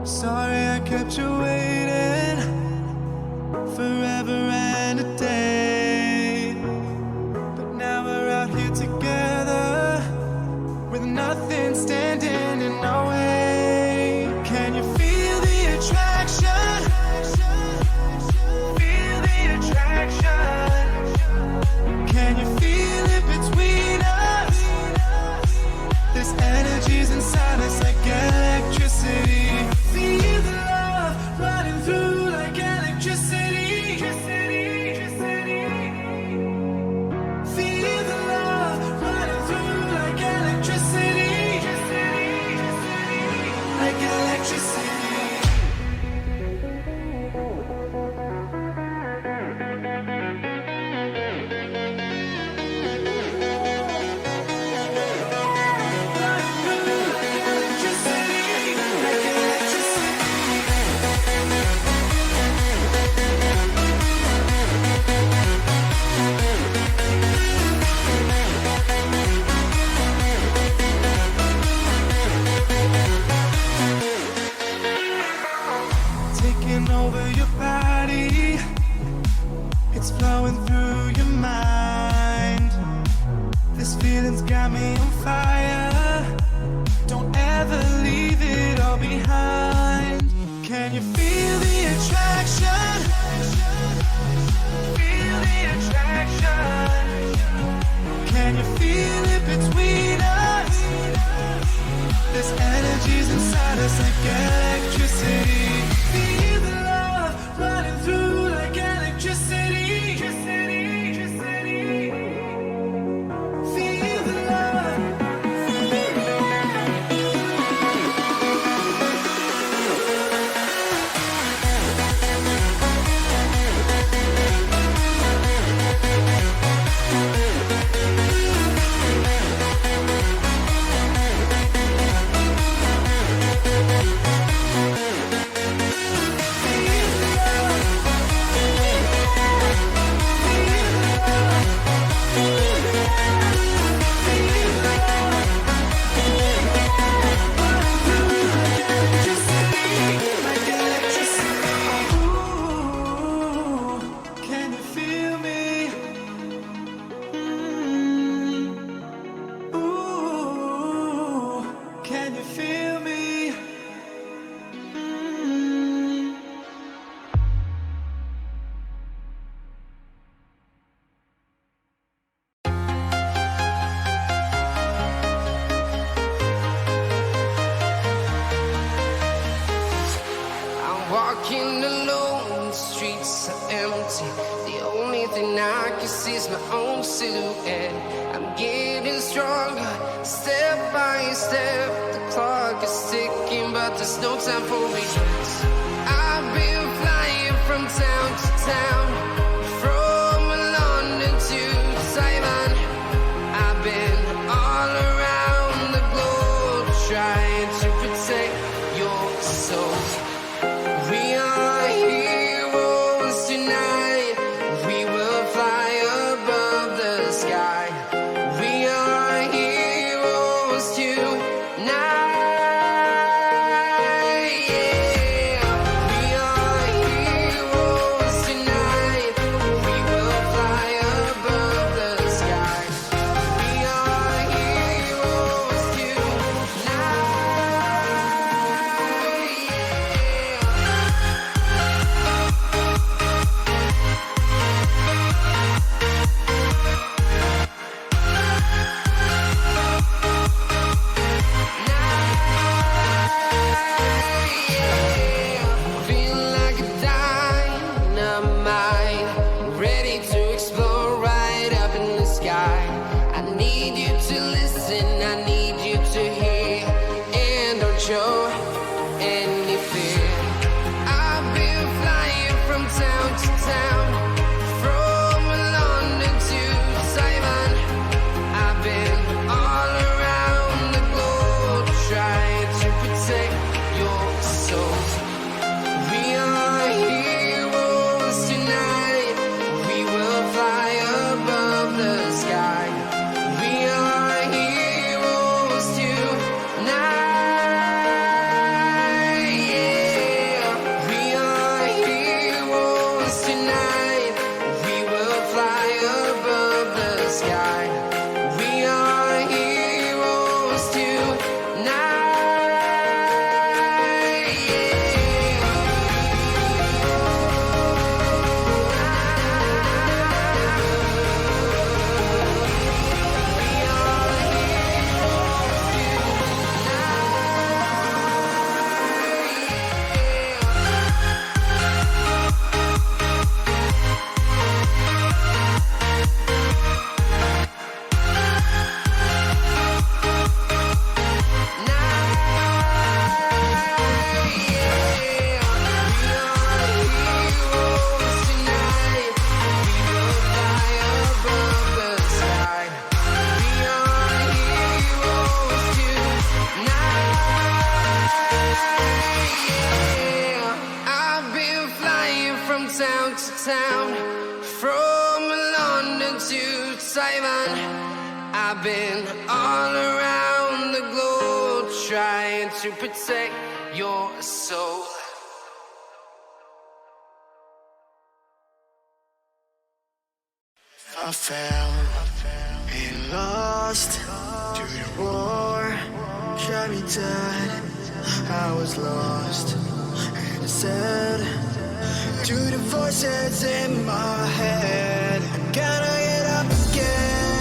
Sorry I kept you waiting forever and a day. But now we're out here together with nothing standing in our way. Can you feel the attraction? Feel the attraction. Can you feel it between us? This energy's inside us like electricity. Feel the love running through like electricity. Feel the love running through like electricity. Like electricity. Taking over your body, it's flowing through your mind. This feeling's got me on fire. Don't ever leave it all behind. Can you feel the attraction? Feel the attraction. Can you feel it between us? This energy's inside us like electricity. Feel the love running through like electricity. Feel the love. Can you feel me? Ooh, can you feel me? I'm walking alone, the streets are empty. The only thing I can see is my own silhouette. I'm getting stronger, step by step. The clock is ticking, but there's no time for regrets. I've been flying from town to town, from London to Taiwan. I've been all around the globe trying to protect your soul. We are heroes tonight. We will fly above the sky. We are heroes tonight. Yeah. We are heroes tonight. We will fly above the sky. We are heroes tonight. Yeah. I've been flying from town to town, from London to Taiwan. I've been all around the globe trying to protect your soul. I fell and lost to the war, shot me dead. I was lost and I said to the voices in my head, I'm gonna get up again.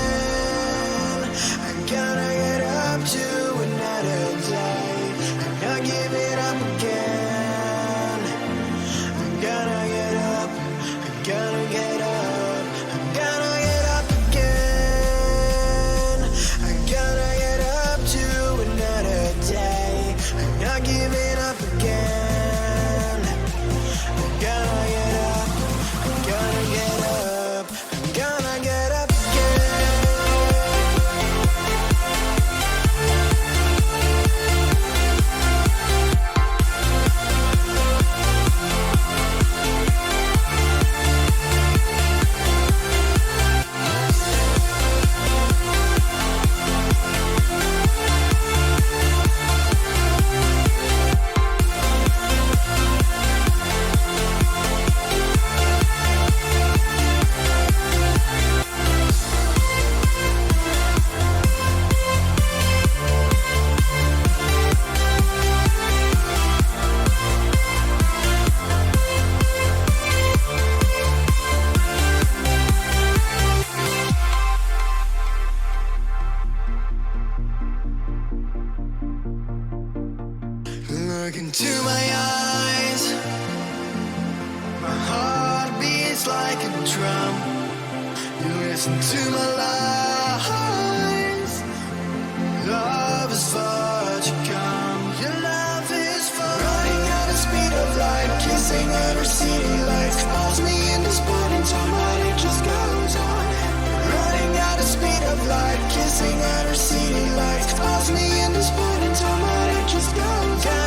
I'm gonna get up to another day. I'm not giving up again. I'm gonna get up. I'm gonna get up. Giving up again. I'm gonna get up. I'm gonna get up. I'm gonna get up Look into my eyes. My heart beats like a drum. You listen to my lies. Love is far to come. Your love is far. Running at the speed of light, kissing every city lights. Calls me in this morning time, but it just goes on. Running at the speed of light, kissing every city lights. Calls me in this morning time, but it just goes on.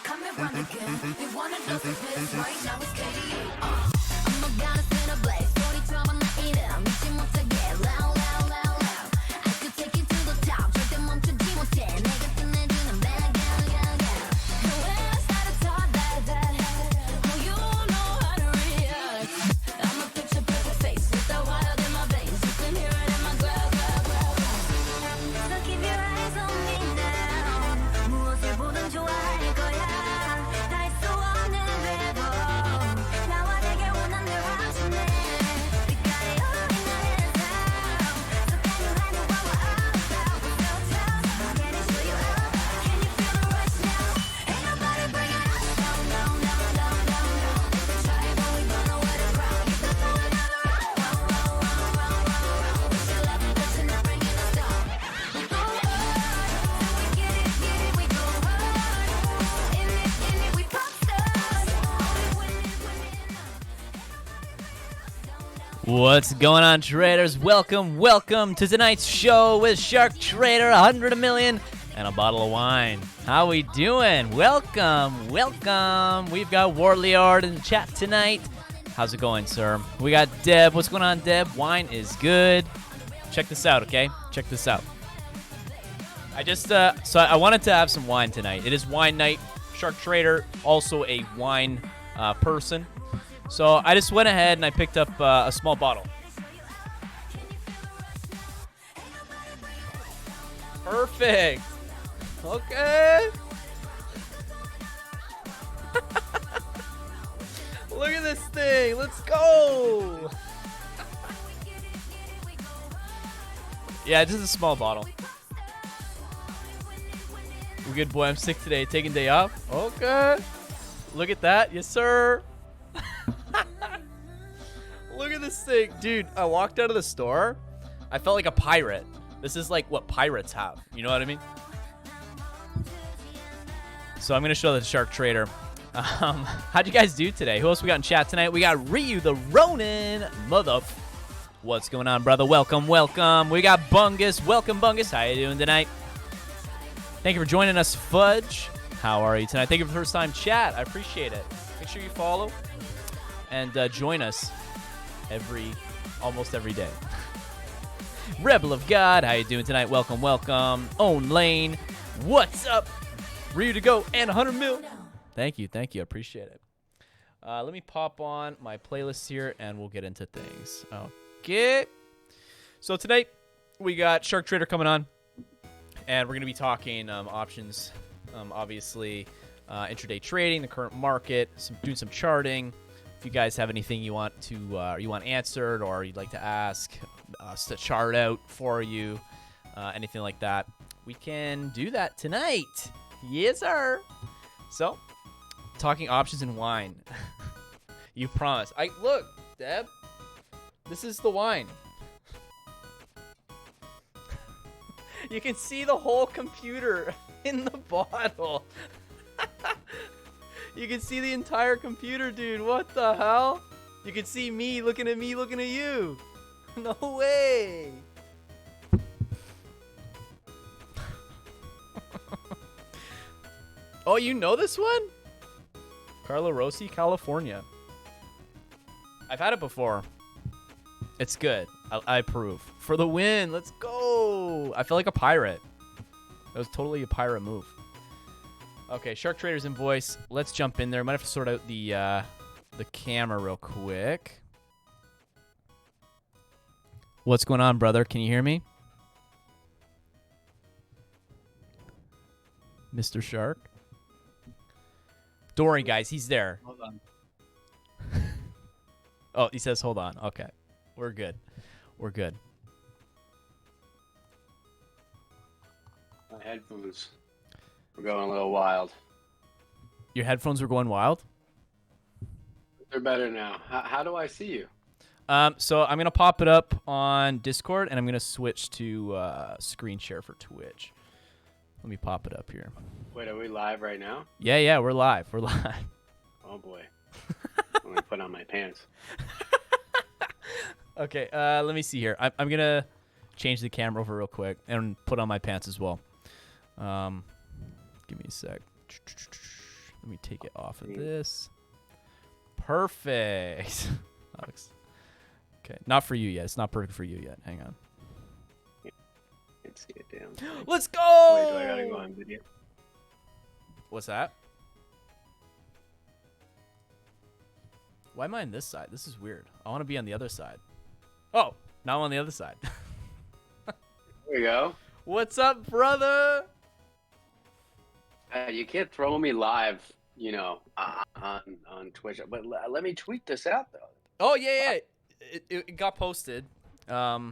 Come and run again. They wanna know the biz right now it's KDA. I'm a goddess in a blaze. 소리 trouble 나 이름 잊지 못하게 loud loud loud loud. I could take you to the top. 절대 멈추지 못해. 내가 끝내주는 bad girl girl girl. And when I started talk that oh you know how to react. I'm a picture perfect face with the wild in my veins. You can hear it in my growl growl growl. So keep your eyes on me now. 무엇을 보든 좋아할 거야. 닿을 수 없는 river. What's going on, traders? Welcome to tonight's show with Shark Trader, 100 a million, and a bottle of wine. How we doing? Welcome. We've got Warlord in the chat tonight. How's it going, sir? We got Deb. What's going on, Deb? Wine is good. Check this out, okay? Check this out. I wanted to have some wine tonight. It is wine night. Shark Trader, also a wine person. So I just went ahead and I picked up a small bottle. Perfect. Okay. Look at this thing. Let's go. Yeah, just a small bottle. We good, boy. I'm sick today. Taking day off. Okay. Look at that. Yes, sir. Look at this thing. Dude, I walked out of the store. I felt like a pirate. This is like what pirates have. You know what I mean? So I'm going to show the Shark Trader. How'd you guys do today? Who else we got in chat tonight? We got Ryu the Ronin. What's going on, brother? Welcome. We got Bungus. Welcome, Bungus. How you doing tonight? Thank you for joining us, Fudge. How are you tonight? Thank you for the first time chat. I appreciate it. Make sure you follow and join us almost every day. Rebel of God, how you doing tonight? Welcome. Own Lane, what's up? Ryu to go and 100 mil. Thank you. I appreciate it. Let me pop on my playlist here and we'll get into things. Okay. So tonight we got Shark Trader coming on, and we're going to be talking options, obviously intraday trading, the current market, doing some charting. If you guys have anything you want answered or you'd like to ask us to chart out for you, anything like that, we can do that tonight. Yes, sir. So, talking options and wine. You promise. Look, Deb. This is the wine. You can see the whole computer in the bottle. You can see the entire computer, dude. What the hell? You can see me looking at you. No way. Oh, you know this one? Carlo Rossi, California. I've had it before. It's good. I approve. For the win. Let's go. I feel like a pirate. That was totally a pirate move. Okay, Shark Trader's in voice. Let's jump in there. Might have to sort out the camera real quick. What's going on, brother? Can you hear me? Mr. Shark? Don't worry, guys. He's there. Hold on. Oh, he says hold on. Okay. We're good. My headphones were going a little wild. Your headphones were going wild? They're better now. How do I see you? So I'm going to pop it up on Discord, and I'm going to switch to screen share for Twitch. Let me pop it up here. Wait, are we live right now? Yeah, we're live. Oh, boy. Let me put on my pants. Okay, let me see here. I'm going to change the camera over real quick and put on my pants as well. Give me a sec. Let me take it off of this. Perfect. Okay, not for you yet. It's not perfect for you yet. Hang on. Can't see it down. Let's go! Wait, do I gotta go on video? What's that? Why am I on this side? This is weird. I want to be on the other side. Oh, now I'm on the other side. There we go. What's up, brother? You can't throw me live, on Twitch. But let me tweet this out, though. Oh, yeah. It got posted. Yeah,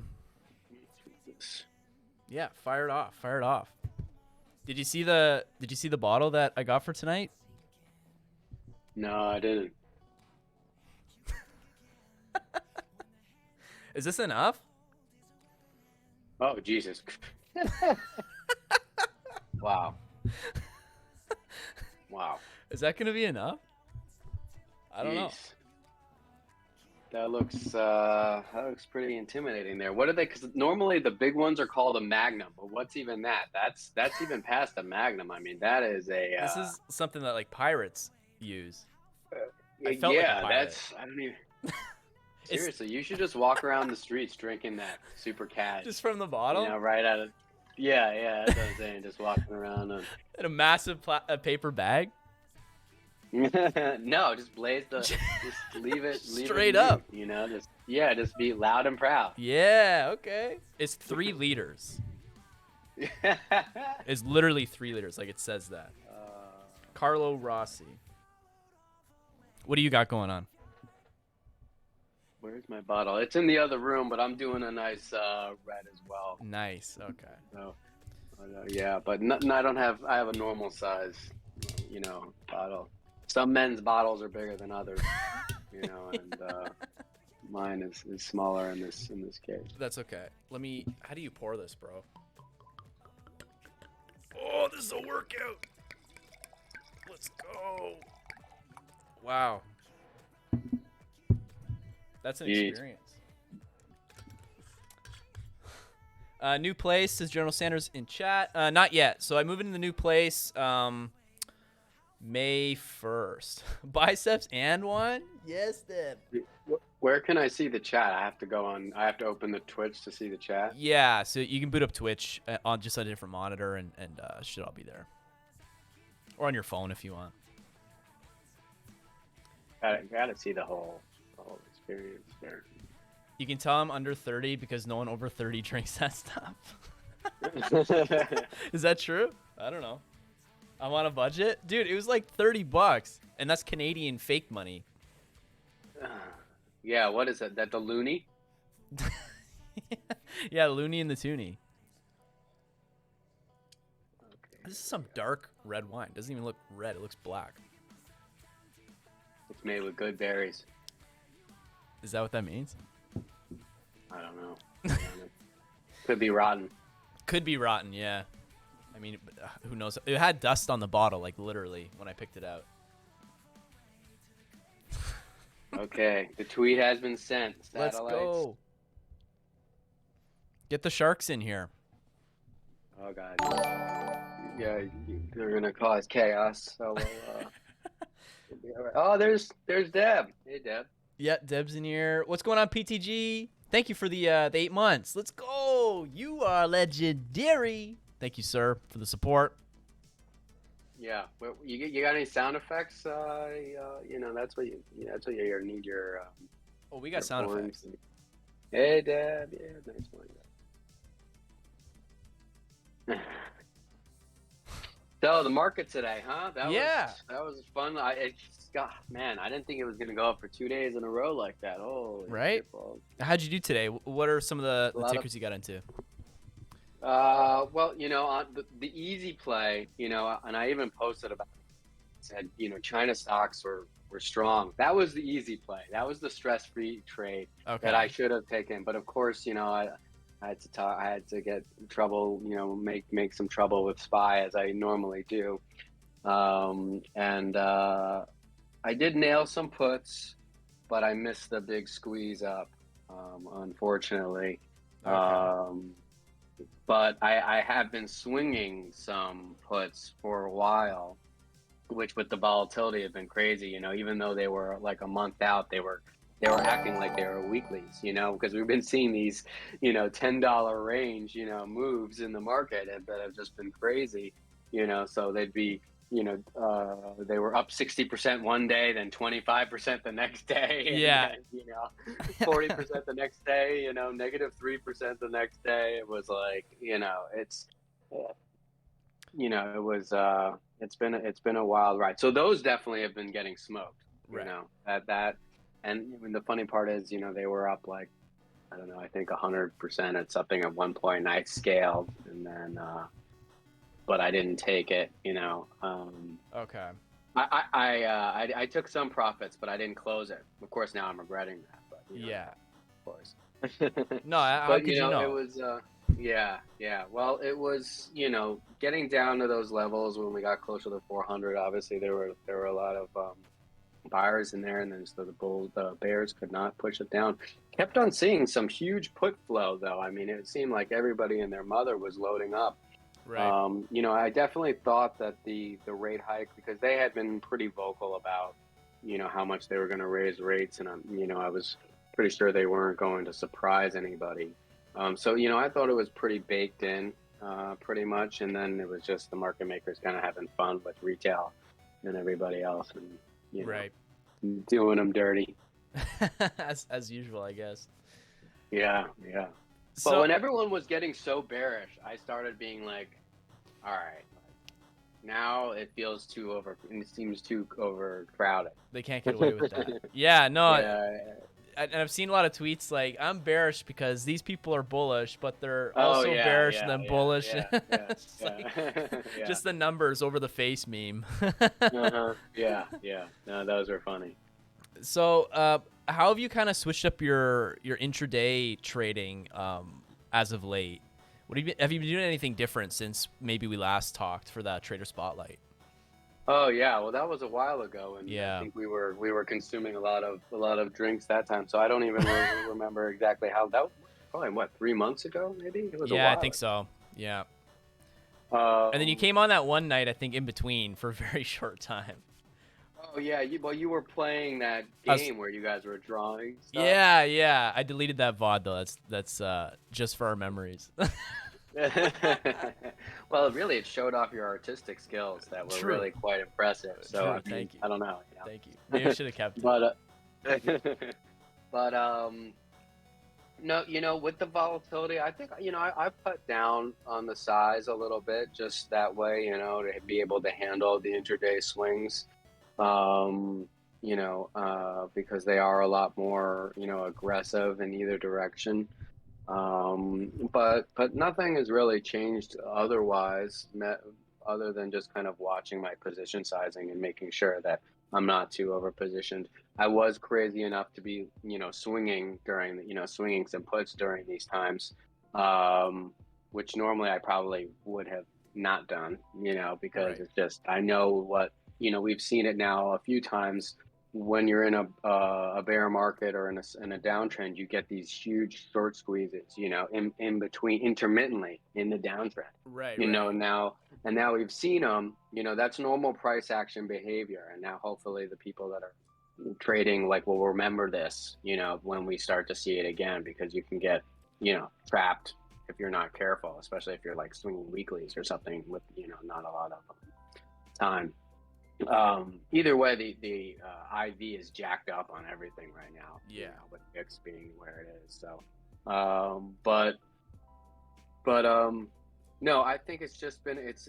fire it off. Did you see the bottle that I got for tonight? No, I didn't. Is this enough? Oh, Jesus. Wow. Wow. Is that going to be enough? I don't know. that looks pretty intimidating there. What are they? Because normally the big ones are called a Magnum, but what's even that? That's even past a Magnum. I mean, that is a. This is something that like pirates use. I felt like a yeah, pirate. that's. I don't even. Seriously, you should just walk around the streets drinking that super cash. Just from the bottle. You know, right out of. Yeah, that's what I'm saying. Just walking around. In a massive paper bag. No, just blaze the. Just leave it. Straight leave it, up. You know, just be loud and proud. Yeah. Okay. It's 3 liters. It's literally 3 liters. Like it says that. Carlo Rossi. What do you got going on? Where's my bottle? It's in the other room, but I'm doing a nice red as well. Nice. Okay. So, yeah, but I don't have. I have a normal size, bottle. Some men's bottles are bigger than others, and mine is smaller in this case. That's okay. How do you pour this, bro? Oh, this is a workout. Let's go. Wow. That's an Jeez. experience. New place, says General Sanders in chat. Not yet. So I move into the new place May 1st. Biceps and one? Yes, Deb. Where can I see the chat? I have to open the Twitch to see the chat. Yeah, so you can boot up Twitch on just a different monitor and should all be there. Or on your phone if you want. Gotta see the whole experience there. You can tell I'm under 30 because no one over 30 drinks that stuff. Is that true? I don't know. I'm on a budget. Dude, it was like $30. And that's Canadian fake money. Yeah, what is that? That the loony? Yeah, Looney and the Toonie. Okay. This is some dark red wine. Doesn't even look red. It looks black. It's made with good berries. Is that what that means? I don't know. Could be rotten. Could be rotten, yeah. I mean, who knows? It had dust on the bottle, like literally, when I picked it out. Okay, the tweet has been sent. Let's Satellites. go. Get the sharks in here. Oh god. Yeah, they're gonna cause chaos. So we'll be all right. Oh, there's Deb. Hey, Deb. Yeah, Deb's in here. What's going on, PTG? Thank you for the 8 months. Let's go. You are legendary. Thank you, sir, for the support. Yeah. Well, you got any sound effects? That's what you need your. Oh, we got sound effects. Hey, Deb. Yeah, nice one. So the market today, huh? That was fun. I didn't think it was gonna go up for 2 days in a row like that. Holy right? shit balls. How'd you do today? What are some of the tickers you got into? Well, on the easy play, and I even posted about it, said, China stocks were strong. That was the easy play. That was the stress-free trade that I should have taken. But of course, I had to get in trouble, make some trouble with SPY as I normally do. I did nail some puts, but I missed the big squeeze up, unfortunately. Okay. But I have been swinging some puts for a while, which with the volatility have been crazy. Even though they were like a month out, they were acting like they were weeklies. Because we've been seeing these, $10 range, moves in the market that have just been crazy. So they'd be, they were up 60% one day, then 25% the next day. And Yeah. then, 40% the next day, negative 3% the next day. It was like, it's been a wild ride. So those definitely have been getting smoked, Right. And the funny part is, they were up like, I don't know, I think 100% at something at one point. I scaled and then, but I didn't take it, Okay. I took some profits, but I didn't close it. Of course, now I'm regretting that. But Yeah. of course. No, how But could you know? it was, yeah. Well, it was, getting down to those levels when we got closer to 400. Obviously, there were a lot of buyers in there, and then so the bears could not push it down. Kept on seeing some huge put flow though. I mean, it seemed like everybody and their mother was loading up. Right. You know, I definitely thought that the rate hike, because they had been pretty vocal about, you know, how much they were going to raise rates, and you know, I was pretty sure they weren't going to surprise anybody. So you know, I thought it was pretty baked in, pretty much, and then it was just the market makers kind of having fun with retail and everybody else, and you know, Right. doing them dirty. as usual, I guess. Yeah, yeah. But So when everyone was getting so bearish, I started being like, all right, now it feels too it seems too overcrowded. they can't get away with that. Yeah, no, Yeah. and I've seen a lot of tweets like, I'm bearish because these people are bullish, but they're Oh, also yeah, bearish yeah, and then yeah, bullish. yeah, It's yeah, like yeah. just the numbers over the face meme. Uh-huh. Yeah, yeah. No, those are funny. So, how have you kind of switched up your intraday trading as of late? Have you been doing anything different since maybe we last talked for that Trader Spotlight? Oh yeah, well that was a while ago, and Yeah. I think we were consuming a lot of drinks that time, so I don't even remember exactly how that. Probably what, 3 months ago, maybe it was. Yeah, I think so. Yeah. And then you came on that one night, I think, in between for a very short time. Oh yeah, you were playing that I was- game where you guys were drawing stuff. Yeah, yeah. I deleted that VOD though. That's just for our memories. Well, really, it showed off your artistic skills that were True. really quite impressive. So True, I mean, thank you. I don't know. You know? Thank you. Maybe I should have kept it. But but no, you know, with the volatility, I think, you know, I've cut down on the size a little bit, just that way, you know, to be able to handle the intraday swings. You know, because they are a lot more, you know, aggressive in either direction. But nothing has really changed otherwise, other than just kind of watching my position sizing and making sure that I'm not too over positioned. I was crazy enough to be, you know, swinging swinging some puts during these times, which normally I probably would have not done, you know, because Right. it's just, I know what, you know, we've seen it now a few times. When you're in a bear market or in a downtrend, you get these huge short squeezes, you know, in between, intermittently in the downtrend. Right. You know, Right. now we've seen them, you know, that's normal price action behavior. And now hopefully the people that are trading like will remember this, you know, when we start to see it again, because you can get, you know, trapped if you're not careful, especially if you're like swinging weeklies or something with, you know, not a lot of time. Either way, the IV is jacked up on everything right now. You Yeah. know, with VIX being where it is. So, but no, I think it's just been it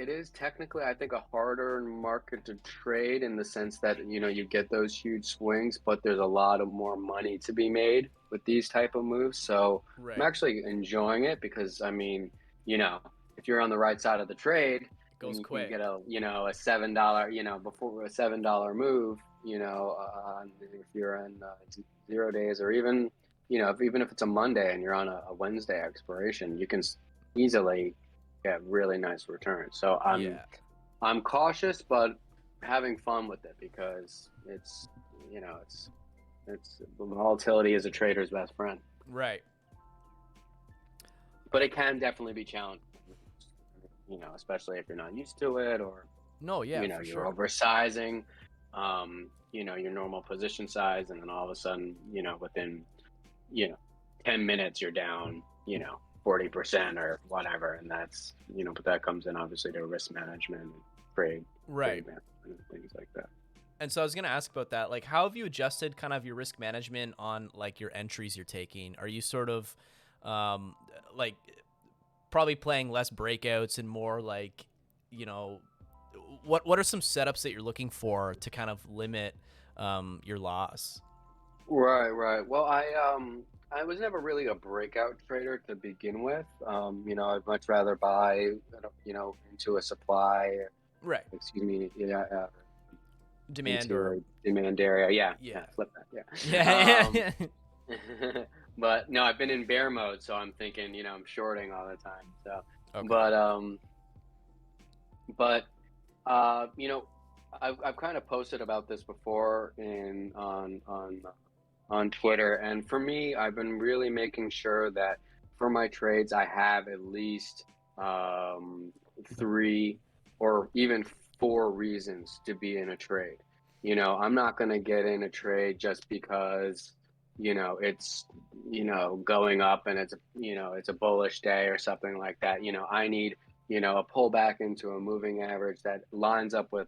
is technically, I think, a harder market to trade, in the sense that, you know, you get those huge swings, but there's a lot of more money to be made with these type of moves. So Right. I'm actually enjoying it, because I mean, you know, if you're on the right side of the trade, Goes and you quick. can get a $7, you know, before a $7 move, you know, if you're in 0 days, or even, you know, even if it's a Monday and you're on a Wednesday expiration, you can easily get really nice returns. So Yeah. I'm cautious, but having fun with it, because it's, you know, it's volatility is a trader's best friend, Right. but it can definitely be challenging, you know, especially if you're not used to it, or No. Yeah. you know, For you're sure. oversizing, you know, your normal position size, and then all of a sudden, you know, within, you know, 10 minutes you're down, you know, 40% or whatever, and that's, you know, but that comes in obviously to risk management and trade Right. management and things like that. And so I was gonna ask about that. Like, how have you adjusted kind of your risk management on like your entries you're taking? Are you sort of like probably playing less breakouts and more like, you know, what are some setups that you're looking for to kind of limit your loss? Right. Well, I was never really a breakout trader to begin with. You know, I'd much rather buy, you know, into a supply, Right. excuse me, yeah, Demand into or a demand area. Yeah, Yeah. flip that. yeah. But no, I've been in bear mode, so I'm thinking, you know, I'm shorting all the time. So, Okay. but You know, I've kind of posted about this before in on Twitter, and for me, I've been really making sure that for my trades, I have at least um, three or even four reasons to be in a trade. You know, I'm not going to get in a trade just because, you know, it's, you know, going up and it's, you know, it's a bullish day or something like that. You know, I need, you know, a pullback into a moving average that lines up with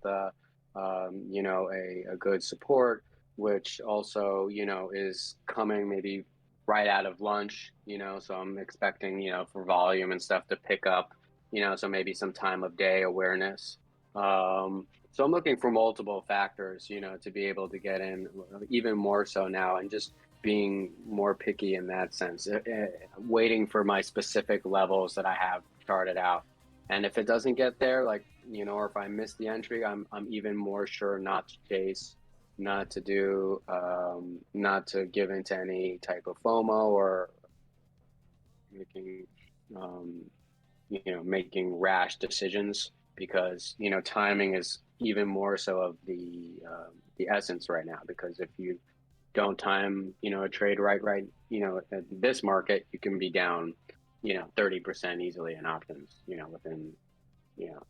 you know, a good support, which also, you know, is coming maybe right out of lunch, you know, so I'm expecting, you know, for volume and stuff to pick up, you know, so maybe some time of day awareness. So I'm looking for multiple factors, you know, to be able to get in even more so now and just being more picky in that sense, waiting for my specific levels that I have charted out. And if it doesn't get there, like, you know, or if I miss the entry, I'm even more sure not to chase, not to do, not to give into any type of FOMO or making, um, you know, making rash decisions because, you know, timing is even more so of the essence right now. Because if you don't time, you know, a trade right, you know, at this market, you can be down, you know, 30% easily in options, you know, within, you know,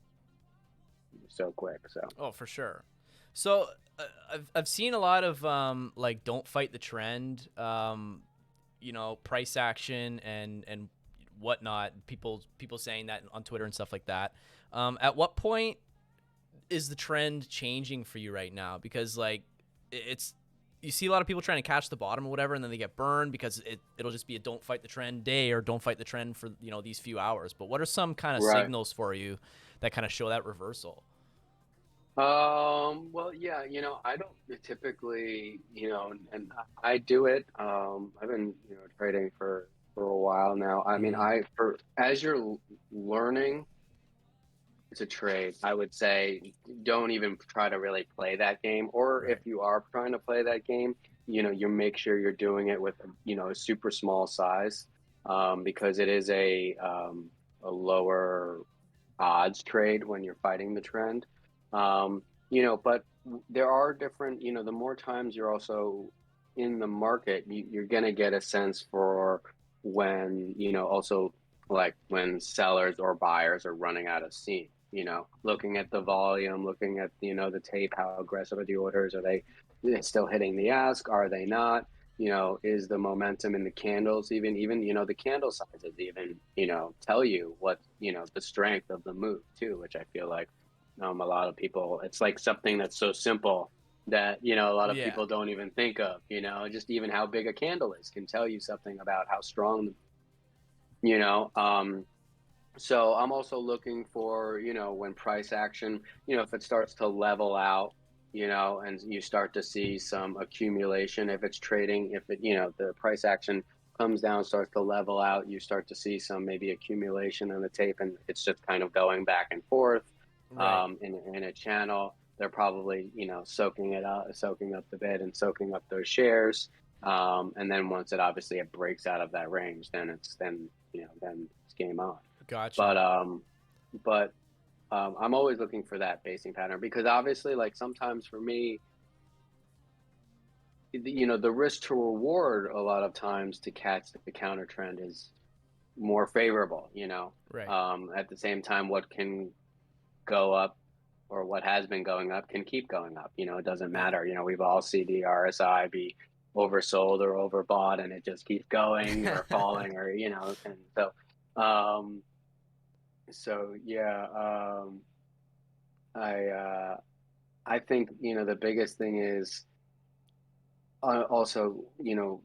so quick. So Oh, for sure. So I've seen a lot of like don't fight the trend, you know, price action and whatnot. People saying that on Twitter and stuff like that. At what point is the trend changing for you right now? Because like it's you see a lot of people trying to catch the bottom or whatever, and then they get burned because it'll just be a don't fight the trend day or don't fight the trend for, you know, these few hours. But what are some kind of right. signals for you that kind of show that reversal? Well, yeah, you know, I don't typically, you know, and I do it. I've been, you know, trading for a while now. I mean, Mm-hmm. for as you're learning to trade, I would say don't even try to really play that game. Or if Right. you are trying to play that game, you know, you make sure you're doing it with, you know, a super small size, because it is a lower odds trade when you're fighting the trend. Um, you know, but there are different, you know, the more times you're also in the market, you're going to get a sense for when, you know, also like when sellers or buyers are running out of steam, you know, looking at the volume, looking at, you know, the tape, how aggressive are the orders? Are they still hitting the ask? Are they not? You know, is the momentum in the candles even, you know, the candle sizes even, you know, tell you what, you know, the strength of the move too, which I feel like a lot of people, it's like something that's so simple that, you know, a lot of Yeah. people don't even think of, you know, just even how big a candle is can tell you something about how strong, you know. So I'm also looking for, you know, when price action, you know, if it starts to level out, you know, and you start to see some accumulation, if it's trading, if it, you know, the price action comes down, starts to level out, you start to see some maybe accumulation in the tape, and it's just kind of going back and forth Right. in a channel. They're probably, you know, soaking it up, soaking up the bid and soaking up those shares. And then once it obviously it breaks out of that range, then you know, then it's game on. Gotcha. But but I'm always looking for that basing pattern because obviously, like sometimes for me, you know, the risk to reward a lot of times to catch the counter trend is more favorable. You know, Right. at the same time, what can go up or what has been going up can keep going up. You know, it doesn't Yeah. matter. You know, we've all seen the RSI be oversold or overbought, and it just keeps going or falling, or you know, and um, so yeah, I uh, I think, you know, the biggest thing is also, you know,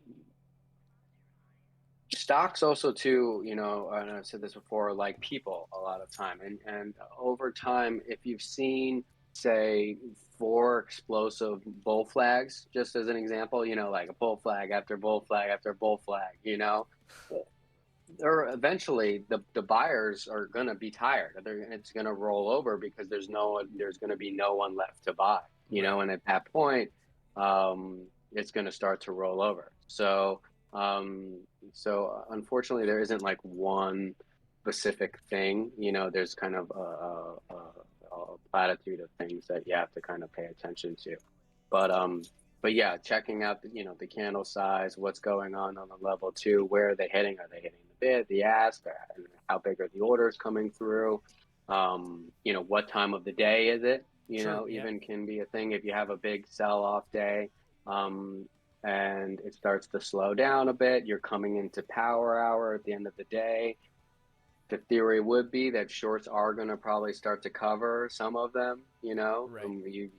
stocks also too, you know, and I've said this before, like people a lot of time, and over time, if you've seen, say, four explosive bull flags, just as an example, you know, like a bull flag after bull flag after bull flag, you know, or eventually the buyers are gonna be tired. It's gonna roll over because there's gonna be no one left to buy, you know, Right. and at that point, it's gonna start to roll over. So unfortunately, there isn't like one specific thing. You know, there's kind of a platitude of things that you have to kind of pay attention to. But yeah, checking out the candle size, what's going on the level two, where are they hitting? Are they hitting the bid, the ask, or how big are the orders coming through? What time of the day is it? True, yeah. Even can be a thing if you have a big sell-off day, and it starts to slow down a bit. You're coming into power hour at the end of the day. The theory would be that shorts are going to probably start to cover some of them, Right. you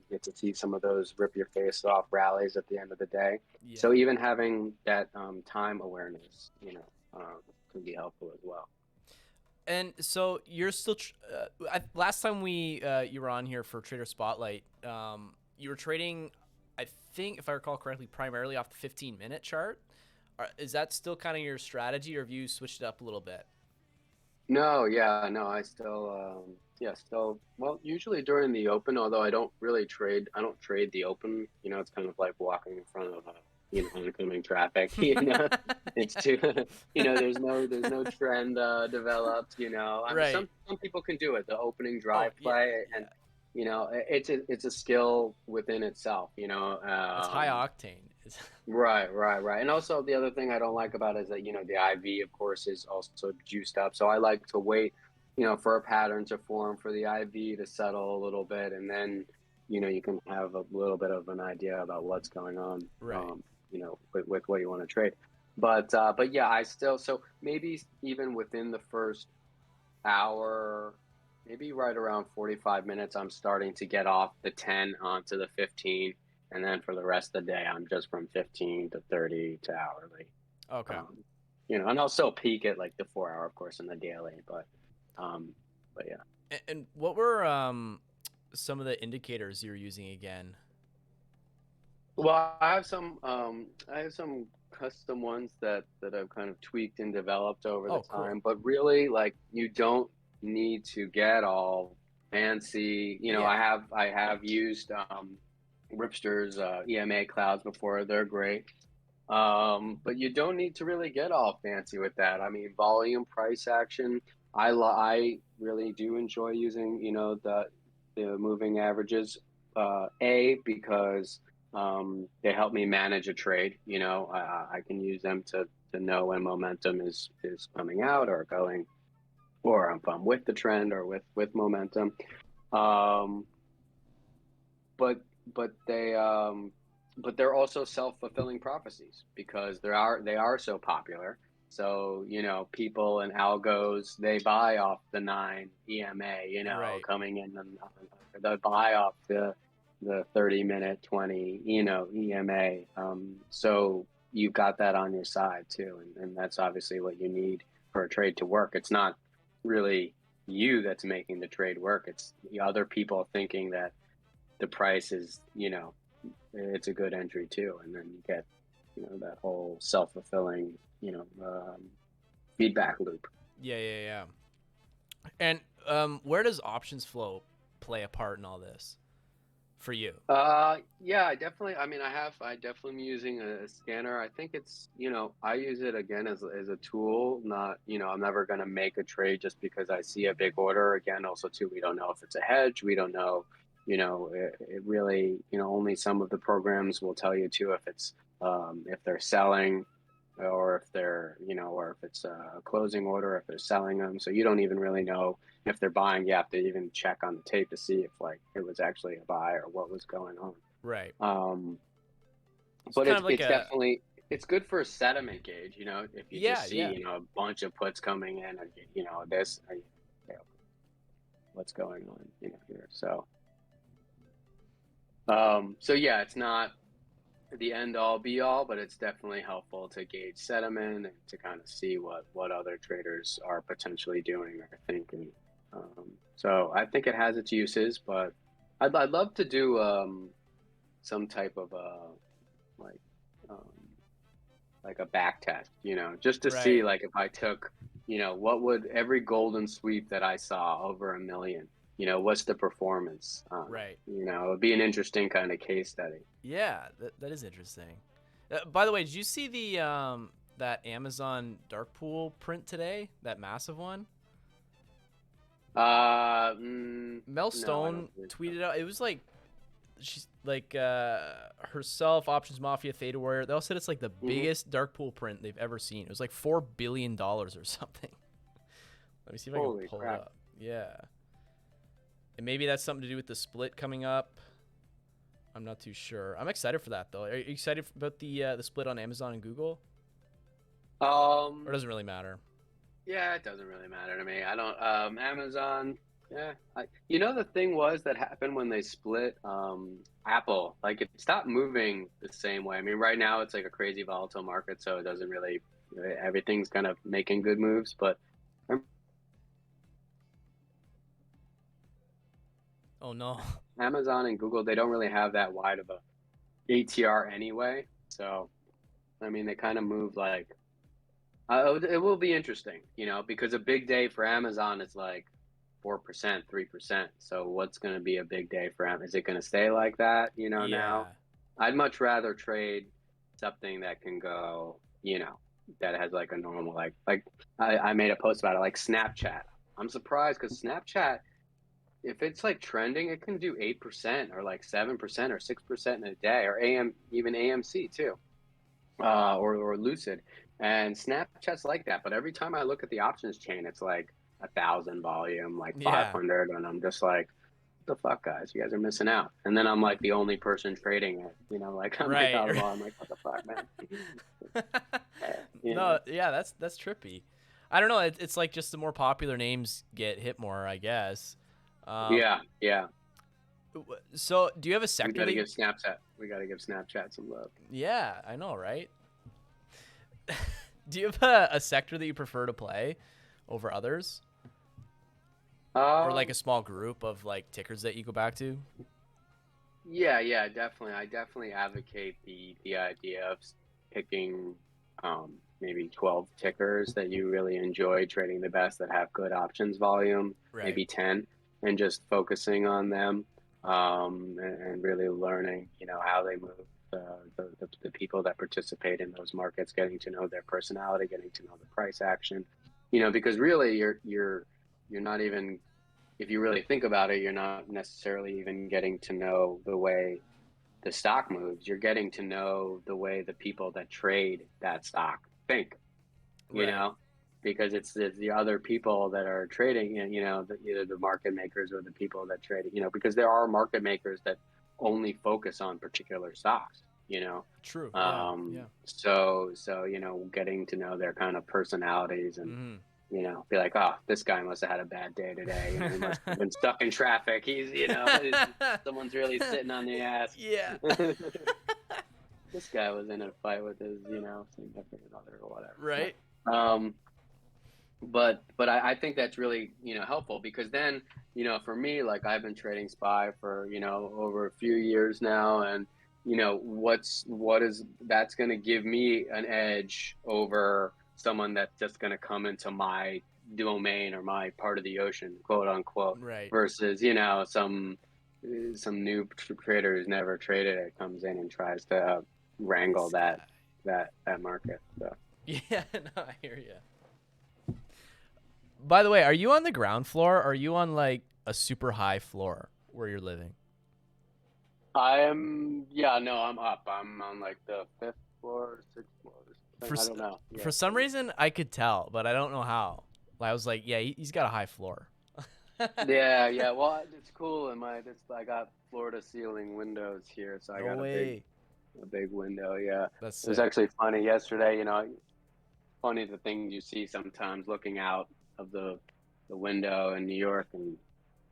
get to see some of those rip your face off rallies at the end of the day. Yeah. So even having that time awareness, can be helpful as well. And so you're still last time you were on here for Trader Spotlight, you were trading, I think if I recall correctly, primarily off the 15-minute chart. Is that still kind of your strategy, or have you switched it up a little bit? No, yeah, no, I still, well, usually during the open, although I don't trade the open, it's kind of like walking in front of oncoming traffic, it's too, there's no trend developed, I mean, Right. some people can do it, the opening Oh, drive yeah, play, yeah. and, it's a skill within itself, It's high octane. Right. And also the other thing I don't like about it is that, the IV, of course, is also juiced up. So I like to wait, for a pattern to form, for the IV to settle a little bit. And then, you can have a little bit of an idea about what's going on, Right. with what you want to trade. But yeah, so maybe even within the first hour, maybe right around 45 minutes, I'm starting to get off the 10 onto the 15. And then for the rest of the day, I'm just from 15 to 30 to hourly. Okay. And I'll still peak at like the 4 hour, of course, in the daily. But yeah. And what were some of the indicators you were using again? Well, I have some custom ones that I've kind of tweaked and developed over the Oh, cool. time. But really, like, you don't need to get all fancy. Yeah. I have used Ripster's EMA clouds before. They're great. But you don't need to really get all fancy with that. I mean, volume, price action. I really do enjoy using, the moving averages. Because they help me manage a trade. I can use them to know when momentum is coming out or going, or if I'm with the trend or with momentum. But they're also self-fulfilling prophecies because they are so popular. So, people and algos, they buy off the 9 EMA, Right. coming in, and they buy off the 30-minute 20, EMA. So you've got that on your side too. And that's obviously what you need for a trade to work. It's not really you that's making the trade work. It's the other people thinking that the price is, it's a good entry too. And then you get, that whole self-fulfilling, feedback loop. Yeah. And where does options flow play a part in all this for you? Yeah, I definitely am using a scanner. I think it's, I use it again as a tool, not, I'm never going to make a trade just because I see a big order. Again, also too, we don't know if it's a hedge. We don't know, it really, only some of the programs will tell you too, if they're selling or if they're, or if it's a closing order, if they're selling them. So you don't even really know if they're buying. You have to even check on the tape to see if like it was actually a buy or what was going on. Right. But it's definitely, it's good for a sediment gauge, if you just see, a bunch of puts coming in and, what's going on, here. So yeah, it's not the end all be all, but it's definitely helpful to gauge sentiment and to kind of see what other traders are potentially doing or thinking. So I think it has its uses, but I'd love to do some type of like a back test, just to see Right. like if I took, what would every golden sweep that I saw over 1 million, what's the performance? Right. It would be an interesting kind of case study. Yeah, that is interesting. By the way, did you see the that Amazon dark pool print today? That massive one? Mel No, I Stone don't believe so. tweeted out. It was like she's like herself, Options Mafia, Theta Warrior. They all said it's like the biggest dark pool print they've ever seen. It was like $4 billion or something. Let me see if I Holy can pull crap. it up. Yeah. And maybe that's something to do with the split coming up. I'm not too sure. I'm excited for that though. Are you excited about the split on Amazon and Google? Or doesn't really matter? Yeah, it doesn't really matter to me. I don't. Amazon. Yeah, you know the thing was that happened when they split. Apple, like it stopped moving the same way. I mean, right now it's like a crazy volatile market, so it doesn't really. Everything's kind of making good moves, but Oh no. Amazon and Google, they don't really have that wide of a ATR anyway. So, I mean, they kind of move like. It will be interesting, because a big day for Amazon is like 4%, 3%. So what's going to be a big day for Amazon? Is it going to stay like that, Yeah. now? I'd much rather trade something that can go, that has like a normal, like I made a post about it, like Snapchat. I'm surprised because Snapchat, if it's like trending, it can do 8% or like 7% or 6% in a day, or even AMC too, or Lucid. And Snapchat's like that, but every time I look at the options chain, it's like 1,000 volume, like Yeah. 500, and I'm just like, what the fuck, guys? You guys are missing out. And then I'm like the only person trading it, like I'm Right. like, I'm like, what the fuck, man? No, yeah, that's trippy. I don't know. It's like just the more popular names get hit more, I guess. Yeah. So, do you have a We sector gotta that give Snapchat. We gotta give Snapchat some love. Yeah, I know, right? Do you have a sector that you prefer to play over others, or like a small group of like tickers that you go back to? Yeah, definitely. I definitely advocate the idea of picking maybe 12 tickers that you really enjoy trading the best, that have good options volume, Right. maybe 10, and just focusing on them, and really learning, how they move. The people that participate in those markets, getting to know their personality, getting to know the price action, because really you're not even, if you really think about it, you're not necessarily even getting to know the way the stock moves. You're getting to know the way the people that trade that stock think, Right. because it's the other people that are trading, and either the market makers or the people that trade it, because there are market makers that only focus on particular stocks, True. Yeah. so getting to know their kind of personalities, and Mhm. be like, oh, this guy must have had a bad day today. He must have been stuck in traffic. He's, someone's really sitting on the ass. Yeah. This guy was in a fight with his, significant other or whatever. Right. But I think that's really, helpful, because then, for me, like I've been trading SPY for, over a few years now, and that's going to give me an edge over someone that's just going to come into my domain or my part of the ocean, quote unquote, Right. versus some new trader who's never traded it comes in and tries to wrangle that market. So Yeah. No, I hear you. By the way, are you on the ground floor, or are you on like a super high floor where you're living? I'm up. I'm on like the 5th floor, 6th floor. I don't know. For some reason, I could tell, but I don't know how. I was like, yeah, he's got a high floor. Yeah. Well, it's cool. I got floor to ceiling windows here, so I No got way. a big window. Yeah. That's It was sick. actually funny yesterday. Funny the things you see sometimes looking out of the window in New York, and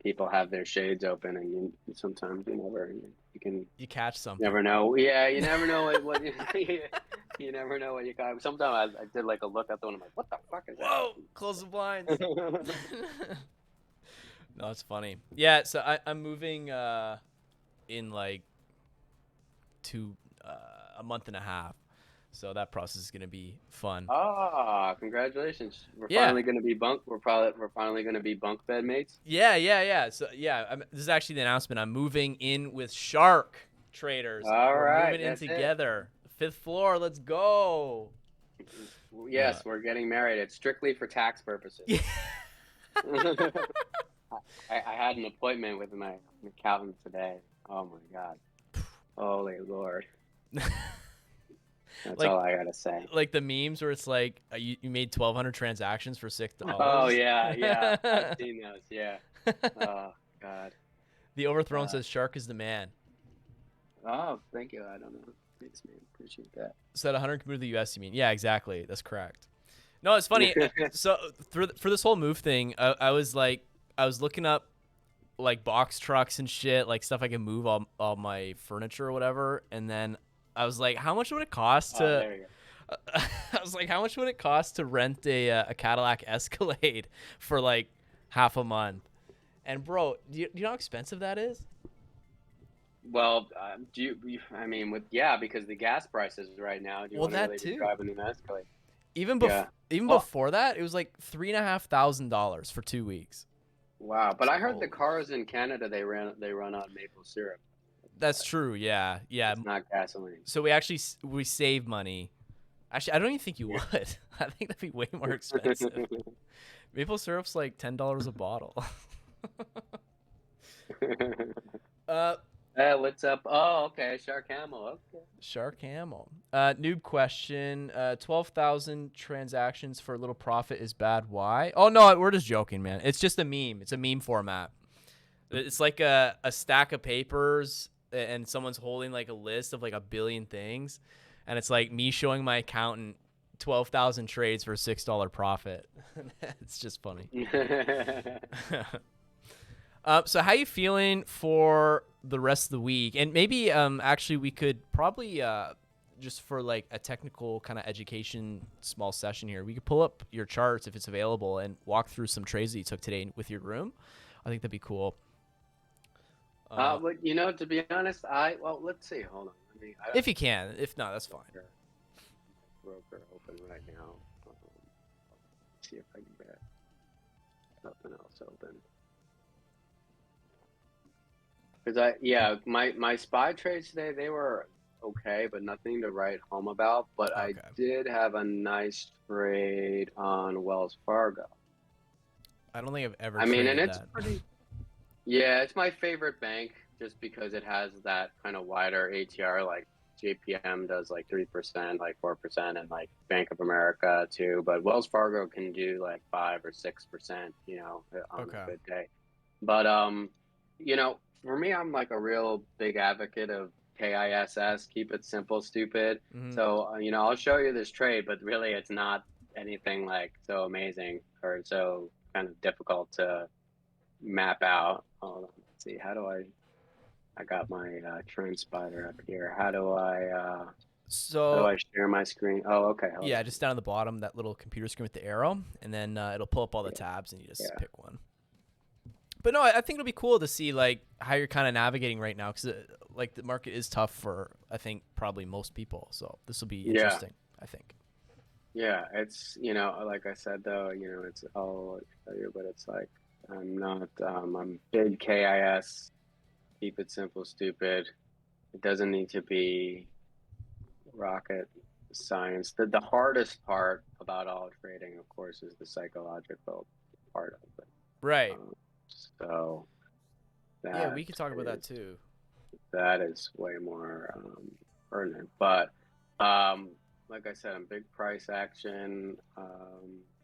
people have their shades open, and sometimes You catch something. never know. Yeah, you never know what you never know what you got. Sometimes I did like a look out the window. I'm like, what the fuck is Whoa! Close the blinds. No, it's funny. Yeah, so I'm moving in like a month and a half, so that process is gonna be fun. Ah, congratulations! We're Yeah. finally gonna be bunk. We're finally gonna be bunk bed mates. Yeah. So yeah, this is actually the announcement. I'm moving in with Shark Traders. All We're right, moving in that's it. together. 5th floor. Let's go. Yes, we're getting married. It's strictly for tax purposes. Yeah. I had an appointment with my accountant today. Oh my God. Holy Lord. That's Like all I gotta say. like the memes where it's like you made 1,200 transactions for $6. Oh yeah, yeah. I've seen those. Yeah. Oh God. The overthrown Uh, says Shark is the man. oh, thank you. I don't know. Thanks, man. Appreciate that. Said 100 can move to the US, you mean? Yeah, exactly. That's correct. No, it's funny. So for this whole move thing, I was looking up like box trucks and shit, like stuff I can move all my furniture or whatever, and then I was like, how much would it cost Oh, to? there you go. I was like, how much would it cost to rent a Cadillac Escalade for like half a month? And bro, do you know how expensive that is? Well, I mean, because the gas prices right now. Do you Well, want to that really be too. driving an Escalade? Even Yeah. Well, before that, it was like $3,500 for 2 weeks. wow. But I heard the Oh. cars in Canada they run on maple syrup. That's true. Yeah, yeah. It's not gasoline. So we save money. Actually, I don't even think you would. I think that'd be way more expensive. Maple syrup's like $10 a bottle. uh, What's up? Oh, okay. Shark Camel. Okay. Shark Camel. Noob question. 12,000 transactions for a little profit is bad. Why? Oh no, we're just joking, man. It's just a meme. It's a meme format. It's like a stack of papers, and someone's holding like a list of like a billion things, and it's like me showing my accountant 12,000 trades for a $6 profit. It's just funny. So how you feeling for the rest of the week? And maybe actually we could probably just for like a technical kind of education small session here, we could pull up your charts if it's available and walk through some trades that you took today with your room. I think that'd be cool. But to be honest, let's see. Hold on. If you can. If not, that's fine. Broker open right now. See if I can get something else open. Because my SPY trades today, they were okay, but nothing to write home about. But I Okay. did have a nice trade on Wells Fargo. I don't think I've ever I mean, and traded it's that. pretty. Yeah, it's my favorite bank just because it has that kind of wider ATR. Like JPM does like 3%, like 4%, and like Bank of America too. But Wells Fargo can do like 5 or 6%, on Okay. a good day. But for me, I'm like a real big advocate of KISS, keep it simple, stupid. Mhm. So I'll show you this trade, but really it's not anything like so amazing or so kind of difficult to map out. Hold on, let's see. How do I got my TrendSpider up here. How do I So share my screen? Oh, okay. Hold yeah, on. just down at the bottom, that little computer screen with the arrow, and then it'll pull up all the tabs, and you just Yeah. pick one. But no, I think it'll be cool to see like how you're kind of navigating right now, because like the market is tough for I think probably most people. So this will be Yeah. interesting. I think. Yeah, it's like I said though, it's all I tell you, but it's like I'm not I'm big KIS, keep it simple, stupid. It doesn't need to be rocket science. The hardest part about all trading, of course, is the psychological part of it. Right. So Yeah, we could talk about that too. that is way more pertinent. But like I said, I'm a big price action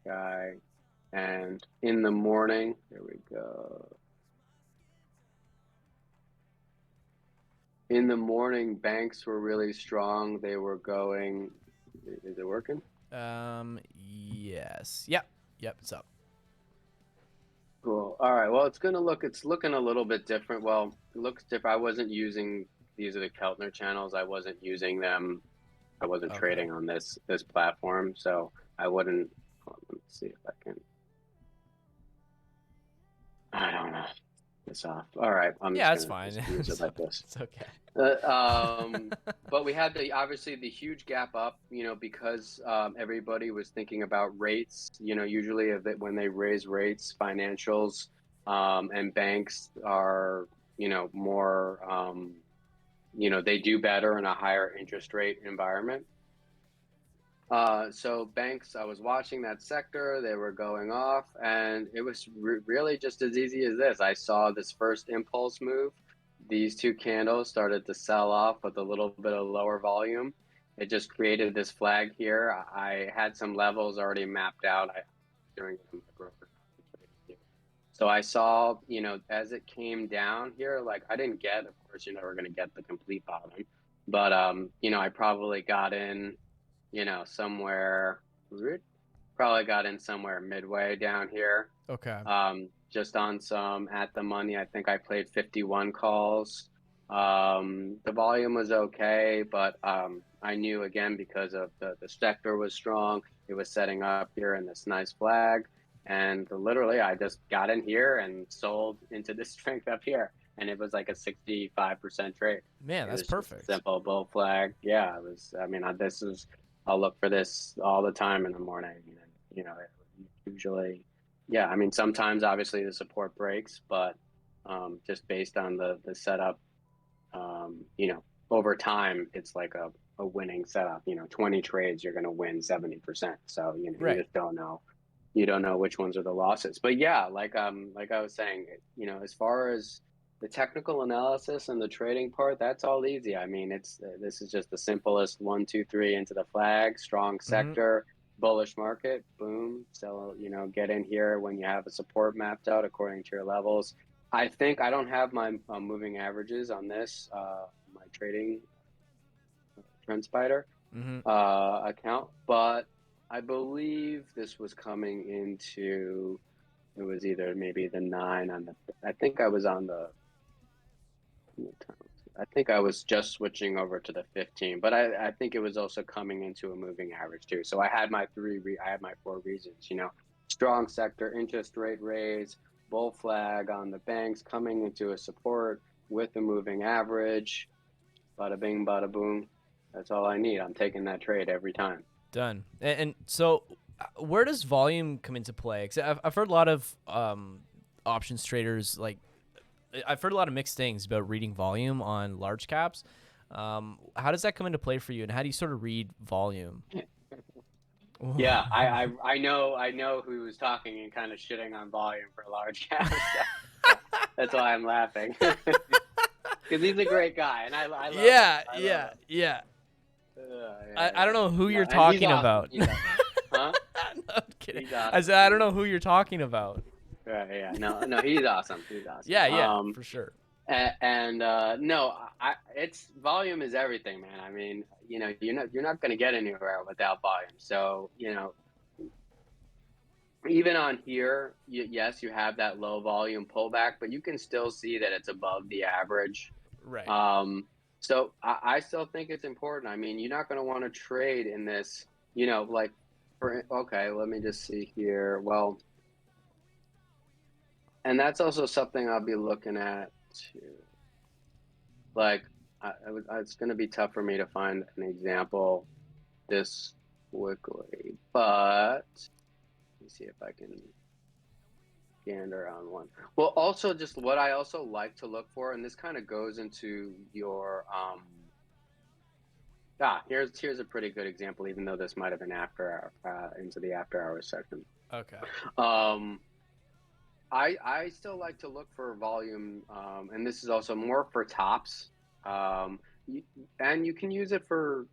guy. And in the morning, here we go. In the morning, banks were really strong. They were going. Is it working? Yes. Yep. It's up. Cool. All right. Well, it's looking a little bit different. Well, it looks different. I wasn't using, these are the Keltner channels. I wasn't using them. I wasn't Okay. trading on this platform, so I wouldn't. Hold on, let me see if I can. I don't know. It's off. All right. Yeah, that's just fine. gonna use it like this. It's okay. But we had obviously the huge gap up, because everybody was thinking about rates. Usually when they raise rates, financials and banks are, more, they do better in a higher interest rate environment. So banks, I was watching that sector, they were going off, and it was really just as easy as this. I saw this first impulse move. These two candles started to sell off with a little bit of lower volume. It just created this flag here. I had some levels already mapped out. During the broker. So I saw, as it came down here, like I didn't get, of course, you're never going to get the complete bottom, but I probably got in, somewhere, probably got in somewhere midway down here. Okay. Just on some at the money. I think I played 51 calls. The volume was okay, but I knew again because of the sector was strong. It was setting up here in this nice flag. And literally, I just got in here and sold into this strength up here. And it was like a 65% trade. Man, It that's was just perfect. simple bull flag. Yeah, it was. I mean, I'll look for this all the time in the morning. And, usually, yeah, I mean, sometimes obviously the support breaks, but just based on the setup, over time, it's like a winning setup. 20 trades, you're going to win 70%. So, Right. you just don't know. You don't know which ones are the losses. But yeah, like I was saying, as far as the technical analysis and the trading part, that's all easy. I mean, this is just the simplest 1, 2, 3 into the flag, strong sector, bullish market, boom. So, get in here when you have a support mapped out according to your levels. I think I don't have my moving averages on this, my trading TrendSpider account, but I believe this was coming into, it was either maybe the 9 on the, I think I was on the, I think I was just switching over to the 15, but I think it was also coming into a moving average too. So I had my 4 reasons, strong sector, interest rate raise, bull flag on the banks, coming into a support with a moving average, bada bing, bada boom. That's all I need. I'm taking that trade every time. Done. And so, where does volume come into play? 'Cause I've heard a lot of options traders, like, I've heard a lot of mixed things about reading volume on large caps. How does that come into play for you, and how do you sort of read volume? Yeah, I know who was talking and kind of shitting on volume for large caps. That's why I'm laughing. Because he's a great guy, and I love him. Yeah, I love yeah, him. yeah. Yeah, I don't know who you're and he's talking awesome. about. He's awesome. Huh? No, I'm kidding. He's awesome. I said I don't know who you're talking about. Right, yeah, no, he's awesome. He's awesome. Yeah, for sure. And no, it's volume is everything, man. I mean, you're not going to get anywhere without volume. So, even on here, yes, you have that low volume pullback, but you can still see that it's above the average. Right. So I still think it's important. I mean, you're not going to want to trade in this, okay, let me just see here. Well, and that's also something I'll be looking at too. Like, it's going to be tough for me to find an example this quickly, but let me see if I can gander on one. Well, also just what I also like to look for, and this kind of goes into your here's a pretty good example, even though this might have been after into the after hours section. Okay. I still like to look for volume, and this is also more for tops. And you can use it for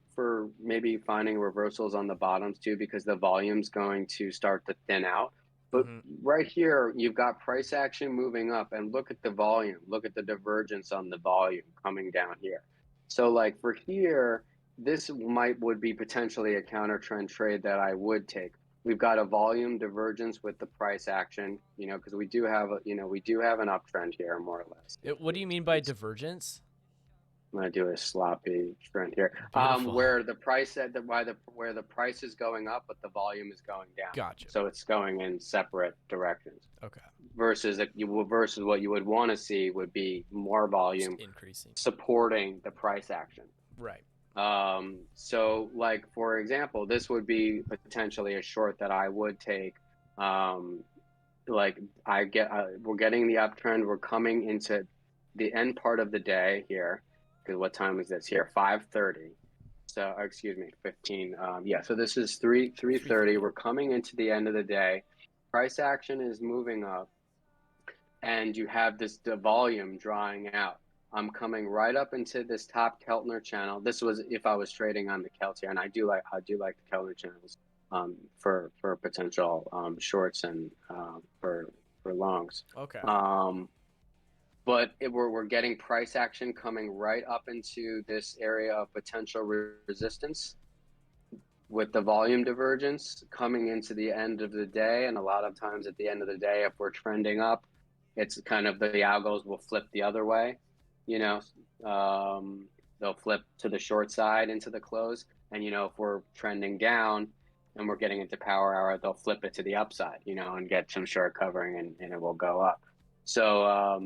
maybe finding reversals on the bottoms too, because the volume's going to start to thin out. But right here, you've got price action moving up, and look at the volume. Look at the divergence on the volume coming down here. So like for here, this would be potentially a counter trend trade that I would take. We've got a volume divergence with the price action, because we do have an uptrend here, more or less. What do you mean by divergence? I'm gonna do a sloppy trend here, Beautiful. where the price where the price is going up, but the volume is going down. Gotcha. So it's going in separate directions. Okay. Versus what you would want to see would be more volume Just increasing, supporting the price action. right? So like, for example, this would be potentially a short that I would take. We're getting the uptrend. We're coming into the end part of the day here. Because what time is this here? 5:30. So excuse me, 15. Yeah, so this is 3:30. We're coming into the end of the day. Price action is moving up, and you have the volume drawing out. I'm coming right up into this top Keltner channel. This was if I was trading on the Kelt here, and I do like the Keltner channels for potential shorts and for longs. Okay. But we're getting price action coming right up into this area of potential resistance with the volume divergence coming into the end of the day. And a lot of times at the end of the day, if we're trending up, it's kind of the algos will flip the other way. You know, they'll flip to the short side into the close. And, you know, if we're trending down and we're getting into power hour, they'll flip it to the upside, you know, and get some short covering and it will go up. So,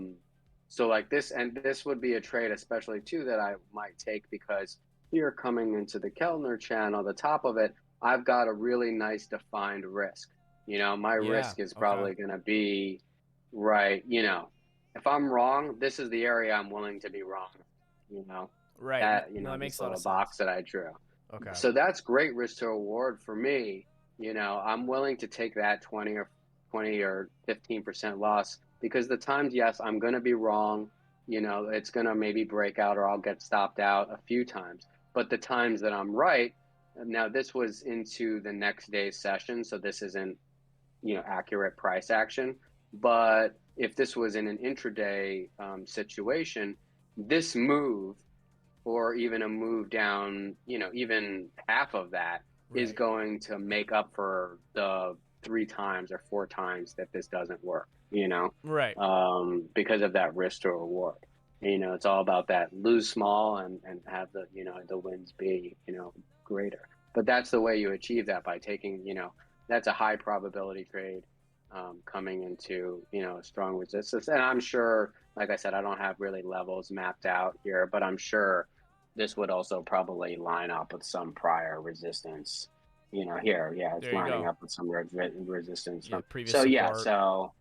so like this, and this would be a trade, especially too, that I might take because here coming into the Keltner channel, the top of it, I've got a really nice defined risk. You know, my risk is probably going to be right. You know, if I'm wrong, this is the area I'm willing to be wrong. You know, Right. that, you No, know, that makes this a lot little of box sense. that I drew. Okay. So that's great risk to reward for me. You know, I'm willing to take that 20 or 15% loss because the times, yes, I'm going to be wrong. You know, it's going to maybe break out or I'll get stopped out a few times. But the times that I'm right, now this was into the next day's session, so this isn't, you know, accurate price action. But if this was in an intraday situation, this move or even a move down, you know, even half of that is Right. going to make up for the 3 times or 4 times that this doesn't work, you know, Right. because of that risk to reward. You know, it's all about that lose small and have the, you know, the wins be, you know, greater. But that's the way you achieve that by taking, you know, that's a high probability trade coming into, you know, strong resistance. And I'm sure, like I said, I don't have really levels mapped out here, but I'm sure this would also probably line up with some prior resistance. You know, here, yeah, it's There you lining go. up with some resistance. Yeah, From, previous so yeah, support.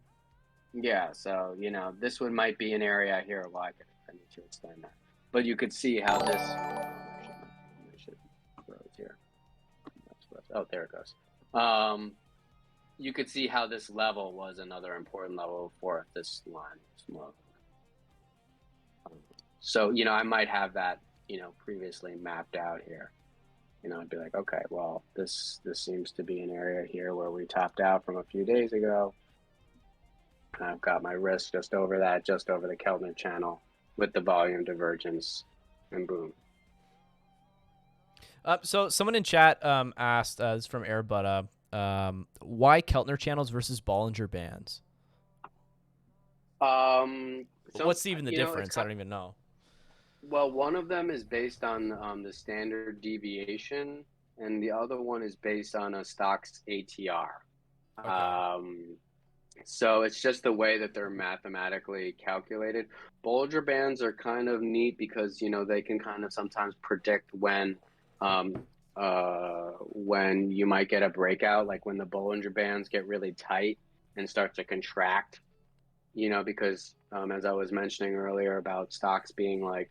so you know, this would might be an area here. Well, I need to extend that, but you could see how this. I should close here. Oh, there it goes. You could see how this level was another important level for this line. So, you know, I might have that, you know, previously mapped out here. You know, I'd be like, okay, well, this seems to be an area here where we topped out from a few days ago. I've got my risk just over that, just over the Keltner channel with the volume divergence, and boom. So someone in chat asked, this is from Airbutta, why Keltner channels versus Bollinger Bands? So, What's even the you know, it's difference? I don't even know. well, one of them is based on the standard deviation, and the other one is based on a stock's ATR. Okay. So it's just the way that they're mathematically calculated. Bollinger Bands are kind of neat because, you know, they can kind of sometimes predict when you might get a breakout, like when the Bollinger Bands get really tight and start to contract, you know, because as I was mentioning earlier about stocks being like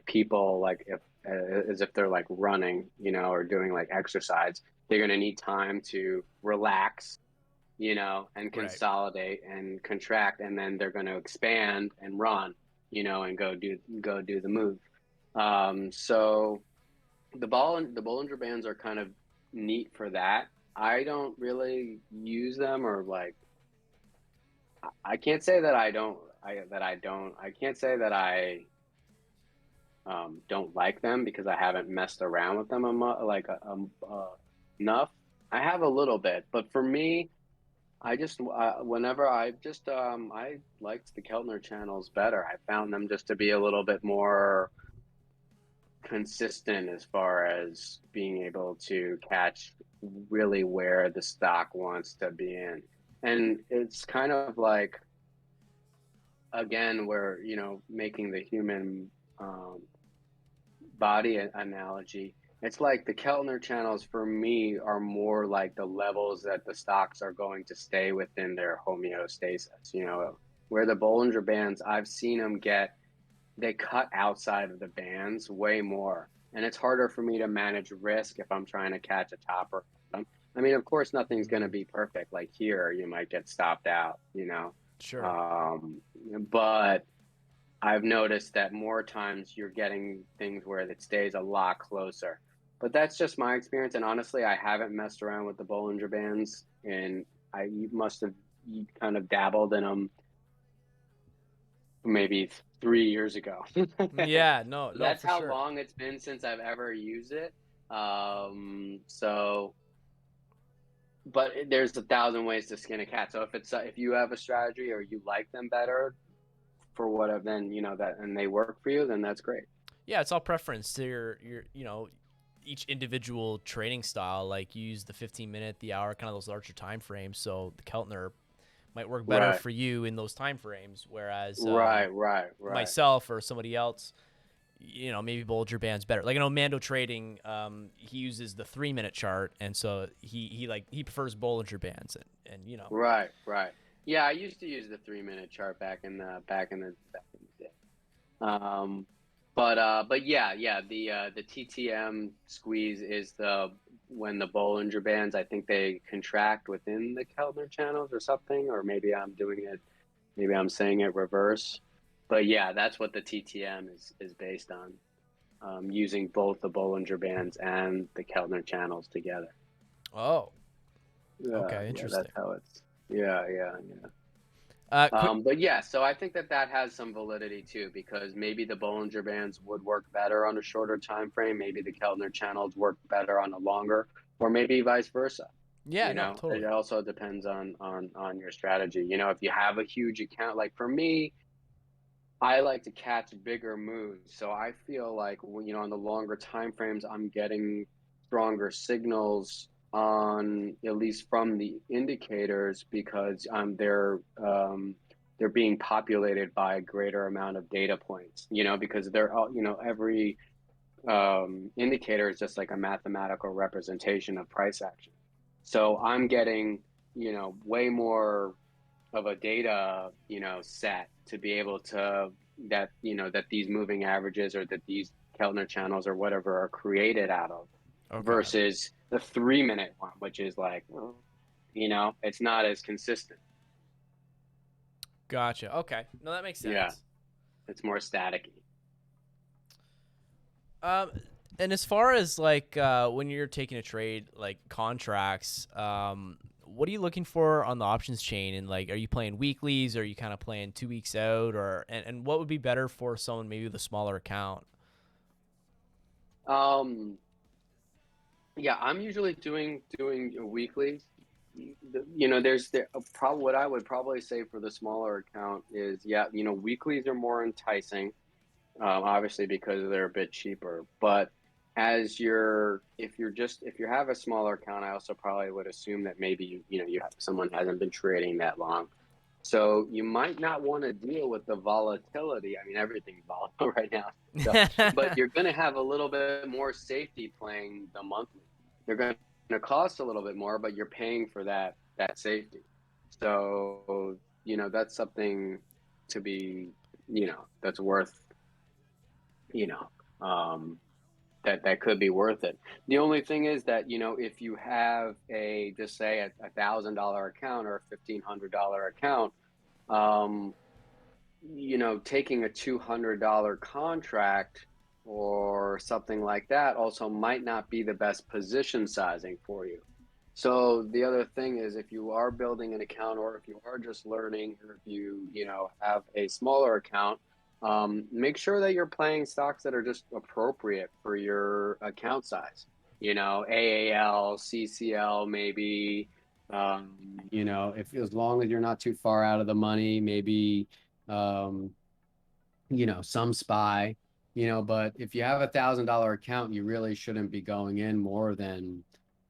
people, like if as if they're like running, you know, or doing like exercise, they're going to need time to relax, you know, and Right. consolidate and contract, and then they're going to expand and run, you know, and go do the move. So the Bollinger Bands are kind of neat for that. I don't really use them, or like I can't say that I don't. I can't say that I don't like them because I haven't messed around with them enough. I have a little bit, but for me, I just whenever I liked the Keltner channels better. I found them just to be a little bit more consistent as far as being able to catch really where the stock wants to be in. And it's kind of like, again, we're, you know, making the human body analogy. It's like the Keltner channels for me are more like the levels that the stocks are going to stay within their homeostasis. You know, where the Bollinger Bands, I've seen them get they cut outside of the bands way more, and it's harder for me to manage risk if I'm trying to catch a topper. I mean, of course, nothing's going to be perfect. Like here, you might get stopped out, you know. Sure. Um, but I've noticed that more times you're getting things where it stays a lot closer. But that's just my experience, and honestly, I haven't messed around with the Bollinger Bands, and you must have you kind of dabbled in them maybe 3 years ago. Yeah, no, That's for how sure. long it's been since I've ever used it. So, but there's a thousand ways to skin a cat. So if you have a strategy or you like them better for whatever, then you know that, and they work for you, then that's great. Yeah, it's all preference to your each individual training style. Like you use the 15-minute, the hour, kind of those larger time frames. So the Keltner might work better Right. for you in those time frames, whereas Right. myself or somebody else, maybe Bollinger Band's better. Like I know Mando Trading, he uses the 3-minute chart, and so he prefers Bollinger Bands, and Right. Yeah, I used to use the 3-minute chart back in the day. Um, but yeah, the TTM squeeze is when the Bollinger Bands, I think they contract within the Keltner channels or something, or maybe I'm saying it reverse. But yeah, that's what the TTM is based on, using both the Bollinger Bands and the Keltner channels together. Oh, Yeah, okay, yeah, interesting. that's how it's. Yeah. Quick, But yeah, so I think that has some validity too, because maybe the Bollinger Bands would work better on a shorter time frame. Maybe the Keltner channels work better on a longer, or maybe vice versa. yeah, no, It totally. also depends on your strategy. If you have a huge account, like for me, I like to catch bigger moves. So I feel like on the longer time frames, I'm getting stronger signals on at least from the indicators because they're being populated by a greater amount of data points. Because they're all every indicator is just like a mathematical representation of price action. So I'm getting way more of a data set to be able to that these moving averages or that these Keltner channels or whatever are created out of Okay, versus the 3-minute one, which is like it's not as consistent. gotcha. Okay, no, that makes Yeah, sense. it's more staticky. Um, and as far as like when you're taking a trade, like contracts, what are you looking for on the options chain? And like, are you playing weeklies? Or are you kind of playing 2 weeks out? Or and what would be better for someone maybe with a smaller account? um yeah, I'm usually doing weekly. There's probably what I would probably say for the smaller account is, yeah, weeklies are more enticing, obviously because they're a bit cheaper. But if you have a smaller account, I also probably would assume that maybe you have someone hasn't been trading that long, so you might not want to deal with the volatility. I mean, everything's volatile right now, so, but you're going to have a little bit more safety playing the monthly. They're going to cost a little bit more, but you're paying for that safety. So that's something to be that's worth you know, um, that could be worth it. The only thing is that if you have just say $1,000 account or a $1,500 account, um, taking a $200 contract or something like that also might not be the best position sizing for you. So the other thing is, if you are building an account, or if you are just learning, or if you have a smaller account, make sure that you're playing stocks that are just appropriate for your account size. AAL, CCL, maybe. If as long as you're not too far out of the money, maybe um, some SPY. But if you have $1,000 account, you really shouldn't be going in more than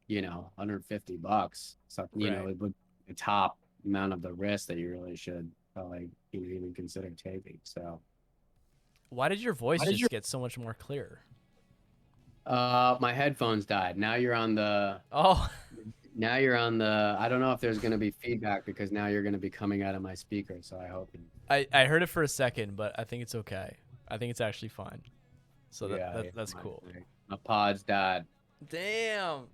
$150. So, Right. it would be the top amount of the risk that you really should probably even consider taking. So, Why did your voice just get so much more clear? my headphones died. Oh, Now you're on the, I don't know if there's going to be feedback because now you're going to be coming out of my speaker. So I hope. I heard it for a second, but I think it's okay. I think it's actually fine. So that's cool. My pod's died. Damn.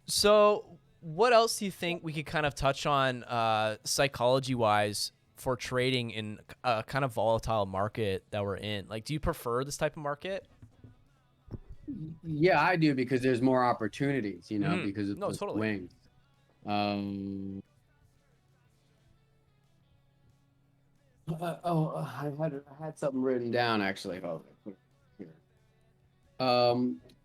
So what else do you think we could kind of touch on psychology wise for trading in a kind of volatile market that we're in? Like, do you prefer this type of market? Yeah, I do, because there's more opportunities, you know, because of No, the totally. swings. I had something written down actually. Hold on, here.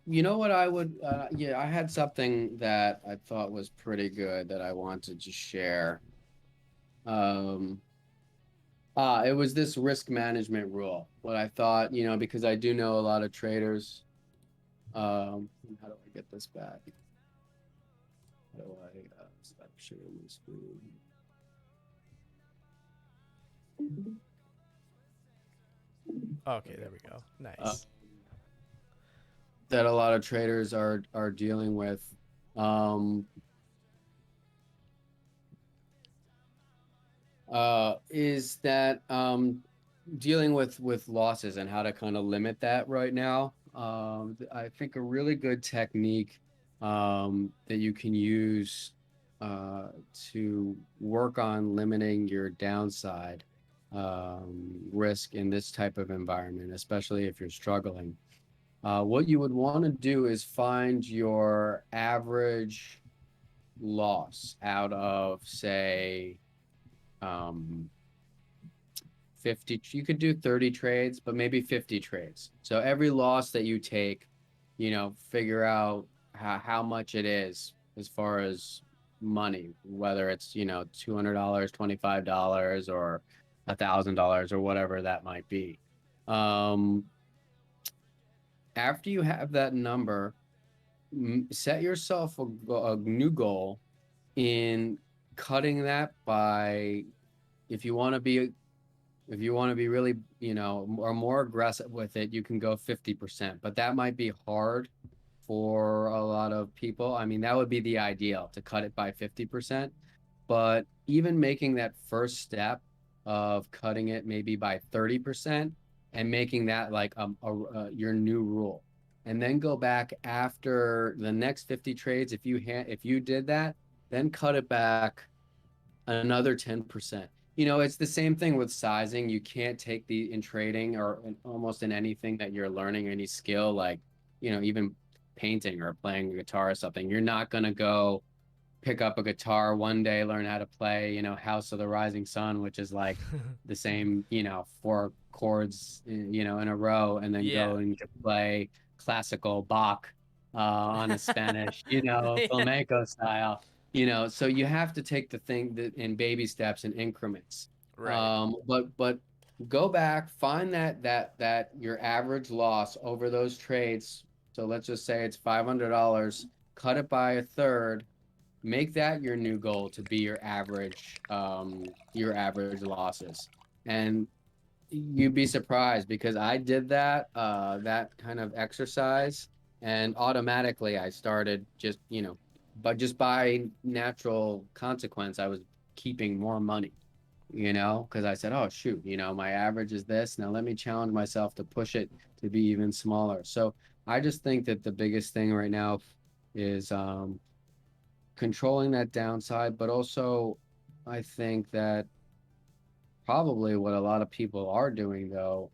You know what I would? Yeah, I had something that I thought was pretty good that I wanted to share. Um, it was this risk management rule. What I thought, you know, because I do know a lot of traders. How do I get this back? How do I stop sharing my screen? Okay, there we go. Nice. That a lot of traders are dealing with. Is that dealing with losses and how to kind of limit that right now. I think a really good technique that you can use to work on limiting your downside risk in this type of environment, especially if you're struggling. What you would want to do is find your average loss out of, say, 50. You could do 30 trades, but maybe 50 trades. So every loss that you take, you know, figure out how much it is as far as money, whether it's, you know, $200, $25, or $1,000, or whatever that might be. After you have that number, set yourself a new goal in cutting that by, if you want to be really, you know, or more aggressive with it, you can go 50%, but that might be hard for a lot of people. I mean, that would be the ideal, to cut it by 50%, but even making that first step of cutting it maybe by 30% and making that like your new rule, and then go back after the next 50 trades. If you did that, then cut it back another 10%. You know, it's the same thing with sizing. You can't take in trading, or almost in anything that you're learning, any skill, like, you know, even painting or playing a guitar or something. You're not going to go pick up a guitar one day, learn how to play, you know, House of the Rising Sun, which is like the same, you know, 4 chords, you know, in a row, and then go and play classical Bach on a Spanish, you know, flamenco style. You know, so you have to take the thing that in baby steps and increments. Right. But go back, find that your average loss over those trades. So let's just say it's $500, cut it by a third, make that your new goal to be your average losses. And you'd be surprised, because I did that kind of exercise, and automatically I started just, you know, but just by natural consequence, I was keeping more money, you know, because I said, oh, shoot, you know, my average is this. Now let me challenge myself to push it to be even smaller. So I just think that the biggest thing right now is controlling that downside, but also I think that probably what a lot of people are doing, though,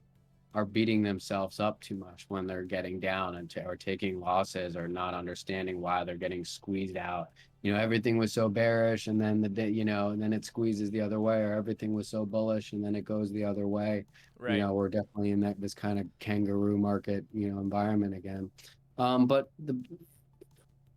are beating themselves up too much when they're getting down or taking losses, or not understanding why they're getting squeezed out. You know, everything was so bearish, and then you know, and then it squeezes the other way, or everything was so bullish and then it goes the other way. Right. You know, we're definitely in this kind of kangaroo market, you know, environment again. But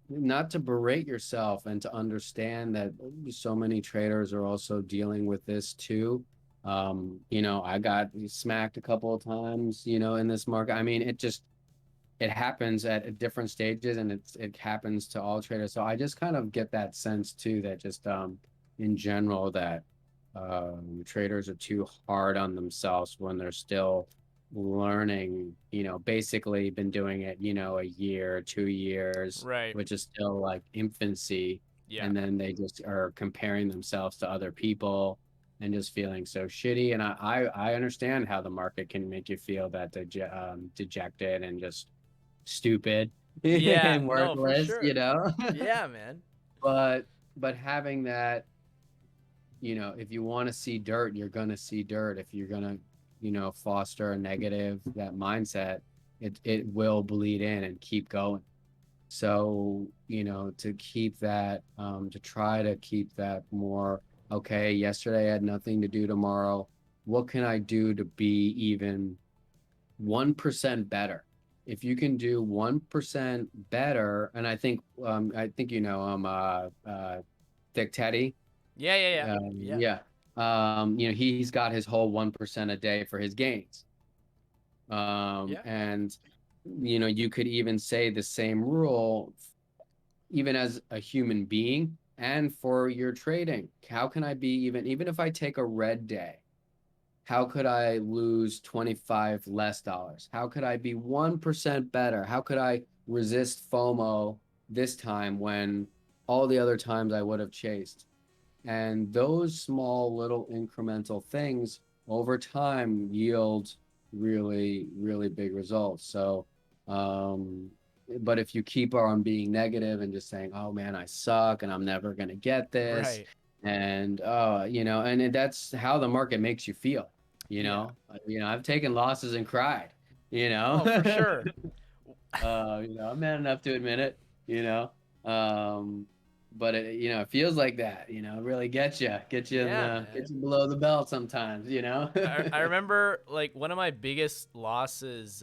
not to berate yourself, and to understand that so many traders are also dealing with this too. You know, I got smacked a couple of times, you know, in this market. I mean, it happens at different stages, and it happens to all traders. So I just kind of get that sense too, that just in general, that traders are too hard on themselves when they're still learning, you know, basically been doing it, you know, a year, 2 years, Right. which is still like infancy. Yeah. And then they just are comparing themselves to other people, and just feeling so shitty. And I understand how the market can make you feel that dejected and just stupid Yeah, and no, for worthless, sure. you know. Yeah, man. But having that, if you want to see dirt, you're gonna see dirt. If you're gonna, foster a negative that mindset, it will bleed in and keep going. So, to keep that, to try to keep that more, okay, yesterday I had nothing to do tomorrow. What can I do to be even 1% better? If you can do 1% better, and I think Thick Teddy, Yeah, yeah, yeah. Yeah. yeah, he's got his whole 1% a day for his gains. Yeah. And you could even say the same rule, even as a human being and for your trading. How can I be even if I take a red day? How could I lose 25 less dollars? How could I be 1% better? How could I resist FOMO this time when all the other times I would have chased? And those small little incremental things over time yield really, really big results. So, but if you keep on being negative and just saying, oh man, I suck and I'm never going to get this. Right. And, that's how the market makes you feel, Yeah. I've taken losses and cried, Oh, for sure. I'm man enough to admit it, but it feels like that, really get you Yeah, get man. you below the belt sometimes, I remember like one of my biggest losses,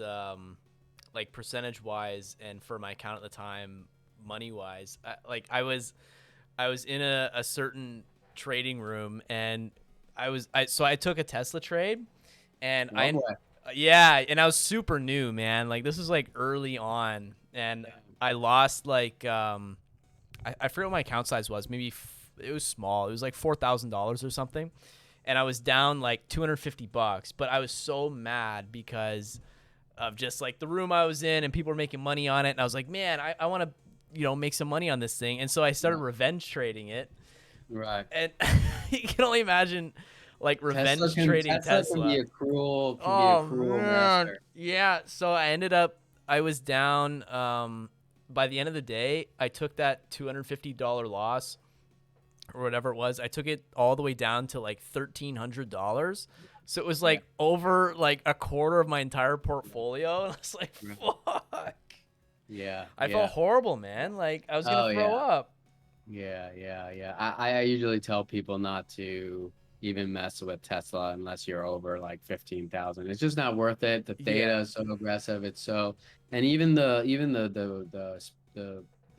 like percentage wise, and for my account at the time, money wise. I was in a certain trading room, and I took a Tesla trade, and Oh boy. yeah, and I was super new, man. Like this was like early on, and I lost like I forget what my account size was. Maybe it was small. It was like $4,000 or something, and I was down like $250. But I was so mad because of just like the room I was in, and people were making money on it, and I was like, man, I want to make some money on this thing, and so I started revenge trading it, Right. and you can only imagine like revenge trading Tesla can be Tesla. a cruel Oh man, master. yeah. So I was down. By the end of the day, I took that $250 loss or whatever it was. I took it all the way down to like $1,300. So it was like over like a quarter of my entire portfolio. And I was like, fuck. Yeah. I felt horrible, man. Like I was gonna throw up. Yeah. I usually tell people not to even mess with Tesla unless you're over like 15,000. It's just not worth it. The theta Yeah. is so aggressive. It's so, and even the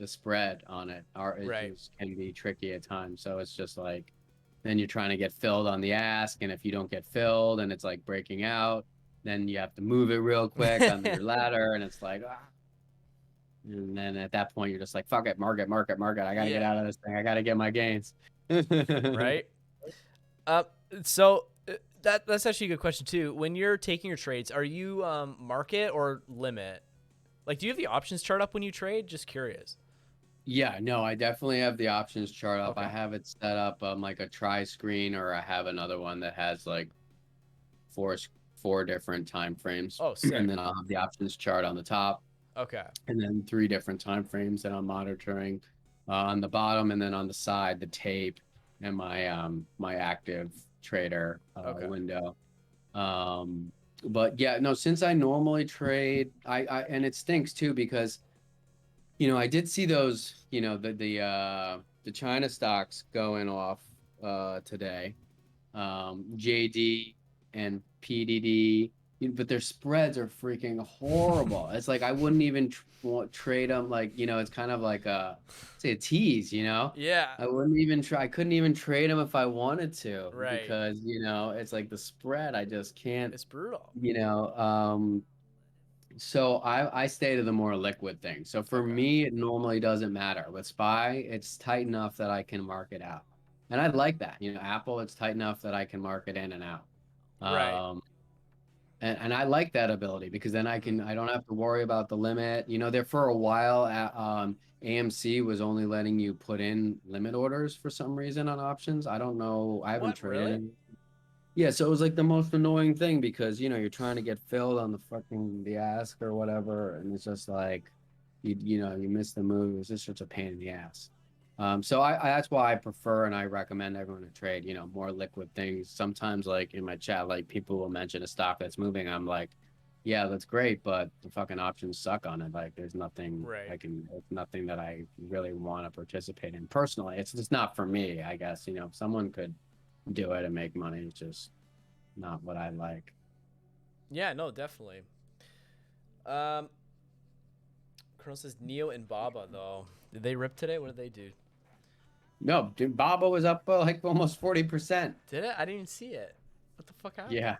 spread on it Right. can be tricky at times. So it's just like, then you're trying to get filled on the ask, and if you don't get filled and it's like breaking out, then you have to move it real quick on your ladder, and it's like, ah. And then at that point, you're just like, fuck it, market. I got to get out of this thing. I got to get my gains. Right. Uh, so that's actually a good question too. When you're taking your trades, are you market or limit? Like, do you have the options chart up when you trade? Just curious. Yeah, no, I definitely have the options chart up. Okay. I have it set up like a tri screen, or I have another one that has like four different time frames. Oh, sick. And then I'll have the options chart on the top, Okay. and then 3 different time frames that I'm monitoring on the bottom, and then on the side the tape and my active trader Okay. window. But yeah, no, since I normally trade, I and it stinks too because I did see those, the China stocks going off today, JD and PDD, but their spreads are freaking horrible. It's like I wouldn't even trade them. Like, it's kind of like say a tease. Yeah. I wouldn't even try. I couldn't even trade them if I wanted to, Right. because it's like the spread. I just can't. It's brutal. So I stay to the more liquid thing. So for Okay. me, it normally doesn't matter. With SPY, it's tight enough that I can mark it out. And I like that. Apple, it's tight enough that I can mark it in and out. Right. And I like that ability because then I don't have to worry about the limit. There for a while, AMC was only letting you put in limit orders for some reason on options. I don't know. I haven't What, traded really? in. Yeah, so it was like the most annoying thing because you're trying to get filled on the ask or whatever, and it's just like you miss the move. It was just such a pain in the ass. So I that's why I prefer and I recommend everyone to trade, more liquid things. Sometimes like in my chat, like people will mention a stock that's moving. I'm like, yeah, that's great, but the fucking options suck on it. Like there's nothing Right. it's nothing that I really want to participate in personally. It's just not for me, I guess. Someone could do it and make money. It's just not what I like. Yeah, no, definitely. Um, Colonel says Neo and Baba though. Did they rip today? What did they do? No, dude, Baba was up like almost 40%. Did it? I didn't even see it. What the fuck happened? Yeah.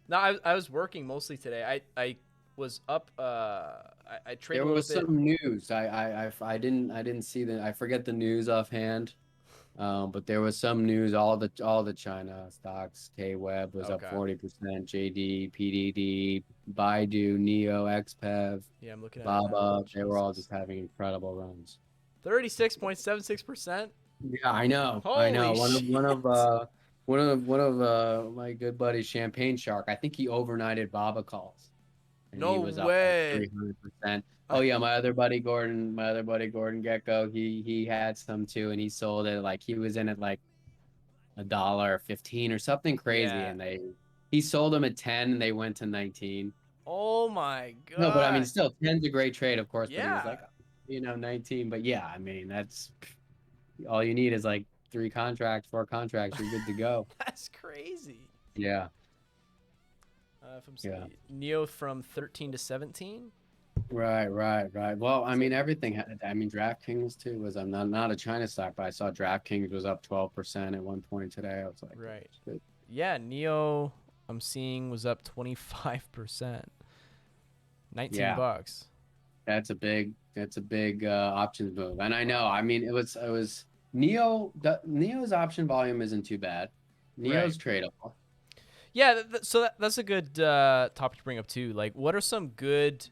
No, I was working mostly today. I was up. I traded There a little was bit. some news. I didn't see I forget the news offhand. But there was some news. All the China stocks. K-Web was up Okay. 40%. JD, PDD, Baidu, Neo, XPev, Yeah, I'm looking at it now. Baba. They were all Jesus. just having incredible runs. 36.76%. Yeah, I know. I Holy know. One of one shit. of one of my good buddies, Champagne Shark. I think he overnighted Baba calls, and he No was up like way. 300%. Oh yeah, my other buddy Gordon Gecko. He had some too, and he sold it like he was in it like $1.15 or something crazy, Yeah. and he sold them at 10, and they went to 19. Oh my No, but I mean, god. still 10's a great trade, of course. But he was Yeah. like, 19. But yeah, I mean, that's all you need is like 4 contracts, you're good to go. That's crazy. Yeah, From yeah. Neo from 13 to 17. Right. Well, I mean, everything had, I mean, DraftKings too was, I'm not a China stock, but I saw DraftKings was up 12% at one point today. I was like, Right. that's good. Yeah, Neo I'm seeing was up 25%. 19 Yeah, bucks. that's a big options move. And I know, I mean, it was Neo's option volume isn't too bad. Right. Neo's tradable. Yeah, so that's a good topic to bring up too. Like, what are some good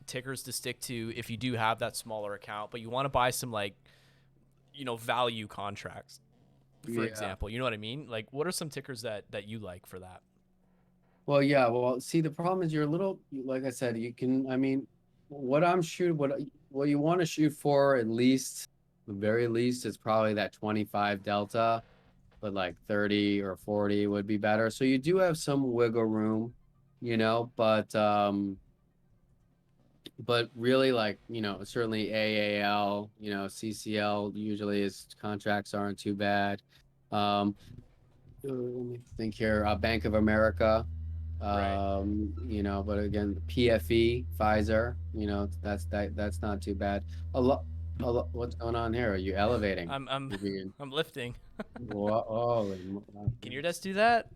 tickers to stick to if you do have that smaller account, but you want to buy some like, value contracts, for Yeah. example. You know what I mean? Like, what are some tickers that you like for that? Well, yeah. Well, see, the problem is you're a little, like I said, you can. I mean, what you want to shoot for at least, the very least, is probably that 25 delta, but like 30 or 40 would be better. So you do have some wiggle room, but really, like, certainly AAL, CCL usually is contracts aren't too bad. Let me think here. Bank of America. Right. But again, PFE, Pfizer, that's not too bad. What's going on here? Are you elevating? I'm You're being, I'm lifting. whoa, Can your desk do that?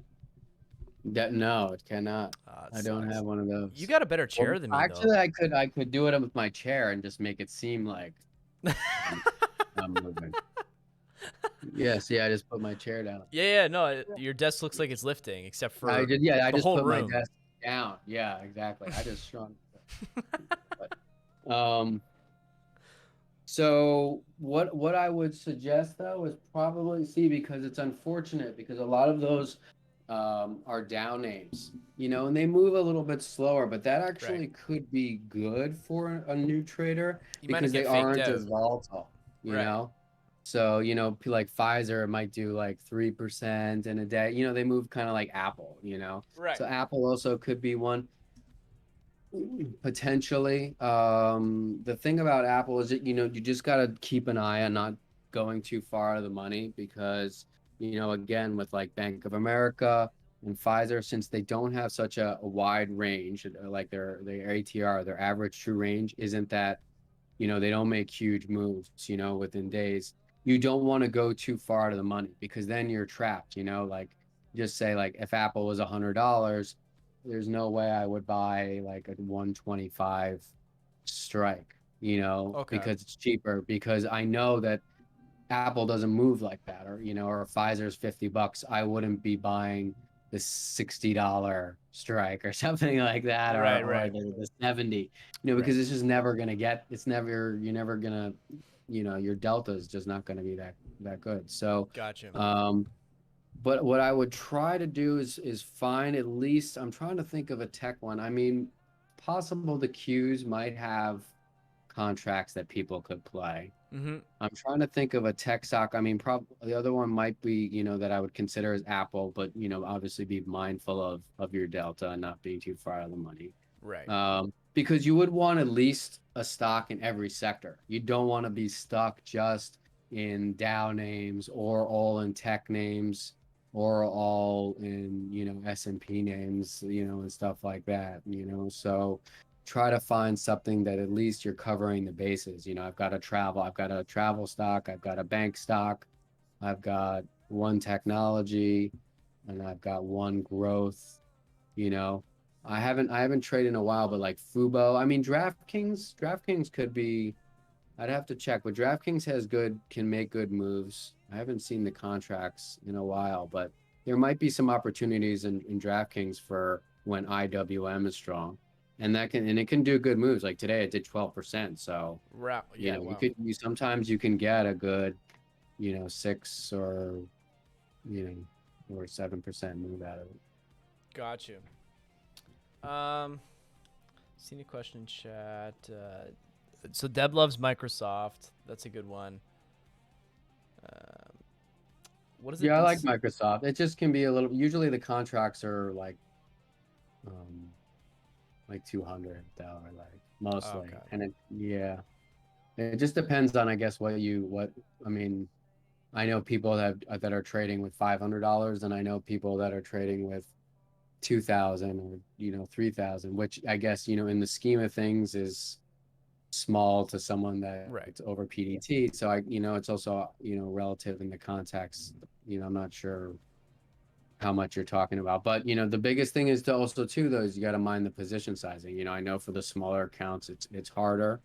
no, it cannot. It I don't sucks. have one of those. You got a better Well, chair than me though. actually, I could do it with my chair and just make it seem like I'm moving. Yes, yeah, I just put my chair down. Yeah, no, your desk looks like it's lifting, except for I the just whole put my room. desk down. Yeah, exactly. I just shrunk. But, so what I would suggest though is probably see, because it's unfortunate because a lot of those are down names, and they move a little bit slower, but that actually Right. could be good for a new trader You might because get they faked aren't out. as volatile, Right. So, like Pfizer might do like 3% in a day. They move kind of like Apple. Right. So Apple also could be one potentially. The thing about Apple is that, you just got to keep an eye on not going too far out of the money because, again, with like Bank of America and Pfizer, since they don't have such a wide range, like their ATR, their average true range isn't that, they don't make huge moves, within days. You don't want to go too far out of the money because then you're trapped, like just say like if Apple was $100, there's no way I would buy like a 125 strike, Okay. because it's cheaper because I know that Apple doesn't move like that, or Pfizer's $50. I wouldn't be buying the $60 strike or something like that, or Right. the 70, because Right. it's just never gonna you're never gonna, your delta is just not gonna be that good. So, Gotcha. um, But what I would try to do is find at least, I'm trying to think of a tech one. I mean, possible the Qs might have contracts that people could play. Mm-hmm. I'm trying to think of a tech stock. I mean, probably the other one might be, that I would consider as Apple, but obviously be mindful of your delta and not being too far out of the money. Right. Because you would want at least a stock in every sector. You don't want to be stuck just in Dow names or all in tech names or all in, S&P names, and stuff like that, So try to find something that at least you're covering the bases. I've got a travel stock, I've got a bank stock, I've got one technology, and I've got one growth, you know. I haven't traded in a while, but like Fubo, I mean DraftKings could be, I'd have to check, but DraftKings can make good moves. I haven't seen the contracts in a while, but there might be some opportunities in DraftKings for when IWM is strong. And it can do good moves. Like today it did 12%. So Right. Yeah. Wow. sometimes you can get a good, 6 or 7% move out of it. Got you. Seen a question in chat. So Deb loves Microsoft. That's a good one. What is it? Yeah, I like Microsoft. It just can be a little, usually the contracts are like $200, like mostly. Okay. And it just depends on, I guess, I mean, I know people that are trading with $500, and I know people that are trading with 2,000 or 3,000, which I guess in the scheme of things is small to someone that's over PDT. So it's also relative in the context. I'm not sure how much you're talking about, but the biggest thing is to also too though is you got to mind the position sizing. I know for the smaller accounts it's harder,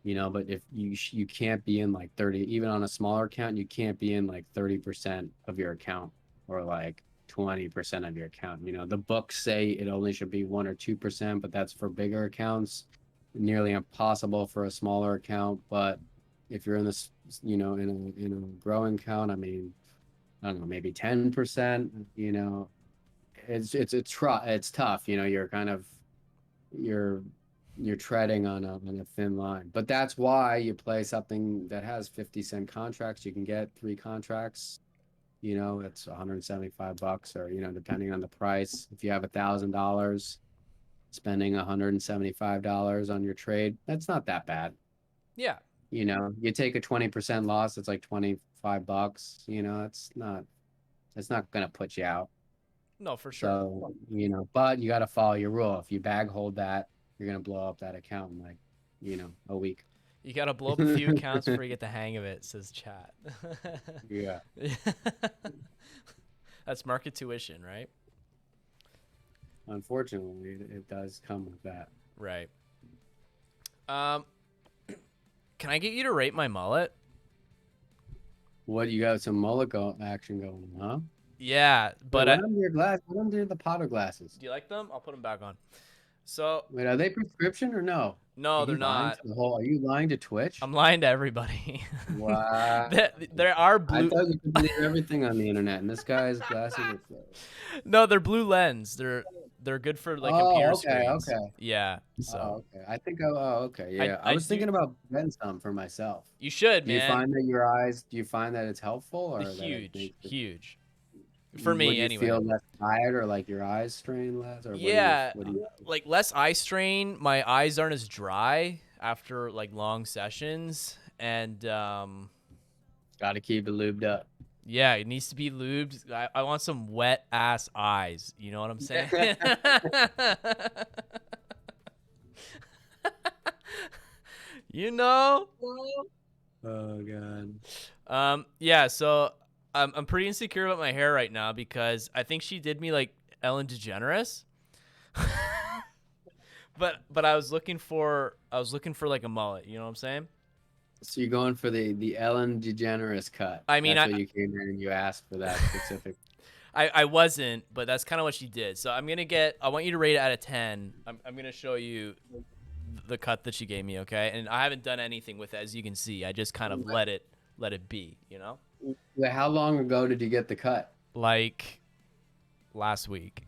but if you can't be in like 30, even on a smaller account, you can't be in like 30% of your account or like 20% of your account. The books say it only should be 1 or 2%, but that's for bigger accounts. Nearly impossible for a smaller account. But if you're in this, in a growing account, I mean, I don't know, maybe 10%. It's tough. You're kind of you're treading on a thin line. But that's why you play something that has 50-cent contracts. You can get 3 contracts. It's $175, or depending on the price. If you have $1,000, spending $175 on your trade, that's not that bad. Yeah. You take a 20% loss, it's like $25. It's not gonna put you out. No, for sure. So but you got to follow your rule. If you bag hold that, you're gonna blow up that account in like a week. You gotta blow up a few accounts before you get the hang of it, says chat. Yeah. That's market tuition, right? Unfortunately, it does come with that. Right. Can I get you to rate my mullet? What, you got some mullet action going, huh? Yeah, but what under the Potter glasses? Do you like them? I'll put them back on. So wait, are they prescription or no? No, they're not. Are you lying to Twitch? I'm lying to everybody. Wow. there are blue. I thought you could believe everything on the internet, and this guy's glasses are closed. No, they're blue lens. They're good for like computer screens. Okay. Yeah. So. Okay. I think. Okay. Yeah. I was thinking about getting some for myself. You should, man. Do you find that it's helpful or huge? For me, anyway. Feel less tired or like your eyes strain less? Or like less eye strain. My eyes aren't as dry after like long sessions, and got to keep it lubed up. Yeah, it needs to be lubed. I want some wet ass eyes. You know what I'm saying? Oh god. Yeah. So. I'm pretty insecure about my hair right now because I think she did me like Ellen DeGeneres. but I was looking for like a mullet, you know what I'm saying? So you're going for the Ellen DeGeneres cut. I mean, that's what you came in and you asked for that specific. I wasn't, but that's kind of what she did. So I want you to rate it out of 10. I'm gonna show you the cut that she gave me, okay? And I haven't done anything with it, as you can see. I just kind of let it be, How long ago did you get the cut? like last week.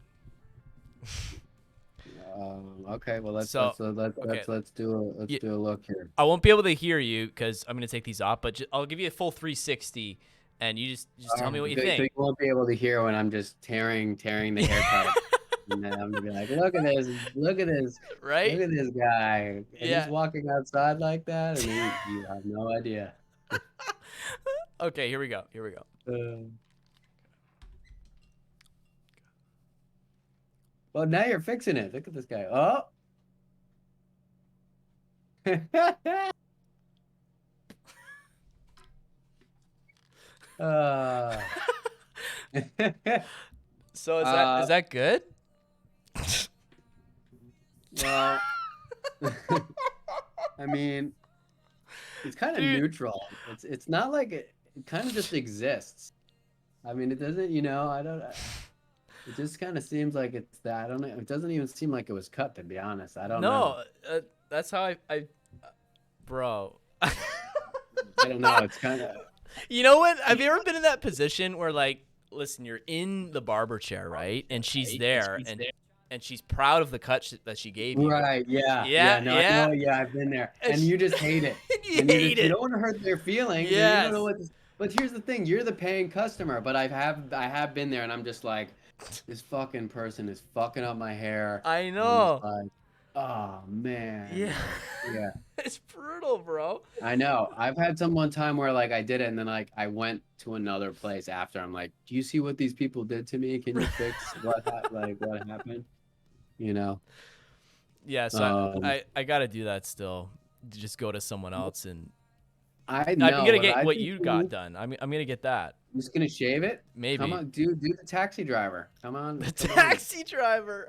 Okay. Well, let's So, let's do Yeah. a look here. I won't be able to hear you because I'm gonna take these off, but I'll give you a full 360, and you just tell me what you So think. you won't be able to hear when I'm just tearing the haircut. And then I'm gonna be like, look at this, look at this, Right? look at this guy. And Yeah. he's walking outside like that, and you have no idea. Okay, here we go. Here we go. Well, now you're fixing it. Look at this guy. Oh. uh. So is that good? Well, I mean, it's kind of Dude. neutral. It's not like it kind of just exists. I mean, it doesn't, you know, I don't. It just kind of seems like it's that. I don't know. It doesn't even seem like it was cut, to be honest. I don't know. No, that's how I bro. I don't know. It's kind of. You know what? Have you ever been in that position where, like, listen, you're in the barber chair, right? And she's there, and she's proud of the cut that she gave you. Right. Yeah. Yeah, No, yeah. I know, yeah. I've been there, And and you just hate it. You And hate You it. don't want to hurt their feelings. And you Yes. don't know what. But here's the thing: you're the paying customer. But I have been there, and I'm just like, this fucking person is fucking up my hair. I And know. it's like, oh man. Yeah. Yeah. It's brutal, bro. I know. I've had some one time where like I did it, and then like I went to another place after. I'm like, do you see what these people did to me? Can you fix what happened? You know. Yeah, so Um, I gotta do that still. Just go to someone else, and I know. I'm gonna but get I what think you got done. I'm gonna get that. I'm just gonna shave it. Maybe. Come on, do the taxi driver. Come on. The come on. taxi driver.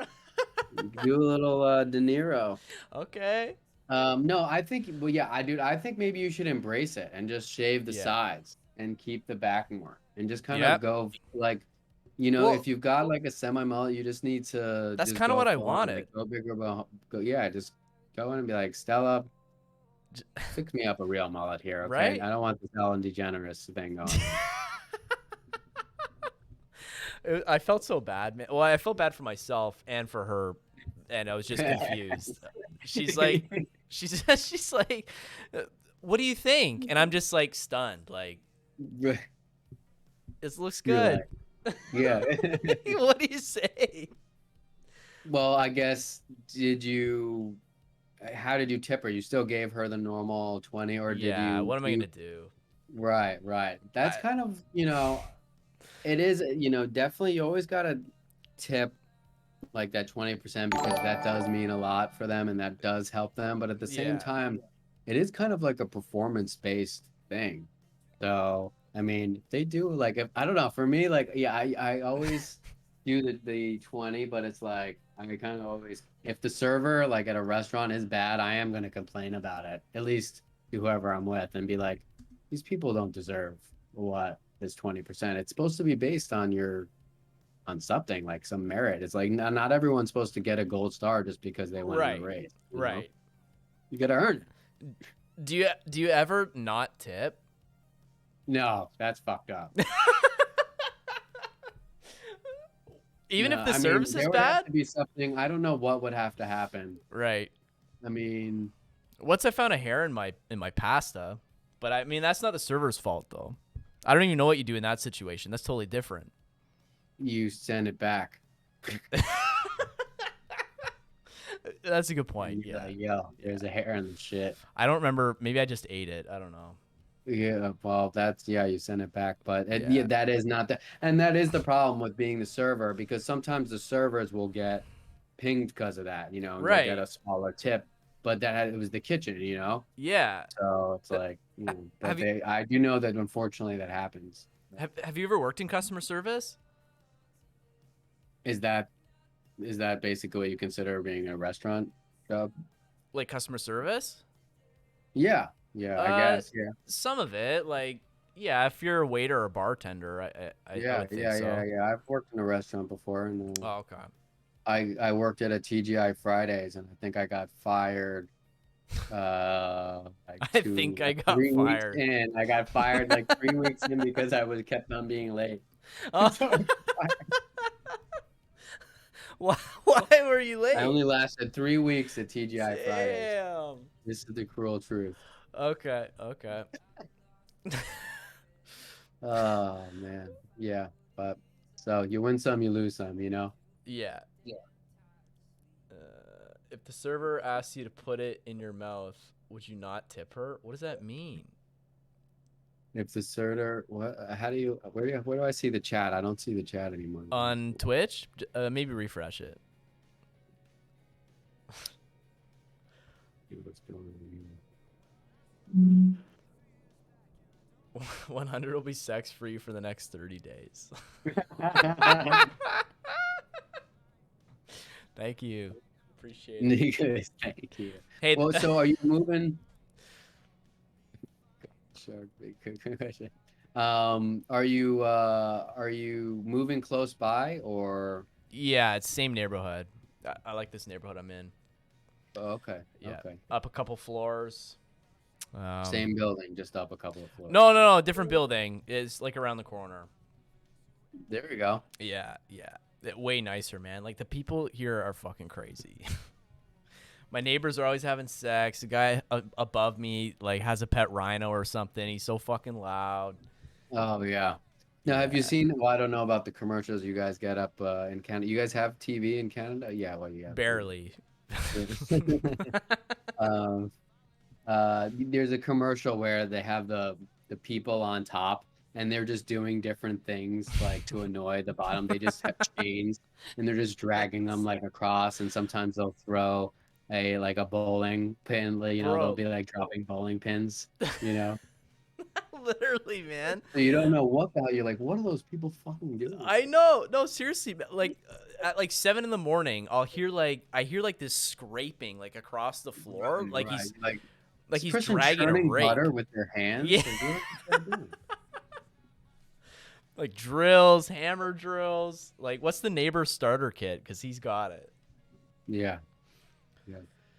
Do a little De Niro. Okay. No, I think. Well, yeah, I think maybe you should embrace it and just shave the Yeah. sides and keep the back more, and just kind Yep. of go like, you know, Well- if you've got like a semi mullet, you just need to. That's just kinda go what I full on, wanted. like, go bigger, go. Yeah, just go in and be like, Stella, fix me up a real mullet here, okay? Right? I don't want this Ellen DeGeneres thing going. I felt so bad, man. Well, I felt bad for myself and for her, and I was just confused. She's like, she's like, what do you think? And I'm just like stunned. Like, You're this looks good. yeah. What do you say? Well, I guess how did you tip her? You still gave her the normal 20, or did Yeah. you? What am I gonna do? Right. That's kind of, you know, it is, you know, definitely you always gotta tip like that 20% because that does mean a lot for them and that does help them. But at the same Yeah. time, it is kind of like a performance-based thing. So, I mean, they do like, if I don't know, for me, like, yeah, I always do the 20, but it's like, I kind of always, if the server like at a restaurant is bad, I am going to complain about it, at least to whoever I'm with, and be like, these people don't deserve what is 20%. It's supposed to be based on something like some merit. It's like not everyone's supposed to get a gold star just because they won Right. the race. You know? Right. You got to earn it. Do you ever not tip? No, that's fucked up. Even No, if the I mean, service there is would have bad? to be something. I don't know what would have to happen. Right. I mean, Once I found a hair in my pasta, but I mean that's not the server's fault though. I don't even know what you do in that situation. That's totally different. you send it back. That's a good point. And you're Yeah. like, yo, there's a hair in the shit. I don't remember. Maybe I just ate it. I don't know. Yeah, well, you send it back, but Yeah. that is not and that is the problem with being the server, because sometimes the servers will get pinged because of that, you know, and they'll Right. get a smaller tip, but it was the kitchen, you know, Yeah. so it's like, you know, but have you- I do know that unfortunately that happens. Have you ever worked in customer service? Is that basically what you consider being a restaurant job? Like customer service? Yeah, I guess, yeah. Some of it, like, yeah, if you're a waiter or a bartender, I would think so. Yeah. I've worked in a restaurant before, and Oh, okay. I worked at a TGI Fridays, and I think I got fired. Like I think I got 3 weeks fired. in. I got fired like 3 weeks in because I kept on being late. Oh, why were you late? I only lasted 3 weeks at TGI Fridays. Damn. This is the cruel truth. Okay. Oh man, yeah. But so you win some, you lose some. You know. Yeah. If the server asks you to put it in your mouth, would you not tip her? What does that mean? If the server, what? How do you? Where do I see the chat? I don't see the chat anymore. On Twitch? Maybe refresh it. What's going on 100 will be sex free for the next 30 days. here? Thank you. Appreciate it. Thank you. Hey, Well, so are you moving? Shark, big question. Are you moving close by or? yeah, it's same neighborhood. I like this neighborhood I'm in. Oh, okay. Yeah, Okay. up a couple floors. Same building, just up a couple of floors. No, different building. It's like around the corner. There we go. Yeah. Way nicer, man. Like the people here are fucking crazy. My neighbors are always having sex. The guy above me like has a pet rhino or something. He's so fucking loud. Oh yeah. Now, have you seen? Well, I don't know about the commercials you guys get up in Canada. You guys have TV in Canada? Yeah. Well, yeah. Barely. There's a commercial where they have the people on top and they're just doing different things like to annoy the bottom. They just have chains and they're just dragging them like across, and sometimes they'll throw a bowling pin, you know, Bro. they'll be like dropping bowling pins, you know. Literally, man. So you don't know what the hell, you're like, what are those people fucking doing? I know. No, seriously. Like at like 7 in the morning, I hear this scraping like across the floor, Right, like right. he's like like this he's person dragging a churning rake. butter with their hands. Yeah. Like, what is that doing? Like drills, hammer drills. Like what's the neighbor starter kit? Because he's got it. Yeah.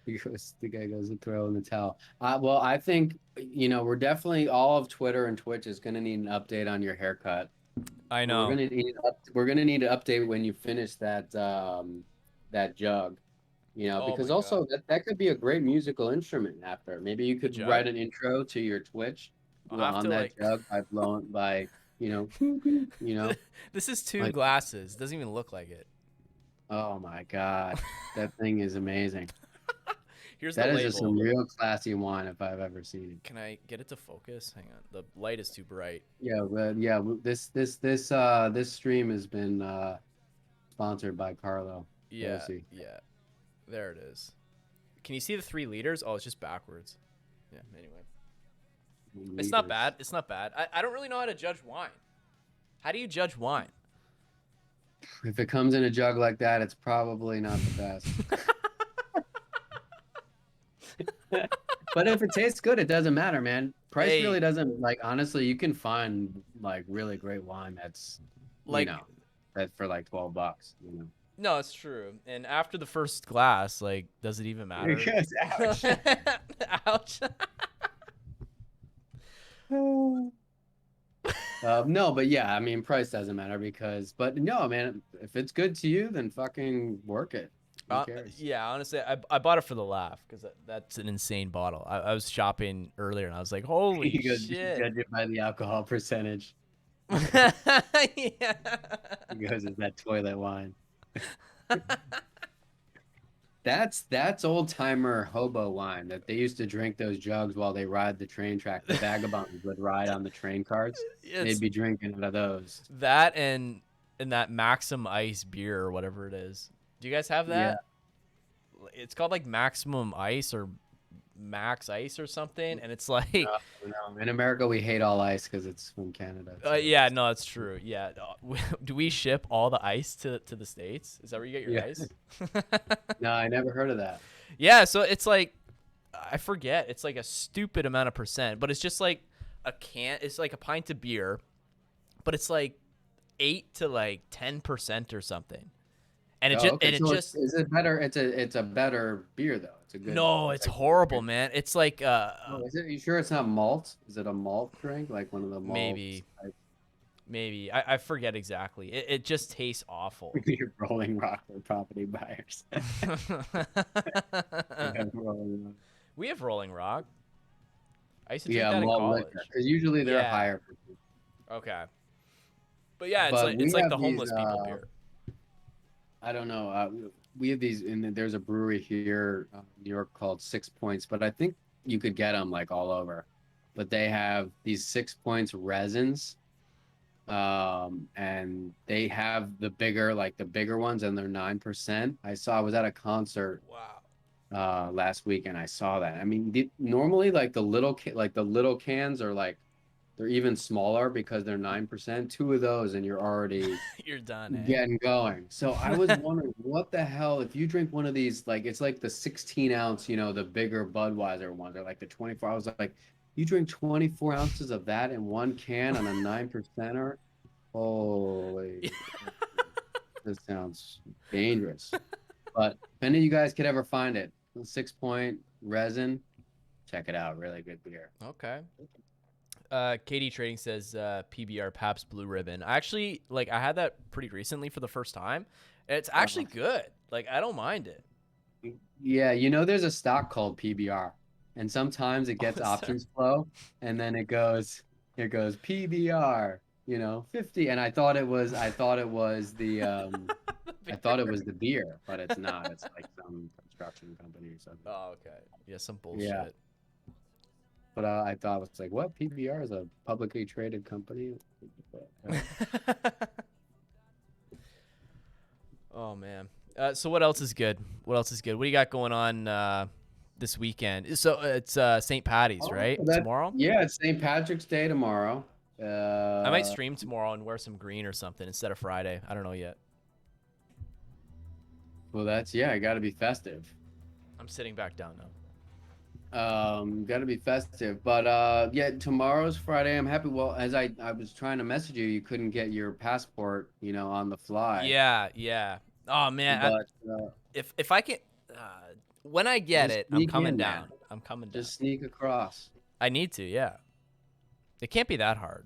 The guy goes to throw in the towel. Well, I think, you know, we're definitely, all of Twitter and Twitch is going to need an update on your haircut. I know. We're gonna need an update when you finish that that jug, you know, Oh because my also that could be a great musical instrument after. Maybe you could Jug? write an intro to your Twitch I'll have on to, that like- jug by you know, you know. This is 2 Like- glasses. Doesn't even look like it. Oh my God, that thing is amazing. Here's That the is label. just some real classy wine if I've ever seen it. Can I get it to focus? Hang on. The light is too bright. Yeah, but yeah, this stream has been sponsored by Carlo. Yeah. Rossi. Yeah. There it is. Can you see the 3 liters? Oh, it's just backwards. Yeah. Anyway, it's not Liters. bad. It's not bad. I don't really know how to judge wine. How do you judge wine? If it comes in a jug like that, it's probably not the best. But if it tastes good, it doesn't matter, man. Price Hey. really doesn't, like, honestly, you can find like really great wine that's Like- you know, that for like $12, you know. No, it's true. And after the first glass, like, does it even matter? Because, ouch. Ouch. No, but yeah, I mean, price doesn't matter but no, man, if it's good to you, then fucking work it. Who cares? Yeah, honestly, I bought it for the laugh because that's an insane bottle. I was shopping earlier and I was like, holy You judge shit. it by the alcohol percentage. Yeah. He goes, is that toilet wine? That's old timer hobo wine that they used to drink those jugs while they ride the train track. The vagabonds would ride on the train cars. It's They'd be drinking out of those. that and that Maxim Ice beer or whatever it is. Do you guys have that? It's called like Maximum Ice or Max Ice or something, and it's like, No, in America, we hate all ice because it's from Canada. so yeah, no, it's true. Yeah, do we ship all the ice to the States? Is that where you get your Yeah. ice? No, I never heard of that. Yeah, so it's like, I forget, it's like a stupid amount of percent, but it's just like a can. It's like a pint of beer, but it's like 8 to like 10% or something. And it Oh, just okay, and it so just is it better? It's a better beer though. It's a good. no, it's like, horrible, man. It's like Oh, is it? You sure it's not malt? Is it a malt drink like one of the malt? Maybe. type- Maybe I forget exactly. It just tastes awful. You're Rolling Rock for property buyers. Yeah, Rolling Rock. We have Rolling Rock. I used to drink Yeah, that in malt college. liquor, because usually they're Yeah. higher. Okay. But yeah, it's But like we the have homeless these, people beer. I don't know. We have these, and there's a brewery here in New York called Six Points, but I think you could get them like all over. But they have these 6 Points resins, and they have the bigger ones, and they're 9%. I was at a concert Wow. last week, and I saw that. I mean, normally like the little cans are like they're even smaller because they're 9%. Two of those, and you're already You're done, eh? getting going. So I was wondering what the hell if you drink one of these, like it's like the 16 ounce, the bigger Budweiser ones, or like the 24. I was like, you drink 24 ounces of that in one can on a 9%er? Holy, this sounds dangerous. But if any of you guys could ever find it, 6 Point resin, check it out. Really good beer. Okay. Katie Trading says PBR Pabst Blue Ribbon. I actually I had that pretty recently for the first time. It's actually good. Like I don't mind it. Yeah, there's a stock called PBR, and sometimes it gets options flow, and then it goes PBR, 50, and I thought it was the I thought it was the beer, but it's not. It's like some construction company or something. Oh, okay. Yeah, some bullshit. Yeah. But I thought it was like, what? PBR is a publicly traded company? Oh man. So what else is good? What do you got going on this weekend? So it's St. Patty's, right? Tomorrow? Yeah, it's St. Patrick's Day tomorrow. I might stream tomorrow and wear some green or something instead of Friday. I don't know yet. Well, I got to be festive. I'm sitting back down now. Got to be festive, but yeah, tomorrow's Friday. I'm happy. Well, as I was trying to message you, you couldn't get your passport, on the fly. Yeah. Oh man, But if I can, when I get just it, I'm sneak coming in, down. man. I'm coming down. Just sneak across. I need to, yeah. It can't be that hard,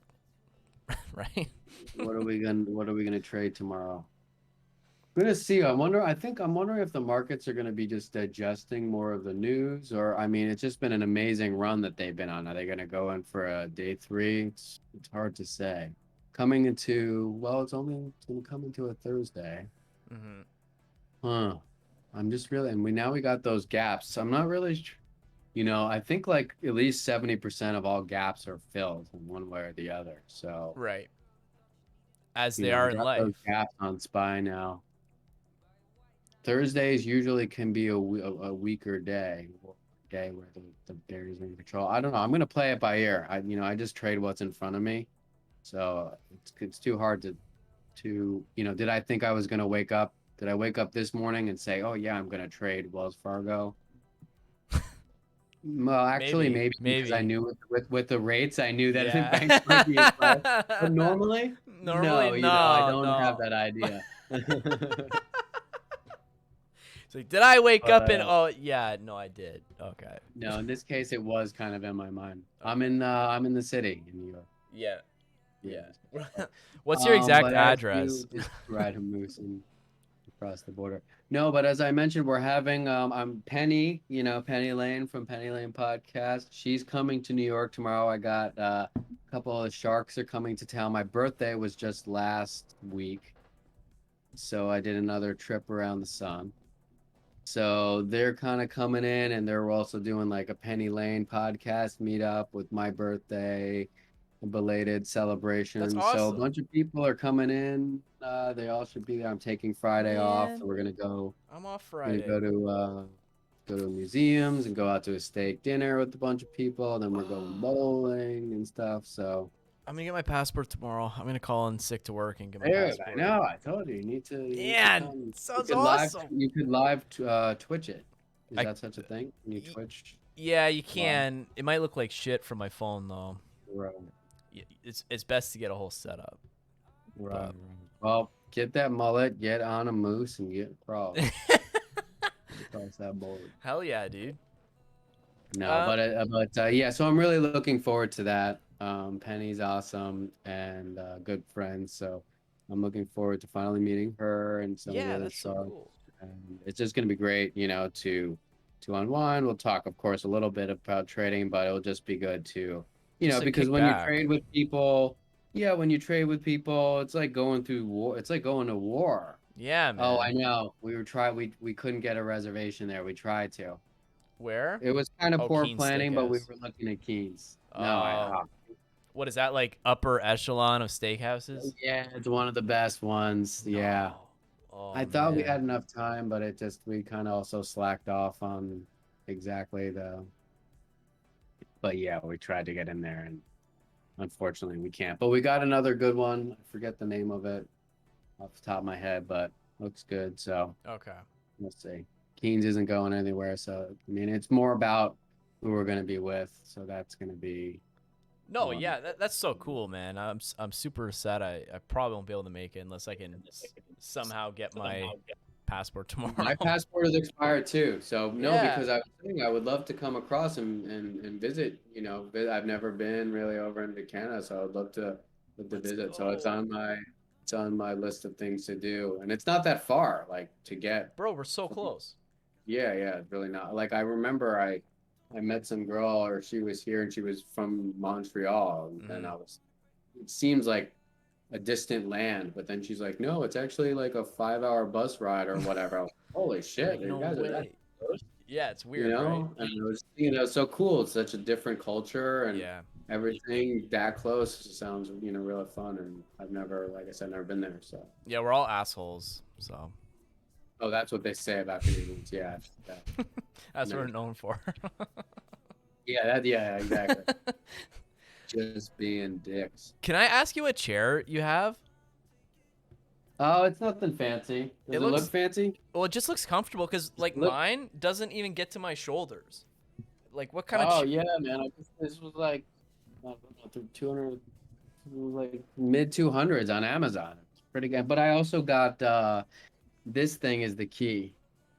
right? What are we gonna trade tomorrow? We're gonna see. I'm wondering if the markets are gonna be just digesting more of the news, or it's just been an amazing run that they've been on. Are they gonna go in for a day 3? It's hard to say. It's only gonna come into a Thursday. Mm-hmm. I'm just really, and we got those gaps. So I'm not really, I think like at least 70% of all gaps are filled in one way or the other. So Right. As they are in life. Those gaps on SPY now. Thursdays usually can be a weaker day where the Bears are in control. I don't know. I'm gonna play it by ear. I just trade what's in front of me, so it's too hard to Did I think I was gonna wake up? Did I wake up this morning and say, oh yeah, I'm gonna trade Wells Fargo? Well, actually, maybe because I knew with the rates, I knew that banks might be in play. But normally, no, I don't have that idea. It's like, did I wake up and oh yeah, no, I did. Okay. No, in this case, it was kind of in my mind. I'm in the city in New York. Yeah. What's your exact address? Just ride a moose and across the border. No, but as I mentioned, we're having I'm Penny, Penny Lane from Penny Lane Podcast. She's coming to New York tomorrow. I got a couple of the Sharks are coming to town. My birthday was just last week, so I did another trip around the sun. So they're kind of coming in, and they're also doing like a Penny Lane podcast meetup with my birthday, a belated celebration. That's So a awesome. bunch of people are coming in. They all should be there. I'm taking Friday off, so we're gonna go. I'm off We're gonna Friday. go to museums and go out to a steak dinner with a bunch of people. And then we're going bowling and stuff. So I'm gonna get my passport tomorrow. I'm gonna call in sick to work and get my dude, passport. I know. I told you, you need to. Yeah, come. sounds you could awesome. You could live Twitch it. Is I- that such a thing? Can you Twitch? Yeah, you can. It might look like shit from my phone though. Right. It's best to get a whole setup. Right. Well, get that mullet, get on a moose, and get across that board. Hell yeah, dude. No, but yeah. So I'm really looking forward to that. Penny's awesome and good friends. So I'm looking forward to finally meeting her and some of the Yeah, other that's so stars. cool. And it's just gonna be great, to unwind. We'll talk, of course, a little bit about trading, but it'll just be good to, Just to because kick when you back. trade with people, yeah, when you trade with people, it's like going through war. It's like going to war. Yeah, Oh, I man. know. We couldn't get a reservation there. We tried to. Where? It was kind of Oh, poor Keen planning, but we Steakhouse. were looking at Keys. No, Oh, what is that like? Upper echelon of steakhouses? yeah, it's one of the best ones. Yeah. No. Oh I thought we man. had enough time, but we kind of also slacked off on exactly but yeah, we tried to get in there and unfortunately we can't. But we got another good one. I forget the name of it off the top of my head, but looks good. So Okay. we'll see. Keynes isn't going anywhere. So, I mean, it's more about who we're going to be with. So that's going to be No, um, yeah, that's so cool, man. I'm super sad. I probably won't be able to make it unless I can somehow get my passport tomorrow. my passport is expired too. So no, Yeah. because I was saying I would love to come across and visit. I've never been really over into Canada, so I'd love to Let's visit. So go. it's on my list of things to do, and it's not that far, like to get. Bro, we're so close. Yeah, yeah, it's really not. Like I remember I met some girl, or she was here, and she was from Montreal, and Mhm. it seems like a distant land, but then she's like, no, it's actually like a 5 hour bus ride or whatever. I was like, holy You're shit, like, you no guys are that way. close, Yeah, it's weird, right? And it was, so cool. It's such a different culture and Yeah. everything that close sounds, really fun. And like I said, never been there. So, Yeah, we're all assholes, so oh, that's what they say about Canadians. Yeah. that's what No. we're known for. Yeah, exactly. Just being dicks. Can I ask you what chair you have? Oh, it's nothing fancy. Does It it look looks fancy? well, it just looks comfortable because like Look. mine doesn't even get to my shoulders. Like what kind of Oh yeah, man. This was like I don't know, through 200, like mid 200s on Amazon. It's pretty good. But I also got this thing is the key.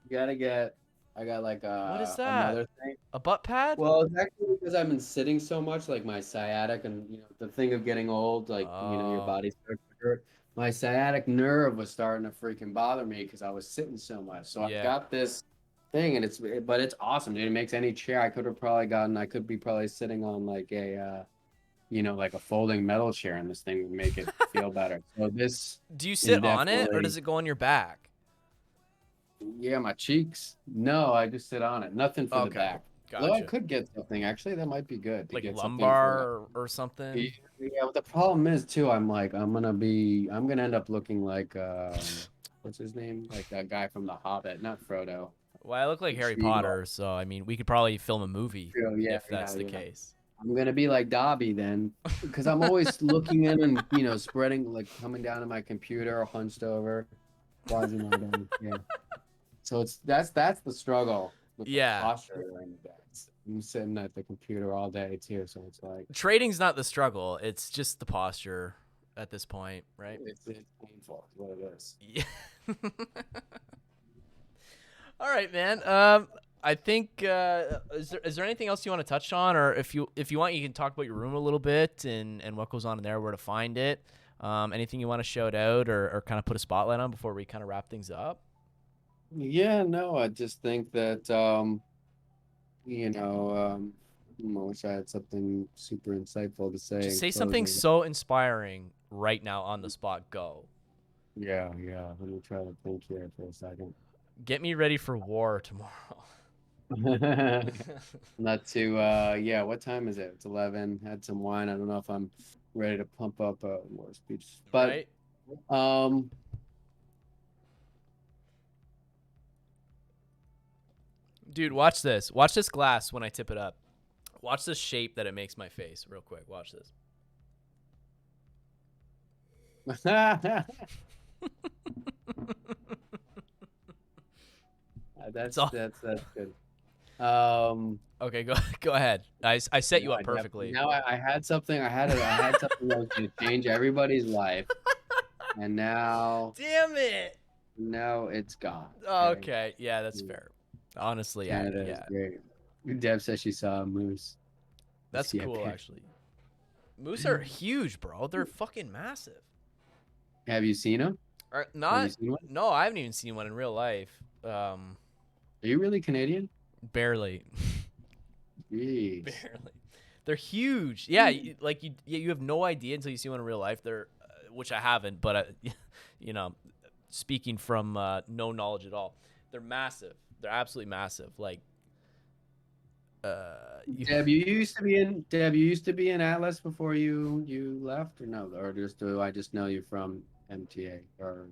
You gotta get. I got like what is that? another thing. A butt pad? Well, it's actually because I've been sitting so much, like my sciatic, and the thing of getting old, like your Oh, body starts to hurt. My sciatic nerve was starting to freaking bother me because I was sitting so much. So I've yeah. got this thing, and but it's awesome, dude. It makes any chair. I could have probably gotten. I could be probably sitting on like like a folding metal chair, and this thing would make it feel better. So this Do you is sit on it or definitely, does it go on your back? yeah, my cheeks. No, I just sit on it. Nothing for the Okay. back. Well, I Gotcha. could get something. Actually, that might be good to Like get something lumbar for. or something? Yeah, but the problem is too. I'm gonna end up looking like what's his name? Like that guy from The Hobbit, not Frodo. Well, I look like Harry Treebeard. Potter, so I mean, we could probably film a movie Oh, yeah, if that's the yeah. case. I'm gonna be like Dobby then, because I'm always looking in and spreading, like coming down to my computer, hunched over, Quasimodo. Yeah. So that's the struggle with the Yeah. posture during the day. I'm sitting at the computer all day too, so it's like Trading's not the struggle; it's just the posture at this point, right? it's painful. Is what it is. Yeah. All right, man. I think is there anything else you want to touch on, or if you want, you can talk about your room a little bit and what goes on in there, where to find it. Anything you want to shout out or kind of put a spotlight on before we kind of wrap things up? Yeah, no, I just think that I wish I had something super insightful to say Just in say something closing. so inspiring right now on the spot. Go. Yeah. Let me try to think here for a second. Get me ready for war tomorrow. Not to yeah, what time is it? It's 11. Had some wine. I don't know if I'm ready to pump up a war speech. But Right? Dude, watch this. Watch this glass when I tip it up. Watch the shape that it makes my face real quick. Watch this. That's all- that's good. Okay, go ahead. I set you No, up perfectly. Now I had something. I had something that was going to change everybody's life, and now Damn it. it's gone. Okay, yeah, that's fair. Honestly, Canada is yeah. great. Deb says she saw a moose. That's See a cool pig. actually. Moose are huge, bro. They're fucking massive. Have you seen them? Have you Not seen one? no, I haven't even seen one in real life. Are you really Canadian? Barely. Jeez. Barely. They're huge. Yeah, you have no idea until you see one in real life. They're which I haven't, but you know, speaking from no knowledge at all. They're massive. They're absolutely massive. Like Deb, you used to be in Atlas before you left, or no? Or just do I just know you from MTA? Or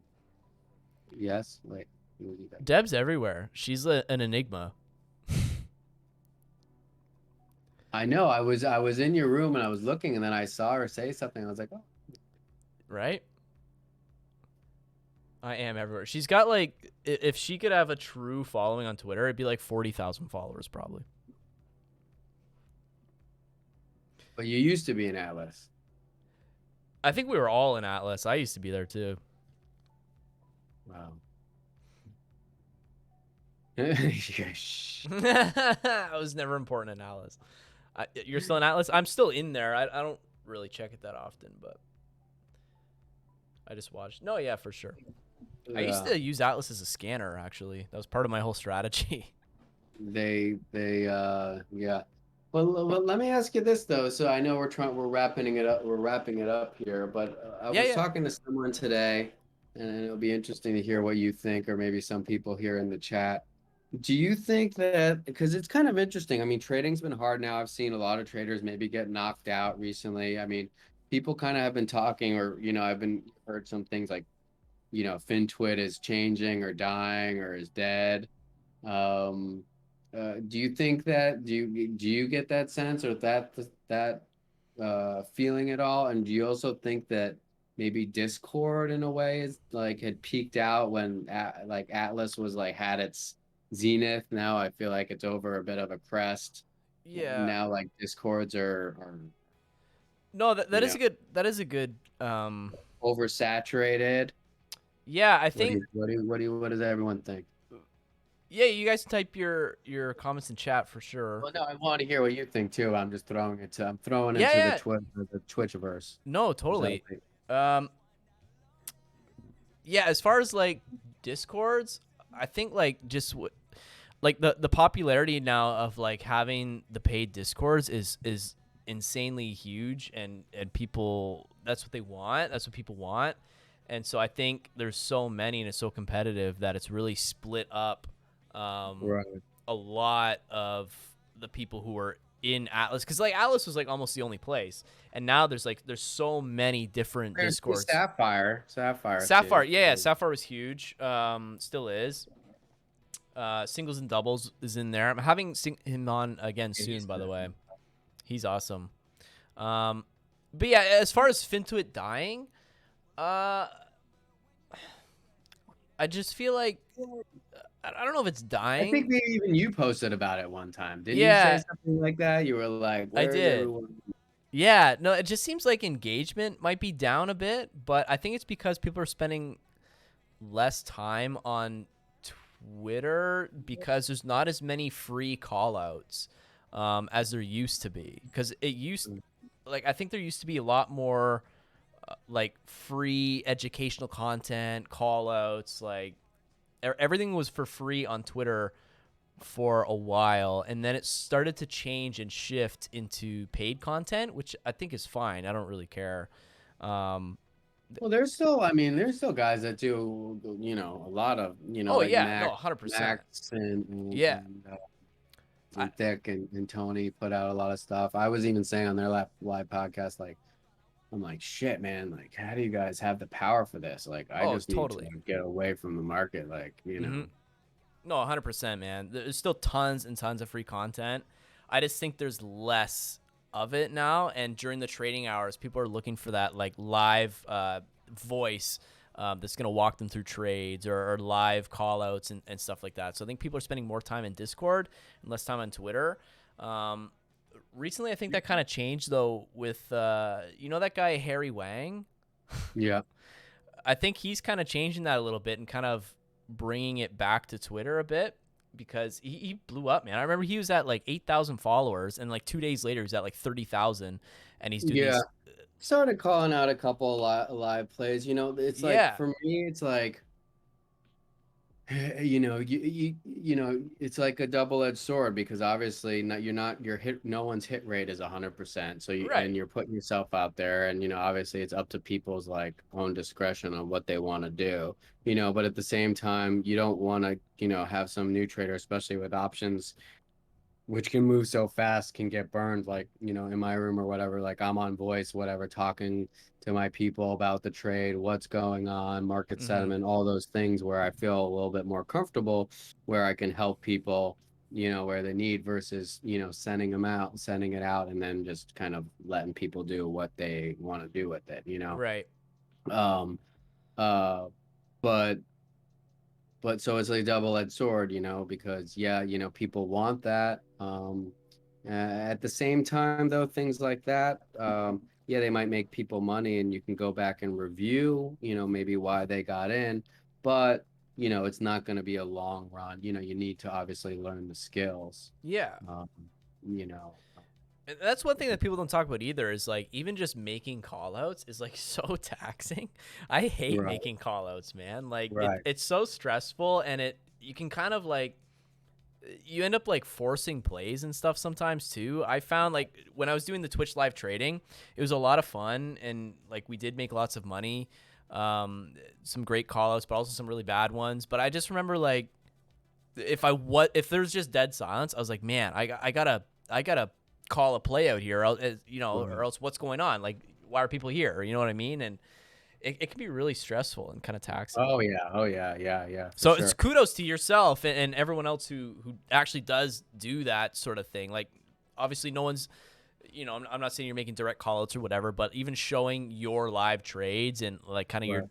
yes, wait, who was that? Deb's everywhere. She's an enigma. I know. I was in your room and I was looking, and then I saw her say something. I was like, oh, Right? I am everywhere. She's got like, if she could have a true following on Twitter, it'd be like 40,000 followers probably. but you used to be in Atlas. I think we were all in Atlas. I used to be there too. Wow. I was never important in Atlas. You're still in Atlas? I'm still in there. I don't really check it that often, but I just watched. No, yeah, for sure. I used to use Atlas as a scanner, actually. That was part of my whole strategy. Yeah. Well, let me ask you this though. So I know we're wrapping it up. We're wrapping it up here, but I was talking to someone today, and it'll be interesting to hear what you think, or maybe some people here in the chat. Do you think that, because it's kind of interesting? I mean, trading's been hard now. I've seen a lot of traders maybe get knocked out recently. I mean, people kind of have been talking, or I've been heard some things like, FinTwit is changing or dying or is dead. Do you think that do you get that sense or that feeling at all? And do you also think that maybe Discord in a way is like had peaked out when like Atlas was like had its zenith? Now I feel like it's over a bit of a crest. Yeah. Now like Discords are No, that is a good oversaturated. Yeah, I think What does everyone think? Yeah, you guys can type your comments in chat for sure. Well, no, I want to hear what you think too. I'm just throwing it. I'm throwing it Yeah, into the Twitchverse. No, totally. Yeah, as far as like Discords, I think like just like the popularity now of like having the paid Discords is insanely huge, and people, that's what they want. That's what people want. And so I think there's so many and it's so competitive that it's really split up Right. a lot of the people who are in Atlas, because like Atlas was like almost the only place, and now there's so many different There's Discords. Sapphire. Yeah, Sapphire was huge. Still is. Singles and doubles is in there. I'm having him on again soon, by the way. He's awesome. But yeah, as far as FinTwit dying, I just feel like I don't know if it's dying. I think maybe even you posted about it one time. Didn't you say something like that? You were like, I did. Yeah, no, it just seems like engagement might be down a bit, but I think it's because people are spending less time on Twitter because there's not as many free call-outs as there used to be. Because I think there used to be a lot more like free educational content, call-outs, like everything was for free on Twitter for a while, and then it started to change and shift into paid content, which I think is fine. I don't really care. Well, there's still guys that do, a lot of, Oh like yeah, Max, no, 100%. Max and Yeah. and Thick and Tony put out a lot of stuff. I was even saying on their live podcast, like, I'm like, shit, man, like, how do you guys have the power for this? Like, I just need totally. to get away from the market, like, No, 100%, man. There's still tons and tons of free content. I just think there's less of it now, and during the trading hours, people are looking for that like live voice that's going to walk them through trades or live call-outs and stuff like that. So I think people are spending more time in Discord and less time on Twitter. Recently, I think that kind of changed, though, with, that guy Harry Wang? Yeah. I think he's kind of changing that a little bit and kind of bringing it back to Twitter a bit. because he blew up, man. I remember he was at like 8,000 followers, and like 2 days later he's at like 30,000, and he's doing Yeah. these. Started calling out a couple live plays. It's like Yeah. for me, it's like it's like a double-edged sword because obviously no one's hit rate is 100%. So Right. and you're putting yourself out there, and obviously it's up to people's like own discretion on what they want to do. But at the same time, you don't want to have some new trader, especially with options, which can move so fast, can get burned, like in my room or whatever, like I'm on voice, whatever, talking to my people about the trade, what's going on, market sentiment, all those things, where I feel a little bit more comfortable, where I can help people where they need, versus sending it out and then just kind of letting people do what they want to do with it. Right. um but so it's like a double-edged sword, because people want that. At the same time, though, things like that, they might make people money, and you can go back and review, maybe why they got in, but it's not going to be a long run. You need to obviously learn the skills. Yeah. You know. And that's one thing that people don't talk about either, is like even just making call outs is like so taxing. I hate Right. making call outs, man. Like Right. it's so stressful, and you can kind of like, you end up like forcing plays and stuff sometimes too. I found like when I was doing the Twitch live trading, it was a lot of fun, and like we did make lots of money. Some great call outs, but also some really bad ones. But I just remember like if there's just dead silence, I was like, man, I gotta call a play out here, or else what's going on? Like, why are people here? You know what I mean? And it can be really stressful and kind of taxing. Oh yeah. So for it's sure. kudos to yourself and everyone else who actually does do that sort of thing. Like, obviously no one's, I'm not saying you're making direct call outs or whatever, but even showing your live trades and like kind of Right.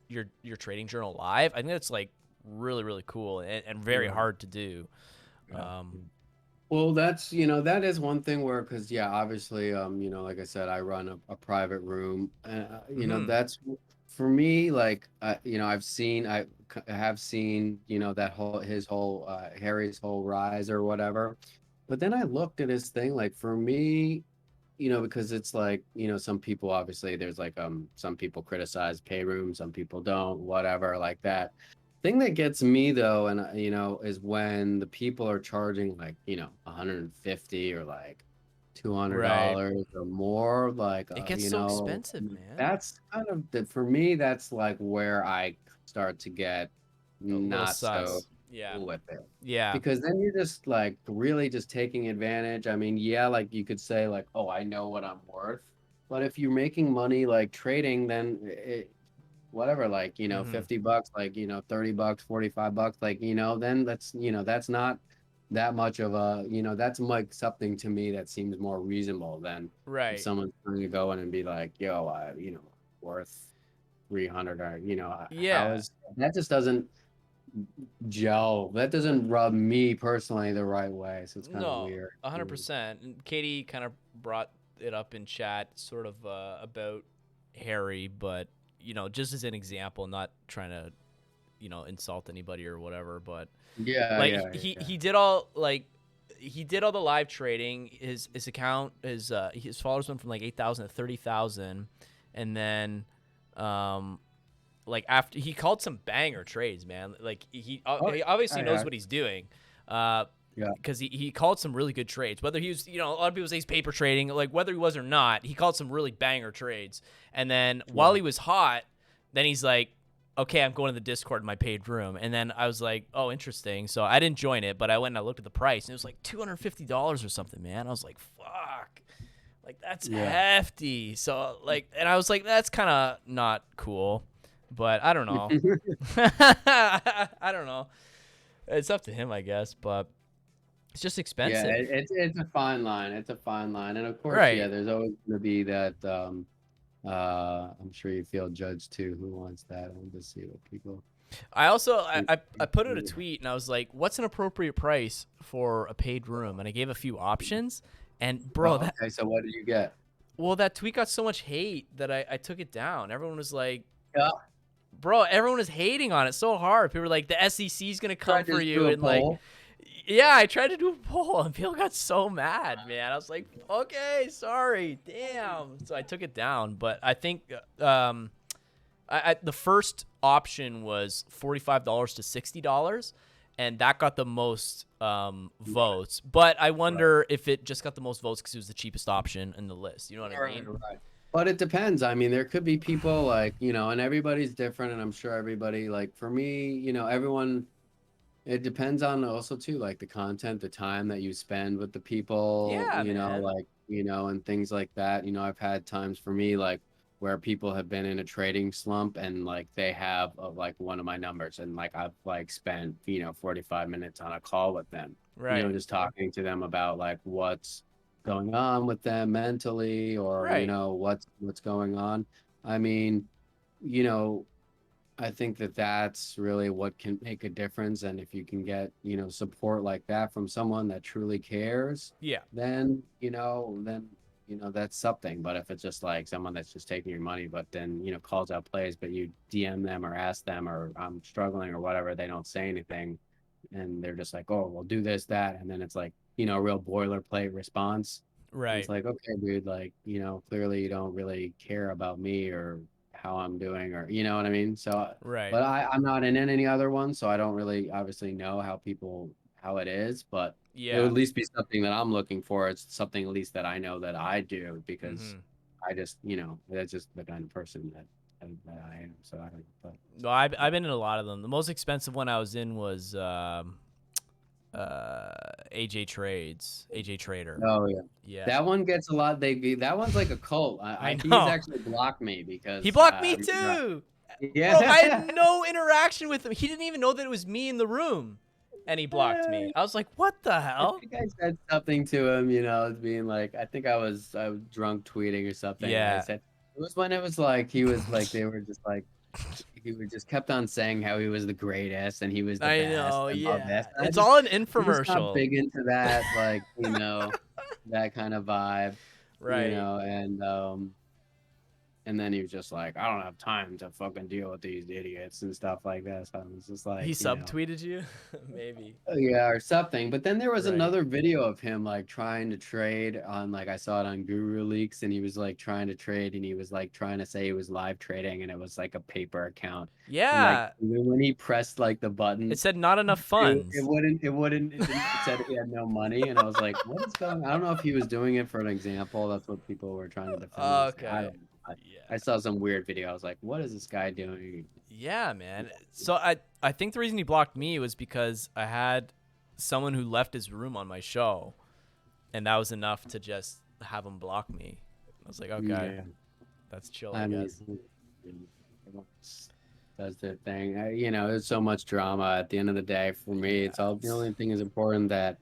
your trading journal live, I think that's like really, really cool and very Yeah. hard to do. Yeah. Well, that is one thing where, because obviously, like I said, I run a private room. Mhm. That's for me. Like, I have seen that Harry's whole rise or whatever. But then I looked at his thing. Like for me, because it's like some people, obviously there's like some people criticize pay room, some people don't, whatever, like that. Thing that gets me though, and is when the people are charging like 150 or like $200 or more. Like It gets so expensive, man. that's kind of for me. That's like where I start to get A little not so sus. Yeah. cool with it, Yeah. because then you're just like really just taking advantage. I mean, like you could say like, oh, I know what I'm worth, but if you're making money like trading, then whatever, like Mhm. $50, like $30, $45, like then that's not that much of a that's like something to me that seems more reasonable than if Right. someone's trying to go in and be like, yo, worth 300, or how Yeah. is that? Just doesn't gel. That doesn't rub me personally the right way, so it's kind of No, weird. 100%. And Katie kind of brought it up in chat, sort of about Harry, but just as an example, not trying to, insult anybody or whatever. But Yeah, like yeah, he did all the live trading. His account, his followers went from like 8,000 to 30,000, and then like after he called some banger trades, man. Like he obviously knows what he's doing. Yeah. Because he called some really good trades. Whether he was, a lot of people say he's paper trading, like whether he was or not, he called some really banger trades. And then while he was hot, then he's like, okay, I'm going to the Discord in my paid room. And then I was like, oh, interesting. So I didn't join it, but I went and I looked at the price, and it was like $250 or something, man. I was like, fuck. Like, that's hefty. So, like, and I was like, that's kind of not cool. But I don't know. I don't know. It's up to him, I guess. But it's just expensive. Yeah, it's a fine line. It's a fine line, and of course, Right. there's always going to be that. I'm sure you feel judged too. Who wants that? I want to see what people. I also I put out a tweet, and I was like, what's an appropriate price for a paid room? And I gave a few options. And bro, Okay, so what did you get? that tweet got so much hate that I took it down. Everyone was like, Yeah. bro, everyone was hating on it so hard. People were like, the SEC is gonna come for you, and like, Yeah, I tried to do a poll and people got so mad, man. I was like, okay, sorry, damn. So I took it down, but I think the first option was $45 to $60, and that got the most votes. But I wonder if it just got the most votes because it was the cheapest option in the list. You know what I mean? Right. But it depends. I mean, there could be people like, and everybody's different, and I'm sure everybody, like, for me, everyone, it depends on also too, like the content, the time that you spend with the people, Yeah, man. like, and things like that. I've had times for me, like, where people have been in a trading slump and like they have like one of my numbers and like I've like spent, 45 minutes on a call with them, Right. just talking to them about like what's going on with them mentally or, Right. what's going on. I mean, you know, I think that that's really what can make a difference. And if you can get, support like that from someone that truly cares, Yeah. then, that's something. But if it's just like someone that's just taking your money, but then, calls out plays, but you DM them or ask them or I'm struggling or whatever, they don't say anything. And they're just like, oh, we'll do this, that. And then it's like, a real boilerplate response. And it's Right. like, okay, dude, like, clearly you don't really care about me or how I'm doing or you know what I mean? So, Right. but I'm not in any other one, so I don't really obviously know how it is, but it would Yeah. at least be something that I'm looking for. It's something at least that I know that I do because Mm-hmm. I just, that's just the kind of person that I am. So I don't, but No, I've been in a lot of them. The most expensive one I was in was AJ Trades, AJ Trader. oh yeah. Yeah. That one gets a lot. That one's like a cult. I He's know. actually blocked me He because blocked me too. Bro, I yeah. had no interaction with him. He didn't even know that it was me in the room. And he blocked me. I was like, what the I hell? think I said something to him, being like, I think I was drunk tweeting or something. And I Yeah. said it was when it was like he was like they were just like he would just kept on saying how he was the greatest and he was the I best know, and all yeah. this. And It's all an I'm just not infomercial. big into that, like, that kind of vibe, Right. and then he was just like, I don't have time to fucking deal with these idiots and stuff like that. So I was just He like, subtweeted you? Maybe. yeah, or something. But then there was Right. another video of him like trying to trade on like I saw it on Guru Leaks and he was like trying to trade and he was like trying to say he was live trading and it was like a paper account. And like Yeah. when he pressed like the It button, said not enough it funds. wouldn't it said he had no money and I was like, what is going I don't know if he was doing it for an example. That's what people were trying to defend him and say. I Okay. don't know. I Yeah. saw some weird video. I was like, what is this guy doing? Yeah, man. So I think the reason he blocked me was because I had someone who left his room on my show, and that was enough to just have him block me. I was like, okay, Yeah. that's chill, I I mean, guess. everyone does their thing. There's so much drama. At the end of the day, for me, it's all the only thing is important that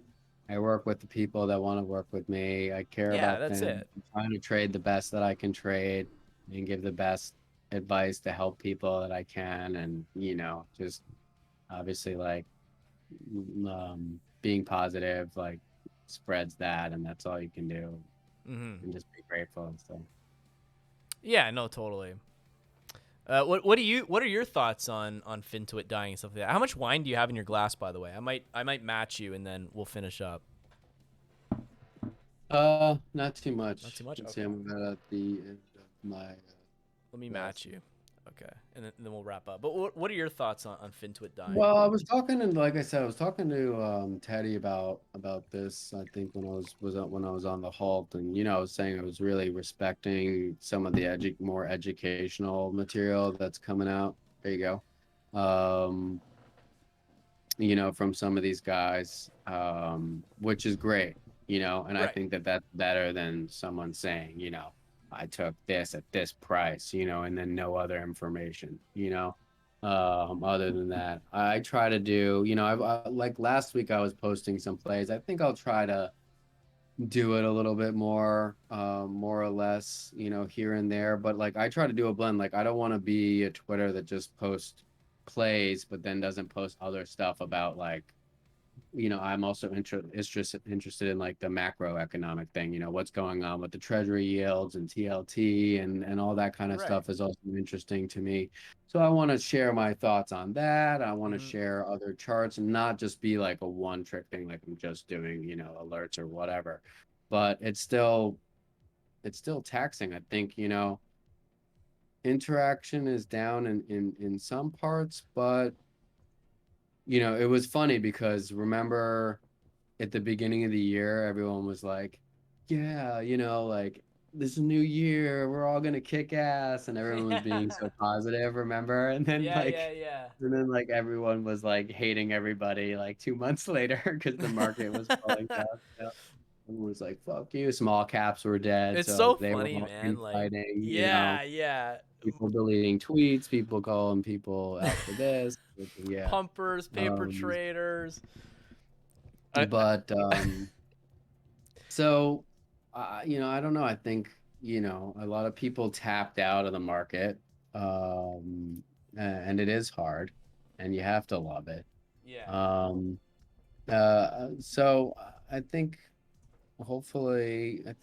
I work with the people that want to work with me. I care Yeah, about that's them. it. I'm trying to trade the best that I can trade and give the best advice to help people that I can, and just obviously like being positive, like spreads that, and that's all you can do, Hmm. and just be grateful and stuff. Yeah, no, totally. What are your thoughts on Fintwit dying and stuff like that? How much wine do you have in your glass, by the way? I might match you and then we'll finish up. Not too much. Not too much? Let's Okay. see, I'm about at the end of my. Let me Glass. match you. Okay, and then we'll wrap up. But what are your thoughts on Fintwit dying? Well, I was talking and like I said, I was talking to Teddy about this. I think when I was on the halt, and I was saying I was really respecting some of the more educational material that's coming out. There you go. From some of these guys, which is great. And I Right. think that that's better than someone saying, I took this at this price, and then no other information, other than that. I try to do, like last week I was posting some plays. I think I'll try to do it a little bit more, more or less, here and there. But like I try to do a blend. Like I don't want to be a Twitter that just posts plays, but then doesn't post other stuff about like I'm also interested in like the macroeconomic thing, what's going on with the treasury yields and TLT and all that kind of Right. stuff is also interesting to me. So I want to share my thoughts on that. I want to Mhm. share other charts and not just be like a one trick thing, like I'm just doing, alerts or whatever. But it's still taxing. I think, interaction is down in some parts, but it was funny because remember at the beginning of the year, everyone was like, yeah, like this is a new year, we're all gonna kick ass, and everyone was being so positive, remember? And then Yeah, yeah, like yeah. everyone was like hating everybody like 2 months later because the market was falling down. Everyone was like, fuck you. Small caps were dead, It's so so they were funny, all man. Like, infighting, yeah, yeah. people deleting tweets, people calling people out for this. Yeah. Pumpers, paper Um, traders. but so I don't know. I think, a lot of people tapped out of the market. And it is hard and you have to love it. Yeah. Um, so I think hopefully, I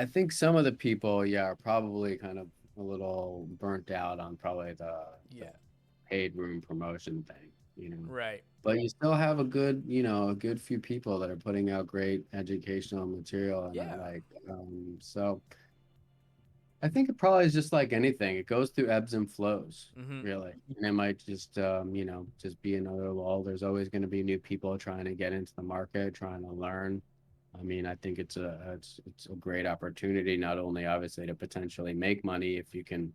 think some of the people, yeah, are probably kind of a little burnt out on probably the Yeah. paid room promotion thing. Right. But you still have a good few people that are putting out great educational material, and I Yeah. like, so I think it probably is just like anything. It goes through ebbs and flows, Mhm. really. And it might just be another lull. There's always going to be new people trying to get into the market, trying to learn. I mean, I think it's a great opportunity, not only obviously to potentially make money if you can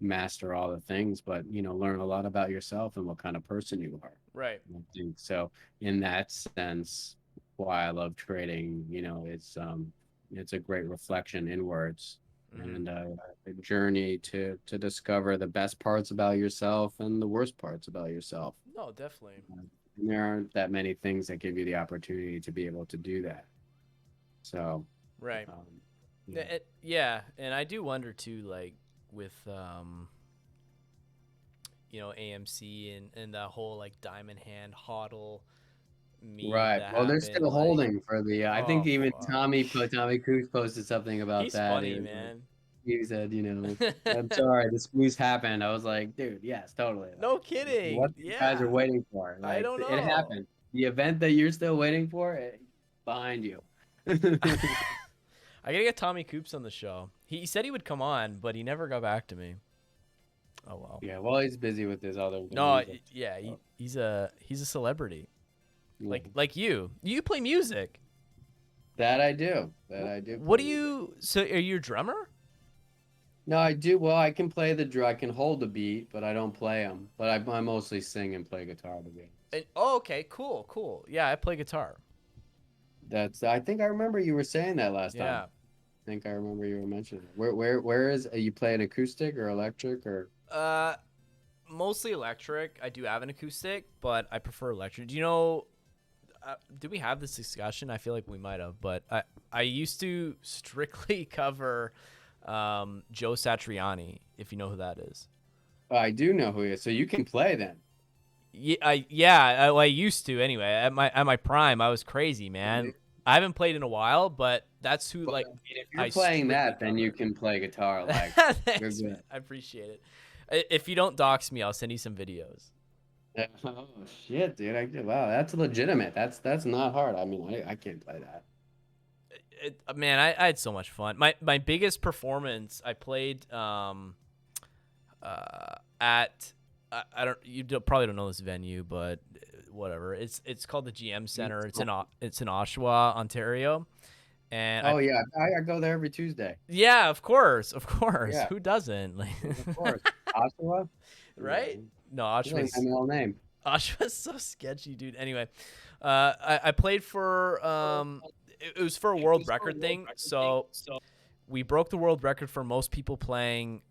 master all the things, but learn a lot about yourself and what kind of person you are. Right. I think so. In that sense, why I love trading, it's a great reflection inwards Mhm. and a journey to discover the best parts about yourself and the worst parts about yourself. No, definitely. And there aren't that many things that give you the opportunity to be able to do that. So, Right. um, Yeah, and I do wonder too, like with AMC and that whole like diamond hand hodl meme right. that Well, they're happened. still Like, holding for I think oh even fuck, Tommy Cruise posted something about he's that. funny, man. He said, I'm sorry, the squeeze happened. I was like, dude, yes, totally. Like, No kidding. what you guys are Yeah, waiting for? I Like, don't it know. happened. The event that you're still waiting for, behind you. I gotta get Tommy Coops on the show. He said he would come on, but he never got back to me. Oh well. Yeah, well, he's busy with his other No, music. yeah, he's a celebrity. Yeah. Like you. You play music. That I do. That I do. What play do music. you? So are you a drummer? No, I do. Well, I can play I can hold the beat, but I don't play them. But I mostly sing and play guitar to be honest. Oh, okay, cool, cool. Yeah, I play guitar. I think I remember you were saying that last time. Yeah. I think I remember you were mentioning it. Where is you play an acoustic or electric or? Uh, mostly electric. I do have an acoustic, but I prefer electric. Do you know? Did we have this discussion? I feel like we might have, but I used to strictly cover Joe Satriani, if you know who that is. Oh, I do know who he is. So you can play then. I used to anyway. At my prime, I was crazy, man. I haven't played in a while, but that's who But, like I mean, if you're I playing that, strictly then you cover. can play guitar. Like you're Thanks, man. good. I appreciate it. If you don't dox me, I'll send you some videos. Oh shit, dude! Wow, that's legitimate. That's not hard. I mean, I can't play that. Man, I had so much fun. My biggest performance, I played at probably don't know this venue, but whatever. It's called the GM Center. It's in Oshawa, Ontario. And Oh yeah, I go there every Tuesday. yeah, of course. Yeah, Who doesn't? Like, of course. Oshawa, right? No, it's like my middle name. Oshawa's so sketchy, dude. Anyway, I played for it was for a world record thing. So we broke the world record for most people playing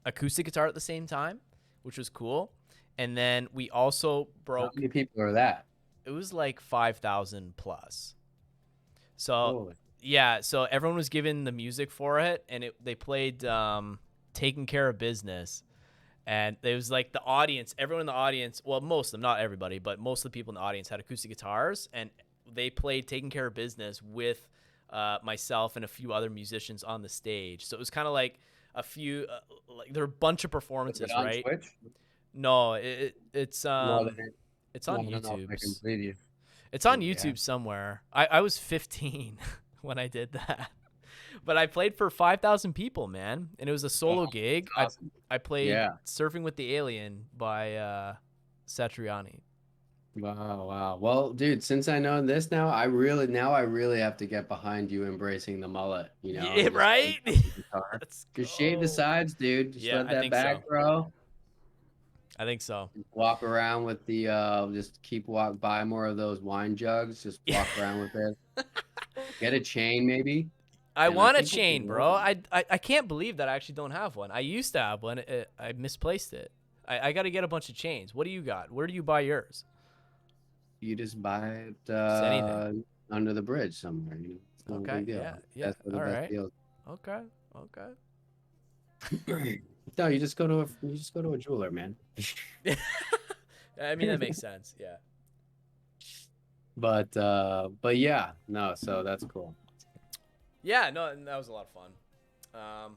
acoustic guitar at the same time, which was cool. And then we also How broke. many people are that? It was like 5,000 plus. So Holy. yeah, so everyone was given the music for it, and they played "Taking Care of Business," And it was like the audience, everyone in the audience, well, most of them, not everybody, but most of the people in the audience had acoustic guitars, and they played Taking Care of Business with myself and a few other musicians on the stage. So it was kind of like a few, like there were a bunch of Was performances, it on right? Twitch? No, it's No, they- it's on I don't know if I can YouTube. believe you. It's on Yeah. YouTube somewhere. I was 15 when I did that. But I played for 5,000 people, man. And it was a solo gig. Awesome. I played Yeah. Surfing with the Alien by Satriani. Wow, wow. Well, dude, since I know this now, I really have to get behind you embracing the mullet, you know? Yeah, and just right? playing the guitar. Let's Just shave the go. sides, dude. Just Yeah, let I that think back so. grow. I think so. Walk around with the just buy more of those wine jugs. Just walk around with it. Get a chain, maybe. I And I want a think we chain, can bro. work I can't believe that I actually don't have one. I used to have one. I misplaced it. I got to get a bunch of chains. What do you got? Where do you buy yours? You just buy it Just anything. under the bridge somewhere. You know, it's no Okay, big deal. yeah, That's where the all best right. deals. Okay. No, you just go to a jeweler, man. I mean, that makes sense. Yeah. But yeah, no, so that's cool. Yeah, no, and that was a lot of fun.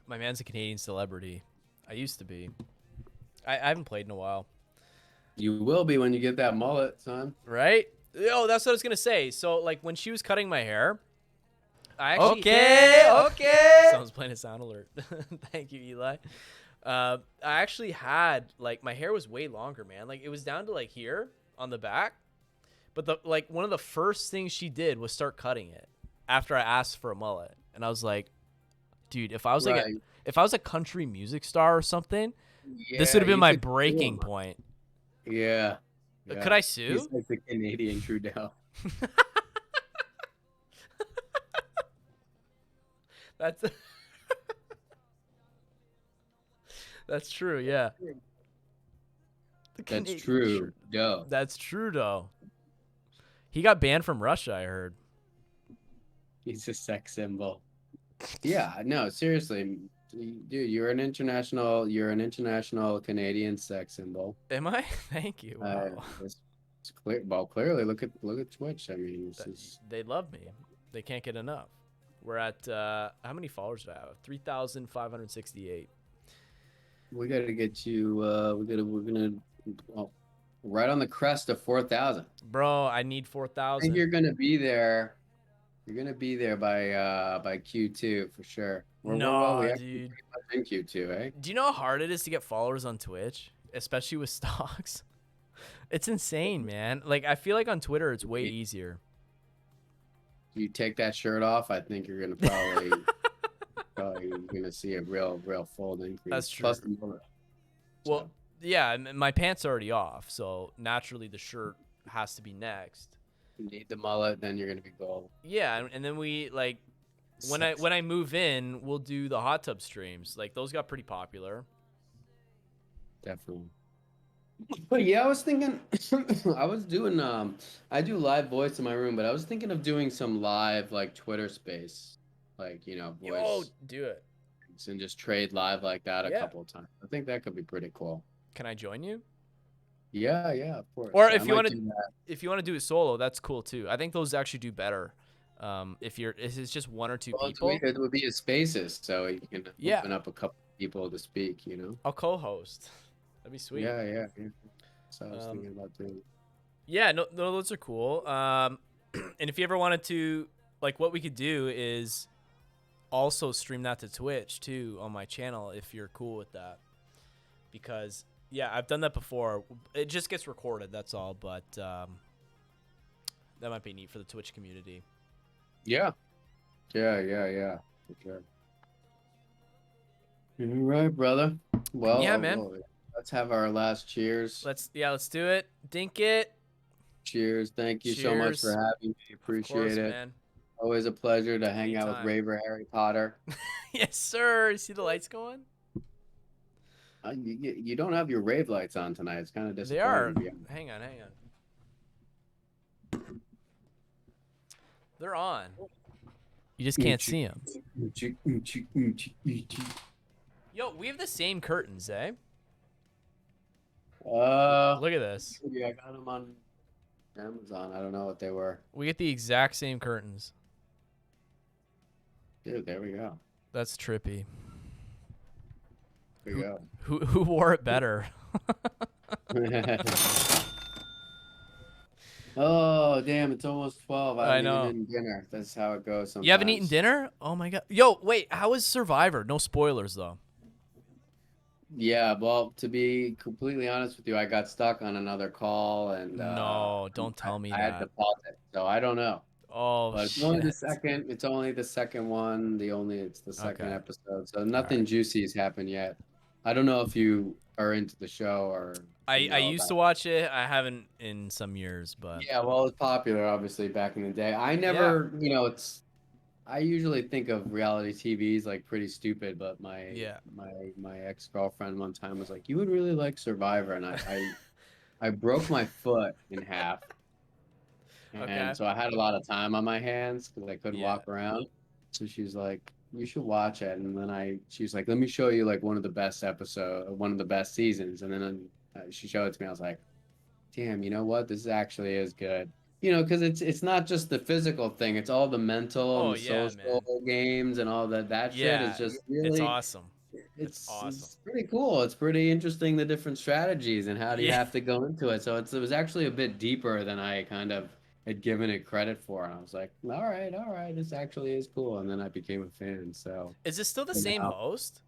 My man's a Canadian celebrity. I used to be. I haven't played in a while. You will be when you get that mullet, son. Right? Oh, that's what I was gonna say. So, like, when she was cutting my hair, I actually Okay. Someone's playing a sound alert. Thank you, Eli. I actually had like my hair was way longer, man. Like it was down to like here on the back. But one of the first things she did was start cutting it after I asked for a mullet, and I was like, dude, if I was like Right. if I was a country music star or something, this Yeah, would have been you my could sue breaking him. point. Yeah. Could I sue? He's like the Canadian Trudeau. That's that's true. Yeah. The That's Canadian true. Doe. That's true, though. He got banned from Russia, I heard. He's a sex symbol. Yeah, no, seriously. Dude, you're an international Canadian sex symbol. Am I? Thank you. Wow. It's clear. Well, clearly, look at Twitch. I mean, this is They love me. They can't get enough. We're at how many followers do I have? 3,568. we got to get you. We're gonna right on the crest of 4,000. Bro, I need I think 4,000. you're gonna be there. You're gonna be there by Q2 for sure. We're No, we actually dude. pretty much in Q2, eh? Do you know how hard it is to get followers on Twitch, especially with stocks? It's insane, man. Like I feel like on Twitter it's way easier. You take that shirt off, I think you're gonna probably gonna see a real fold increase. That's Plus true. the mullet. Well, yeah, my pants are already off, so naturally the shirt has to be next. You need the mullet, then you're gonna be gold. Yeah, and then we like when I move in, we'll do the hot tub streams. Like those got pretty popular. Definitely. But yeah, I was thinking, I was doing, I do live voice in my room, but I was thinking of doing some live, like, Twitter space, like, Yo, voice, do it. and just trade live like that a Yeah. couple of times. I think that could be pretty cool. Can I join you? Yeah, of course. Or I if you might wanna- do that. If you want to do it solo, that's cool too. I think those actually do better. If it's just one or two Well, people, it would be a spaces, so you can Yeah. open up a couple people to speak, you know? I'll co-host. That'd be sweet. Yeah. So I was Um, thinking about doing. Yeah, no, those are cool. And if you ever wanted to, like, what we could do is also stream that to Twitch too on my channel if you're cool with that. Because yeah, I've done that before. It just gets recorded, that's all. But that might be neat for the Twitch community. Yeah. For sure. All right, brother. Well, Yeah, man. well, let's have our last cheers. Let's do it. Dink it. Cheers. Thank you so much for Cheers. having me. Of Appreciate course, it. man. Always a pleasure to hang out with Anytime. Raver Harry Potter. Yes, sir. You see the lights going? You don't have your rave lights on tonight. It's kind of They disappointing. are. to be honest. Hang on. They're on. You just can't see them. You Yo, we have the same curtains, eh? Look Look at this. I got them on Amazon. I don't know what they were. We get the exact same curtains. Dude, there we go. That's trippy. There we go. Who wore it better? Oh, damn, it's almost 12. I I know. haven't eaten dinner. That's how it goes sometimes. You haven't eaten dinner? Oh my god. Yo, wait, how was Survivor? No spoilers though. Yeah, well, to be completely honest with you, I got stuck on another call and No, don't tell me I had to that. pause it. So I don't know. Oh But it's shit. only the second. It's only the second one. It's the second Okay. episode. So nothing juicy has happened yet. I don't know if you are into the show or. I know used to about watch it. I haven't in some years, but it. Yeah, well, it's popular obviously back in the day. I never, I usually think of reality TVs like pretty stupid, but my Yeah. my ex-girlfriend one time was like, "You would really like Survivor," and I broke my foot in half. And Okay. so I had a lot of time on my hands because I couldn't Yeah. walk around. So she's like, "You should watch it." And then she's like, "Let me show you like one of the best seasons." And then she showed it to me. I was like, "Damn, you know what? This actually is good." Because it's not just the physical thing; it's all the mental Oh, and the yeah, social games and all that. That shit yeah, is just it's really awesome. it's awesome. It's pretty cool. It's pretty interesting, the different strategies and how do you Yeah. have to go into it. So it was actually a bit deeper than I kind of had given it credit for. And I was like, all right, this actually is cool. And then I became a fan. So Is it still the Yeah. same host?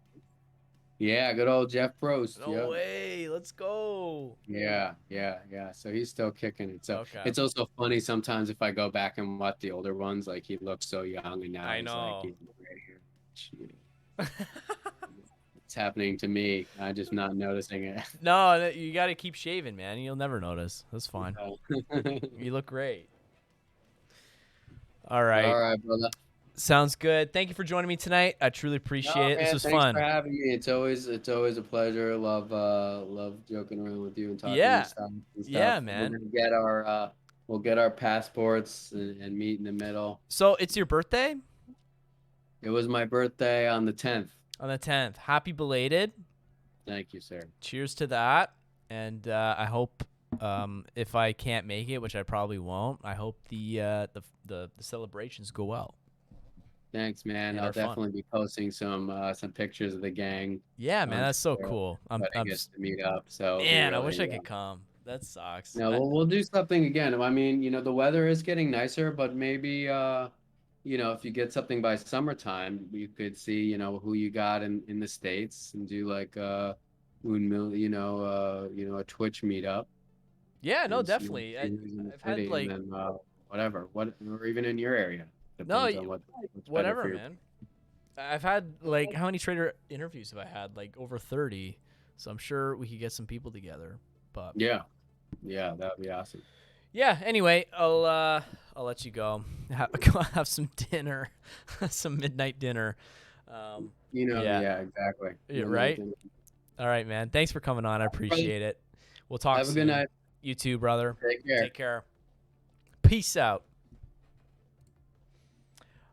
yeah, good old Jeff Probst. No Yep. way. Let's go. Yeah. So he's still kicking it. So Okay. it's also funny sometimes if I go back and watch the older ones, like he looks so young and now I he's know. like, he's right here. It's happening to me. I'm just not noticing it. No, you got to keep shaving, man. You'll never notice. That's fine. You look great. All right. All right, brother. Sounds good. Thank you for joining me tonight. I truly appreciate it. This was Thanks fun. for having me. It's always a pleasure. Love joking around with you and talking Yeah. stuff and stuff. Yeah, man. We're gonna get our passports and meet in the middle. So it's your birthday It was my birthday on the 10th. on the 10th. Happy belated. Thank you, sir. Cheers to that. And I hope if I can't make it, which I probably won't, I hope the celebrations go well. Thanks, man. And I'll are fun. definitely be posting some pictures of the gang. Yeah, man, that's so Sure. cool. When I get to meet up. So it'll be Man, I really, wish I could come. That sucks. No, we'll do something again. I mean, the weather is getting nicer, but maybe if you get something by summertime, you could see, who you got in the States and do like a Twitch meetup. Yeah, no, and see- definitely. see who's in the I've had city, like and then, or even in your area. No, Depends on what's better whatever, for your- man. I've had like how many trader interviews have I had? Like over 30. So I'm sure we could get some people together. But Yeah, that'd be awesome. yeah, anyway, I'll let you go. Go have some dinner, some midnight dinner. Yeah. Yeah, exactly. Yeah, right? All right, man. Thanks for coming on. I appreciate it. We'll talk Have a soon. good night. You too, brother. Take care. Take care. Peace out.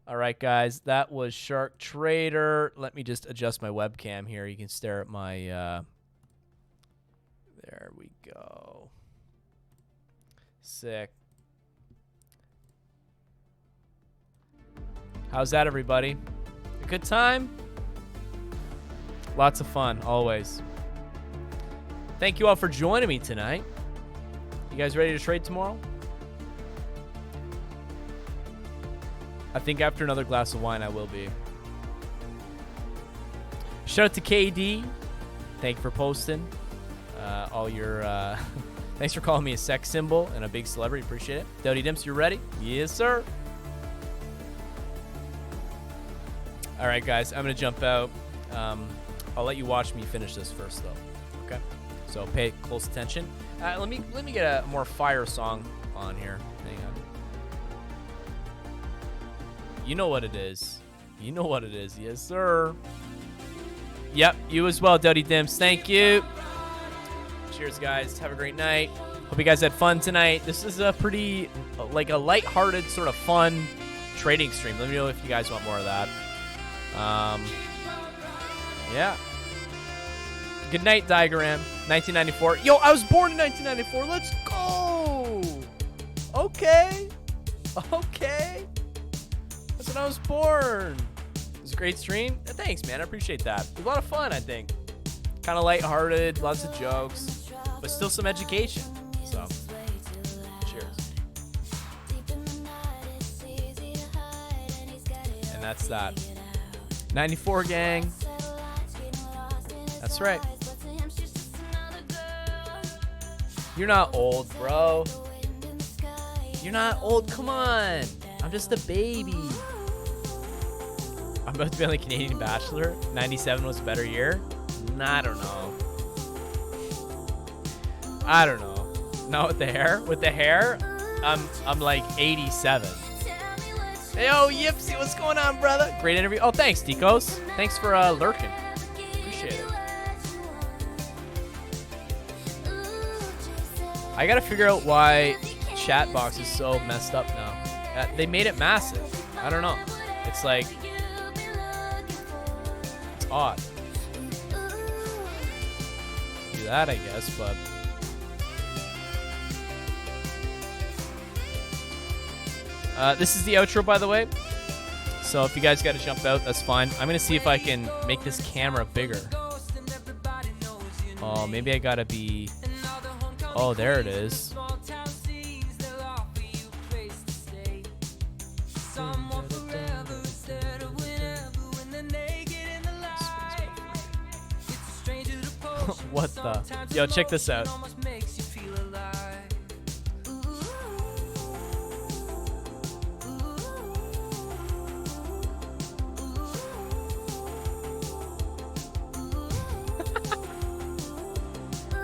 All right, guys. That was Shark Trader. Let me just adjust my webcam here. You can stare at my... There we go. Sick. How's that, everybody? A good time? Lots of fun, always. Thank you all for joining me tonight. You guys ready to trade tomorrow? I think after another glass of wine, I will be. Shout out to KD. Thank you for posting all your... Thanks for calling me a sex symbol and a big celebrity. Appreciate it. Dodie Dimps, you ready? Yes, sir. All right, guys. I'm going to jump out. I'll let you watch me finish this first, though. Okay? So pay close attention. Let me get a more fire song on here. Hang on. You know what it is. You know what it is. Yes, sir. Yep, you as well, Dodie Dimps. Thank you. Cheers, guys. Have a great night. Hope you guys had fun tonight. This is a pretty, like a lighthearted, sort of fun trading stream. Let me know if you guys want more of that. Yeah. Good night, Diagram. 1994. Yo, I was born in 1994. Let's go. Okay. That's when I was born. It was a great stream. Thanks, man. I appreciate that. It was a lot of fun, I think. Kind of lighthearted, lots of jokes, but still some education. So, cheers. And that's that. 94 gang. That's right. You're not old, bro. You're not old. Come on. I'm just a baby. I'm about to be on the Canadian Bachelor. 97 was a better year. I don't know. No, with the hair. With the hair, I'm like 87. Yo, Yipsy, what's going on, brother? Great interview. Oh, thanks, Tikos. Thanks for lurking. Appreciate it. I gotta figure out why chat box is so messed up now. They made it massive. I don't know. It's like, it's odd. Do that, I guess, but this is the outro, by the way. So if you guys got to jump out, that's fine. I'm gonna see if I can make this camera bigger. Oh, maybe I gotta be. Oh, there it is. What the? Yo, check this out.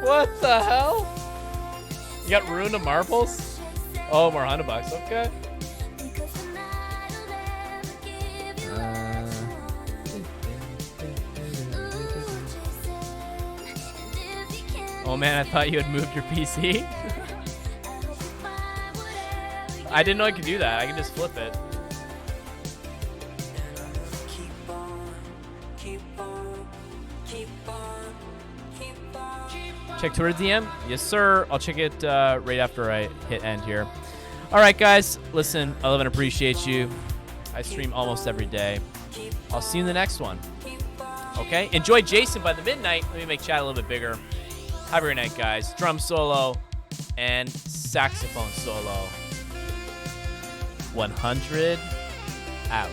What the hell? You got Rune of Marbles? Oh, more $100. Okay. Oh man, I thought you had moved your PC. I didn't know I could do that. I can just flip it. Check Twitter DM? Yes, sir. I'll check it right after I hit end here. All right, guys. Listen, I love and appreciate you. I stream almost every day. I'll see you in the next one. Okay? Enjoy Jason by the midnight. Let me make chat a little bit bigger. Have a great night, guys. Drum solo and saxophone solo. 100 out.